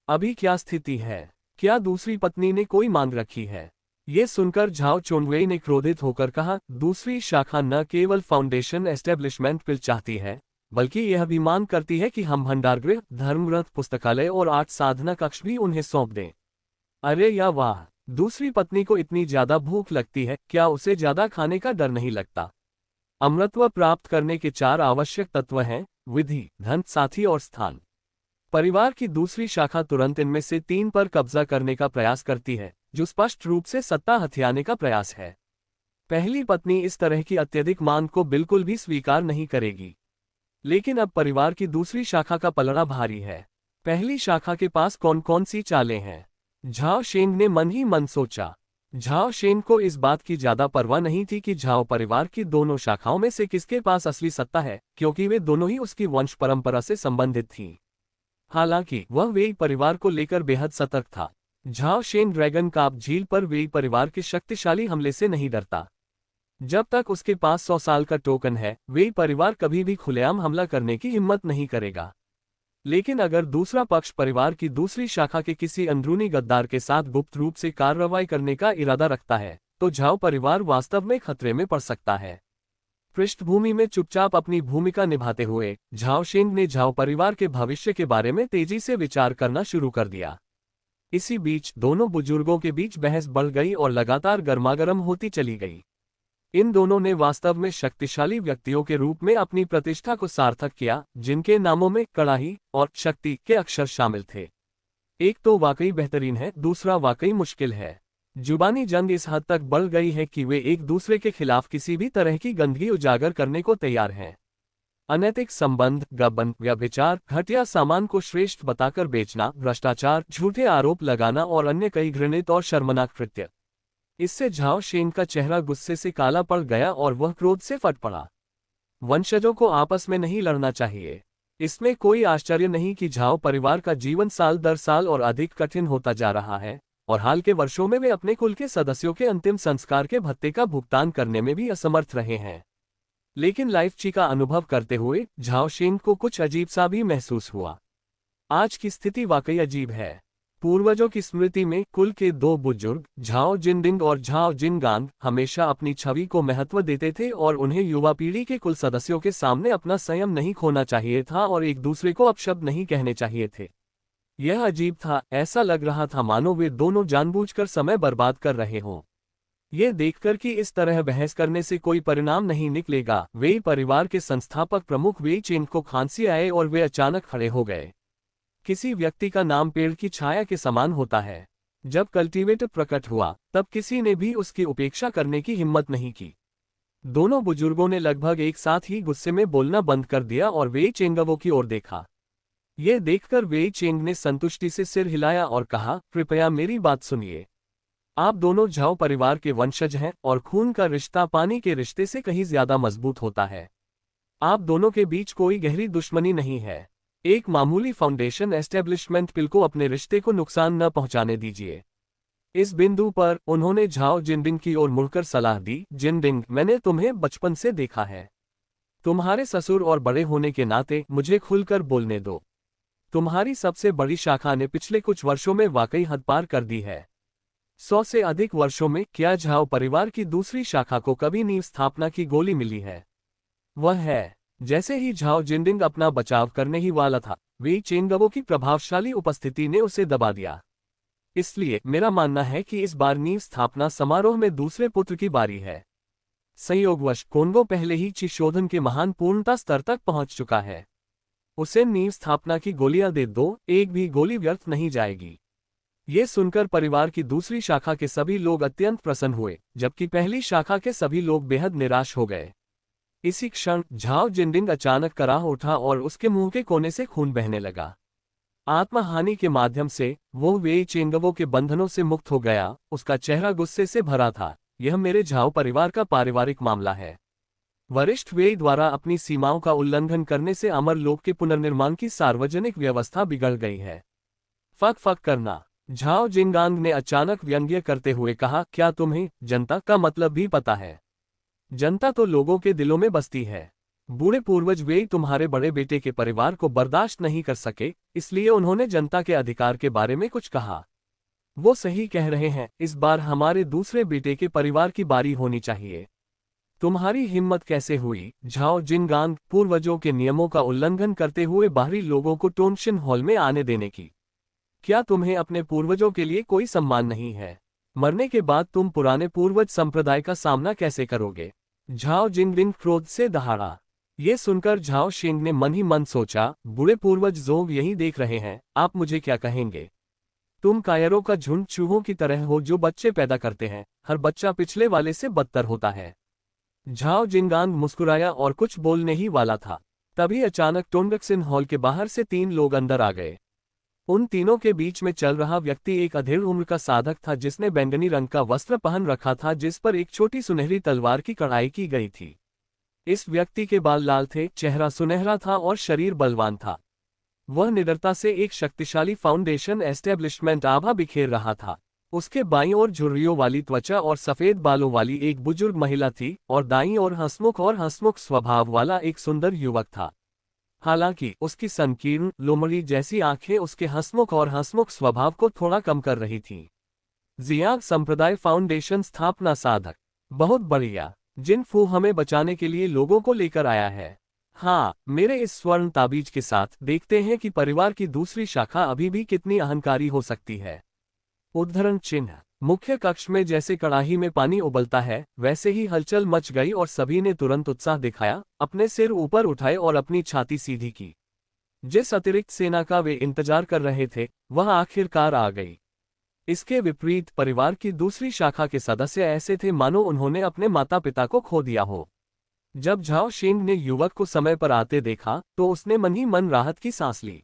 अभी क्या स्थिति है? क्या दूसरी पत्नी ने कोई मांग रखी है? ये सुनकर झाओ चोनवेई ने क्रोधित होकर कहा, दूसरी शाखा न केवल फाउंडेशन एस्टेब्लिशमेंट पिल चाहती है, बल्कि यह भी मांग करती है कि हम भंडारगृह, धर्मरथ, पुस्तकालय और 8 साधना कक्ष भी उन्हें सौंप दें। अरे या वाह! दूसरी पत्नी को इतनी ज्यादा भूख लगती है, क्या उसे ज्यादा खाने का डर नहीं लगता? अमृतत्व प्राप्त करने के 4 आवश्यक तत्व हैं: विधि, धन, साथी और स्थान। परिवार की दूसरी शाखा तुरंत इनमें से 3 पर कब्जा करने का प्रयास करती है, जो स्पष्ट रूप से सत्ता हथियाने का प्रयास है। पहली पत्नी इस तरह की अत्यधिक मांग को बिल्कुल भी स्वीकार नहीं करेगी। लेकिन अब परिवार की दूसरी शाखा का पलड़ा भारी है। पहली शाखा के पास कौन कौन सी चालें हैं? झाओ शेंग ने मन ही मन सोचा। झाओ शेंग को इस बात की ज्यादा परवाह नहीं थी कि झाओ परिवार की दोनों शाखाओं में से किसके पास असली सत्ता है, क्योंकि वे दोनों ही उसकी वंश परंपरा से संबंधित थीं। हालांकि वह वेई परिवार को लेकर बेहद सतर्क था। झाओ शेन ड्रैगन काप झील पर वेई परिवार के शक्तिशाली हमले से नहीं डरता। जब तक उसके पास 100 साल का टोकन है, वेई परिवार कभी भी खुलेआम हमला करने की हिम्मत नहीं करेगा। लेकिन अगर दूसरा पक्ष परिवार की दूसरी शाखा के किसी अंदरूनी गद्दार के साथ गुप्त रूप से कार्रवाई करने का इरादा रखता है, तो झाओ परिवार वास्तव में खतरे में पड़ सकता है। पृष्ठभूमि में चुपचाप अपनी भूमिका निभाते हुए झाओ शेंग ने झाओ परिवार के भविष्य के बारे में तेजी से विचार करना शुरू कर दिया। इसी बीच दोनों बुजुर्गों के बीच बहस बढ़ गई और लगातार गर्मागर्म होती चली गई। इन दोनों ने वास्तव में शक्तिशाली व्यक्तियों के रूप में अपनी प्रतिष्ठा को सार्थक किया, जिनके नामों में कड़ाही और शक्ति के अक्षर शामिल थे। एक तो वाकई बेहतरीन है, दूसरा वाकई मुश्किल है। जुबानी जंग इस हद तक बढ़ गई है कि वे एक दूसरे के खिलाफ किसी भी तरह की गंदगी उजागर करने को तैयार हैं। अनैतिक संबंध, गबन, व्यभिचार, घटिया सामान को श्रेष्ठ बताकर बेचना, भ्रष्टाचार, झूठे आरोप लगाना और अन्य कई घृणित और शर्मनाक कृत्य। इससे झाओ शेंग का चेहरा गुस्से से काला पड़ गया और वह क्रोध से फट पड़ा। वंशजों को आपस में नहीं लड़ना चाहिए। इसमें कोई आश्चर्य नहीं कि झाओ परिवार का जीवन साल दर साल और अधिक कठिन होता जा रहा है, और हाल के वर्षों में वे अपने कुल के सदस्यों के अंतिम संस्कार के भत्ते का भुगतान करने में भी असमर्थ रहे हैं। लेकिन लाइफ ची का अनुभव करते हुए झाओ शेंग को कुछ अजीब सा भी महसूस हुआ। आज की स्थिति वाकई अजीब है। पूर्वजों की स्मृति में कुल के दो बुजुर्ग झाओ जिनडिंग और झाओ जिनगांग हमेशा अपनी छवि को महत्व देते थे और उन्हें युवा पीढ़ी के कुल सदस्यों के सामने अपना संयम नहीं खोना चाहिए था और एक दूसरे को अपशब्द नहीं कहने चाहिए थे। यह अजीब था, ऐसा लग रहा था मानो वे दोनों जानबूझकर समय बर्बाद कर रहे हों। ये देखकर कि इस तरह बहस करने से कोई परिणाम नहीं निकलेगा, वेई परिवार के संस्थापक प्रमुख वेई चेंग को खांसी आए और वे अचानक खड़े हो गए। किसी व्यक्ति का नाम पेड़ की छाया के समान होता है। जब कल्टीवेटर प्रकट हुआ, तब किसी ने भी उसकी उपेक्षा करने की हिम्मत नहीं की। दोनों बुजुर्गों ने लगभग एक साथ ही गुस्से में बोलना बंद कर दिया और वेई चेंगवो की ओर देखा। यह देखकर वेई चेंग ने संतुष्टि से सिर हिलाया और कहा, कृपया मेरी बात सुनिए। आप दोनों झाओ परिवार के वंशज हैं और खून का रिश्ता पानी के रिश्ते से कहीं ज्यादा मजबूत होता है। आप दोनों के बीच कोई गहरी दुश्मनी नहीं है। एक मामूली फाउंडेशन एस्टेब्लिशमेंट पिल को अपने रिश्ते को नुकसान न पहुंचाने दीजिए। इस बिंदु पर उन्होंने झाओ जिनडिंग की ओर मुड़कर सलाह दी, जिनडिंग, मैंने तुम्हें बचपन से देखा है। तुम्हारे ससुर और बड़े होने के नाते मुझे खुलकर बोलने दो। तुम्हारी सबसे बड़ी शाखा ने पिछले कुछ वर्षों में वाकई हद पार कर दी है। 100 से अधिक वर्षों में क्या झाओ परिवार की दूसरी शाखा को कभी नींव स्थापना की गोली मिली है? वह है। जैसे ही झाओ जिनडिंग अपना बचाव करने ही वाला था, वेई चेंगवो की प्रभावशाली उपस्थिति ने उसे दबा दिया। इसलिए मेरा मानना है कि इस बार नींव स्थापना समारोह में दूसरे पुत्र की बारी है। संयोगवश कोंगो पहले ही ची शोधन के महान पूर्णता स्तर तक पहुंच चुका है। उसे नींव स्थापना की गोलियां दे दो, एक भी गोली व्यर्थ नहीं जाएगी। ये सुनकर परिवार की दूसरी शाखा के सभी लोग अत्यंत प्रसन्न हुए, जबकि पहली शाखा के सभी लोग बेहद निराश हो गए। इसी क्षण झाओ जिनडिंग अचानक कराह उठा और उसके मुंह के कोने से खून बहने लगा। आत्महानि के माध्यम से वो वेई चेंगवो के बंधनों से मुक्त हो गया। उसका चेहरा गुस्से से भरा था। यह मेरे झाओ परिवार का पारिवारिक मामला है। वरिष्ठ वेई द्वारा अपनी सीमाओं का उल्लंघन करने से अमरलोक के पुनर्निर्माण की सार्वजनिक व्यवस्था बिगड़ गई है। फक फक करना, झाओ जिनगांग ने अचानक व्यंग्य करते हुए कहा, क्या तुम्हें जनता का मतलब भी पता है? जनता तो लोगों के दिलों में बसती है। बूढ़े पूर्वज वेई तुम्हारे बड़े बेटे के परिवार को बर्दाश्त नहीं कर सके, इसलिए उन्होंने जनता के अधिकार के बारे में कुछ कहा। वो सही कह रहे हैं, इस बार हमारे दूसरे बेटे के परिवार की बारी होनी चाहिए। तुम्हारी हिम्मत कैसे हुई, झाओ जिनगांग, पूर्वजों के नियमों का उल्लंघन करते हुए बाहरी लोगों को टोनशिन हॉल में आने देने की? क्या तुम्हें अपने पूर्वजों के लिए कोई सम्मान नहीं है? मरने के बाद तुम पुराने पूर्वज संप्रदाय का सामना कैसे करोगे? झाओ जिनडिंग क्रोध से दहाड़ा। ये सुनकर झाओ शेंग ने मन ही मन सोचा, बूढ़े पूर्वज जोग यही देख रहे हैं, आप मुझे क्या कहेंगे? तुम कायरों का झुंड चूहों की तरह हो जो बच्चे पैदा करते हैं, हर बच्चा पिछले वाले से बदतर होता है। झाओ जिनगांग मुस्कुराया और कुछ बोलने ही वाला था, तभी अचानक टोंगक्सिन हॉल के बाहर से 3 लोग अंदर आ गए। उन तीनों के बीच में चल रहा व्यक्ति एक अधेड़ उम्र का साधक था जिसने बैंगनी रंग का वस्त्र पहन रखा था जिस पर एक छोटी सुनहरी तलवार की कढ़ाई की गई थी। इस व्यक्ति के बाल लाल थे, चेहरा सुनहरा था और शरीर बलवान था। वह निडरता से एक शक्तिशाली फाउंडेशन एस्टेब्लिशमेंट आभा बिखेर रहा था। उसके बाईं ओर झुर्रियों वाली त्वचा और सफेद बालों वाली एक बुजुर्ग महिला थी और दाईं ओर हंसमुख स्वभाव वाला एक सुंदर युवक था। हालांकि उसकी संकीर्ण लोमड़ी जैसी आंखें उसके हंसमुख स्वभाव को थोड़ा कम कर रही थीं। जियांग संप्रदाय फाउंडेशन स्थापना साधक। बहुत बढ़िया, जिन फू हमें बचाने के लिए लोगों को लेकर आया है। हाँ, मेरे इस स्वर्ण ताबीज के साथ देखते हैं कि परिवार की दूसरी शाखा अभी भी कितनी अहंकारी हो सकती है। उद्धरण चिन्ह। मुख्य कक्ष में जैसे कड़ाही में पानी उबलता है वैसे ही हलचल मच गई और सभी ने तुरंत उत्साह दिखाया, अपने सिर ऊपर उठाए और अपनी छाती सीधी की। जिस अतिरिक्त सेना का वे इंतजार कर रहे थे वह आखिरकार आ गई। इसके विपरीत परिवार की दूसरी शाखा के सदस्य ऐसे थे मानो उन्होंने अपने माता पिता को खो दिया हो। जब झाओ शेंग ने युवक को समय पर आते देखा तो उसने मन ही मन राहत की सांस ली।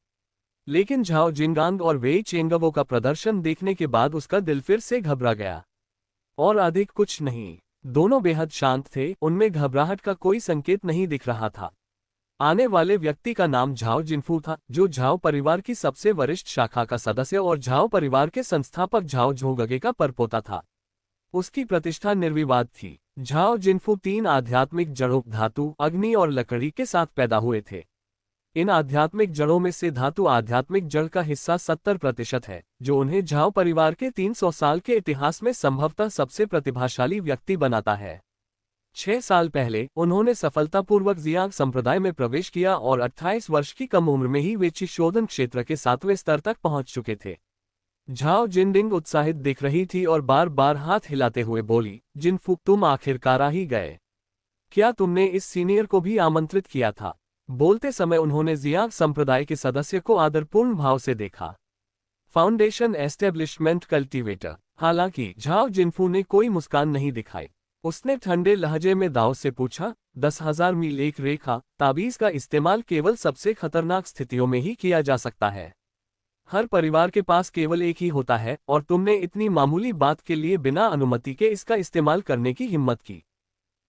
लेकिन झाओ जिनगांग और वेई चेंगवो का प्रदर्शन देखने के बाद उसका दिल फिर से घबरा गया। और अधिक कुछ नहीं, दोनों बेहद शांत थे, उनमें घबराहट का कोई संकेत नहीं दिख रहा था। आने वाले व्यक्ति का नाम झाओ जिनफू था, जो झाओ परिवार की सबसे वरिष्ठ शाखा का सदस्य और झाओ परिवार के संस्थापक झाओ झोंगगे का परपोता था। उसकी प्रतिष्ठा निर्विवाद थी। झाओ जिनफू 3 आध्यात्मिक जड़ों धातु, अग्नि और लकड़ी के साथ पैदा हुए थे। इन आध्यात्मिक जड़ों में से धातु आध्यात्मिक जड़ का हिस्सा 70% है, जो उन्हें झाओ परिवार के 300 साल के इतिहास में संभवतः सबसे प्रतिभाशाली व्यक्ति बनाता है। 6 साल पहले उन्होंने सफलतापूर्वक जियांग संप्रदाय में प्रवेश किया और 28 वर्ष की कम उम्र में ही वे ची शोधन क्षेत्र के 7वें स्तर तक पहुंच चुके थे। झाओ जिनडिंग उत्साहित दिख रही थी और बार बार हाथ हिलाते हुए बोली, जिनफू, तुम आखिरकार आ ही गए। क्या तुमने इस सीनियर को भी आमंत्रित किया था? बोलते समय उन्होंने जियांग संप्रदाय के सदस्य को आदरपूर्ण भाव से देखा। Foundation establishment cultivator. हालांकि झाओ जिनफू ने कोई मुस्कान नहीं दिखाई। उसने ठंडे लहजे में दाव से पूछा, 10,000 मील एक रेखा ताबीज का इस्तेमाल केवल सबसे खतरनाक स्थितियों में ही किया जा सकता है। हर परिवार के पास केवल एक ही होता है और तुमने इतनी मामूली बात के लिए बिना अनुमति के इसका इस्तेमाल करने की हिम्मत की।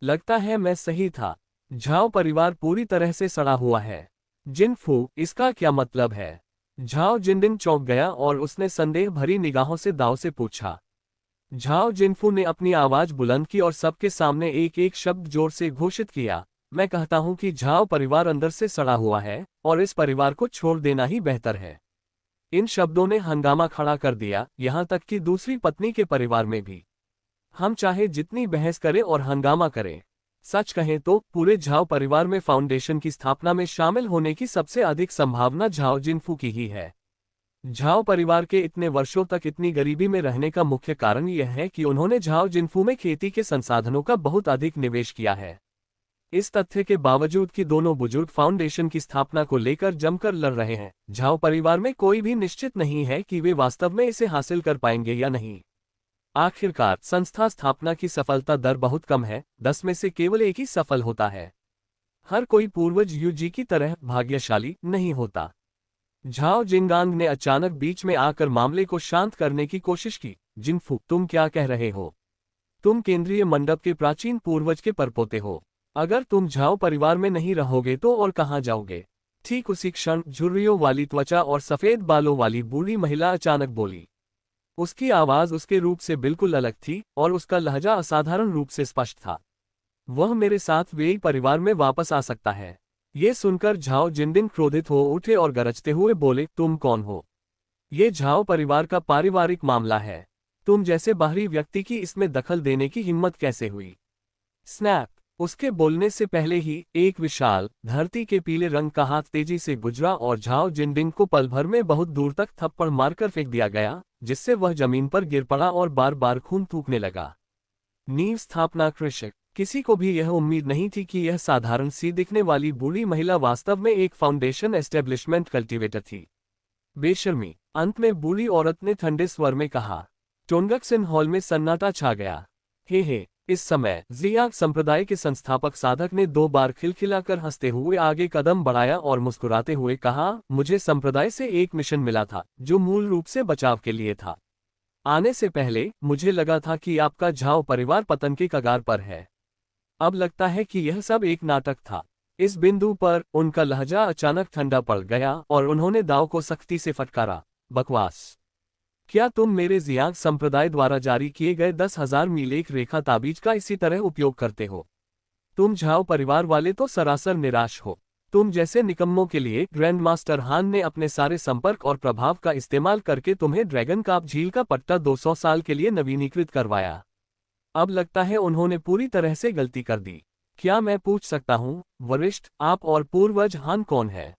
लगता है मैं सही था। झाओ परिवार पूरी तरह से सड़ा हुआ है। जिनफू, इसका क्या मतलब है? झाओ जिनडिंग चौंक गया और उसने संदेह भरी निगाहों से दाव से पूछा। झाओ जिनफू ने अपनी आवाज बुलंद की और सबके सामने एक एक शब्द जोर से घोषित किया, मैं कहता हूं कि झाओ परिवार अंदर से सड़ा हुआ है और इस परिवार को छोड़ देना ही बेहतर है। इन शब्दों ने हंगामा खड़ा कर दिया, यहां तक कि दूसरी पत्नी के परिवार में भी। हम चाहे जितनी बहस करें और हंगामा करें, सच कहें तो पूरे झाओ परिवार में फाउंडेशन की स्थापना में शामिल होने की सबसे अधिक संभावना झाओ जिनफू की ही है। झाओ परिवार के इतने वर्षों तक इतनी गरीबी में रहने का मुख्य कारण यह है कि उन्होंने झाओ जिनफू में खेती के संसाधनों का बहुत अधिक निवेश किया है। इस तथ्य के बावजूद कि दोनों बुजुर्ग फाउंडेशन की स्थापना को लेकर जमकर लड़ रहे हैं, झाओ परिवार में कोई भी निश्चित नहीं है कि वे वास्तव में इसे हासिल कर पाएंगे या नहीं। आखिरकार संस्था स्थापना की सफलता दर बहुत कम है, 10 में से केवल एक ही सफल होता है। हर कोई पूर्वज यूजी की तरह भाग्यशाली नहीं होता। झाओ जिनगांग ने अचानक बीच में आकर मामले को शांत करने की कोशिश की। जिनफू, तुम क्या कह रहे हो? तुम केंद्रीय मंडप के प्राचीन पूर्वज के परपोते हो। अगर तुम झाओ परिवार में नहीं रहोगे तो और कहां जाओगे? ठीक उसी क्षण झुर्रियों वाली त्वचा और सफेद बालों वाली बूढ़ी महिला अचानक बोली। उसकी आवाज उसके रूप से बिल्कुल अलग थी और उसका लहजा असाधारण रूप से स्पष्ट था। वह मेरे साथ वेई परिवार में वापस आ सकता है। ये सुनकर झाओ जिनडिंग क्रोधित हो उठे और गरजते हुए बोले, तुम कौन हो? ये झाओ परिवार का पारिवारिक मामला है। तुम जैसे बाहरी व्यक्ति की इसमें दखल देने की हिम्मत कैसे हुई? स्नैप! उसके बोलने से पहले ही एक विशाल धरती के पीले रंग का हाथ तेजी से गुजरा और झाओ जिनडिंग को पल भर में बहुत दूर तक थप्पड़ मारकर फेंक दिया गया, जिससे वह जमीन पर गिर पड़ा और बार बार खून थूकने लगा। नींव स्थापना कृषक। किसी को भी यह उम्मीद नहीं थी कि यह साधारण सी दिखने वाली बूढ़ी महिला वास्तव में एक फाउंडेशन एस्टेब्लिशमेंट कल्टीवेटर थी। बेशर्मी। अंत में बूढ़ी औरत ने ठंडे स्वर में कहा। टोंगक्सन हॉल में सन्नाटा छा गया। हे। इस समय जियांग संप्रदाय के संस्थापक साधक ने 2 बार खिलखिलाकर हंसते हुए आगे कदम बढ़ाया और मुस्कुराते हुए कहा, मुझे संप्रदाय से एक मिशन मिला था जो मूल रूप से बचाव के लिए था। आने से पहले मुझे लगा था कि आपका झाओ परिवार पतन के कगार पर है। अब लगता है कि यह सब एक नाटक था। इस बिंदु पर उनका लहजा अचानक ठंडा पड़ गया और उन्होंने दाव को सख्ती से फटकारा। बकवास। क्या तुम मेरे जियांग संप्रदाय द्वारा जारी किए गए 10,000 मील एक रेखा ताबीज का इसी तरह उपयोग करते हो? तुम झाओ परिवार वाले तो सरासर निराश हो। तुम जैसे निकम्मों के लिए ग्रैंड मास्टर हान ने अपने सारे संपर्क और प्रभाव का इस्तेमाल करके तुम्हें ड्रैगन काप झील का पट्टा 200 साल के लिए नवीनीकृत करवाया। अब लगता है उन्होंने पूरी तरह से गलती कर दी। क्या मैं पूछ सकता हूँ, वरिष्ठ, आप और पूर्वज हान कौन है?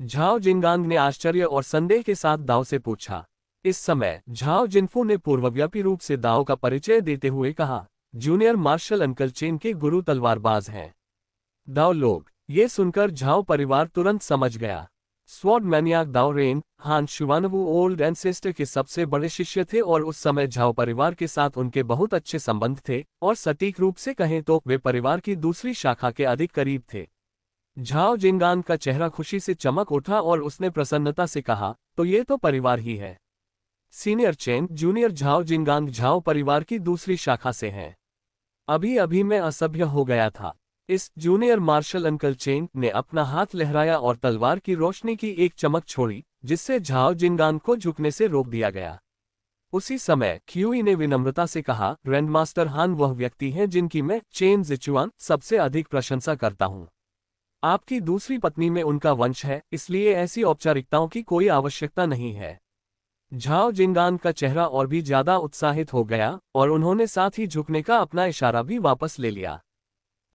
झाओ जिंगांग ने आश्चर्य और संदेह के साथ दाव से पूछा। इस समय झाओ जिनफू ने पूर्वव्यापी रूप से दाव का परिचय देते हुए कहा, जूनियर मार्शल अंकल चेन के गुरु तलवारबाज हैं। दाव लोग। ये सुनकर झाओ परिवार तुरंत समझ गया। स्वॉर्ड मैनियाक दाओ रेन, हान शुवानवू ओल्ड एंसेस्टर के सबसे बड़े शिष्य थे और उस समय झाओ परिवार के साथ उनके बहुत अच्छे संबंध थे और सटीक रूप से कहें तो वे परिवार की दूसरी शाखा के अधिक करीब थे। झाओ जिंगान का चेहरा खुशी से चमक उठा और उसने प्रसन्नता से कहा, तो ये तो परिवार ही है। Senior Chen, junior Zhao Jingang Zhao परिवार की दूसरी शाखा से हैं। अभी अभी मैं असभ्य हो गया था। इस जूनियर मार्शल अंकल चेन ने अपना हाथ लहराया और तलवार की रोशनी की एक चमक छोड़ी, जिससे झाओ जिंगान को झुकने से रोक दिया गया। उसी समय ख्यूई ने विनम्रता से कहा, ग्रैंडमास्टर हान वह व्यक्ति हैं जिनकी मैं, चेन जिचुआन, सबसे अधिक प्रशंसा करता हूं। आपकी दूसरी पत्नी में उनका वंश है, इसलिए ऐसी औपचारिकताओं की कोई आवश्यकता नहीं है। झाओ जिंगान का चेहरा और भी ज्यादा उत्साहित हो गया और उन्होंने साथ ही झुकने का अपना इशारा भी वापस ले लिया।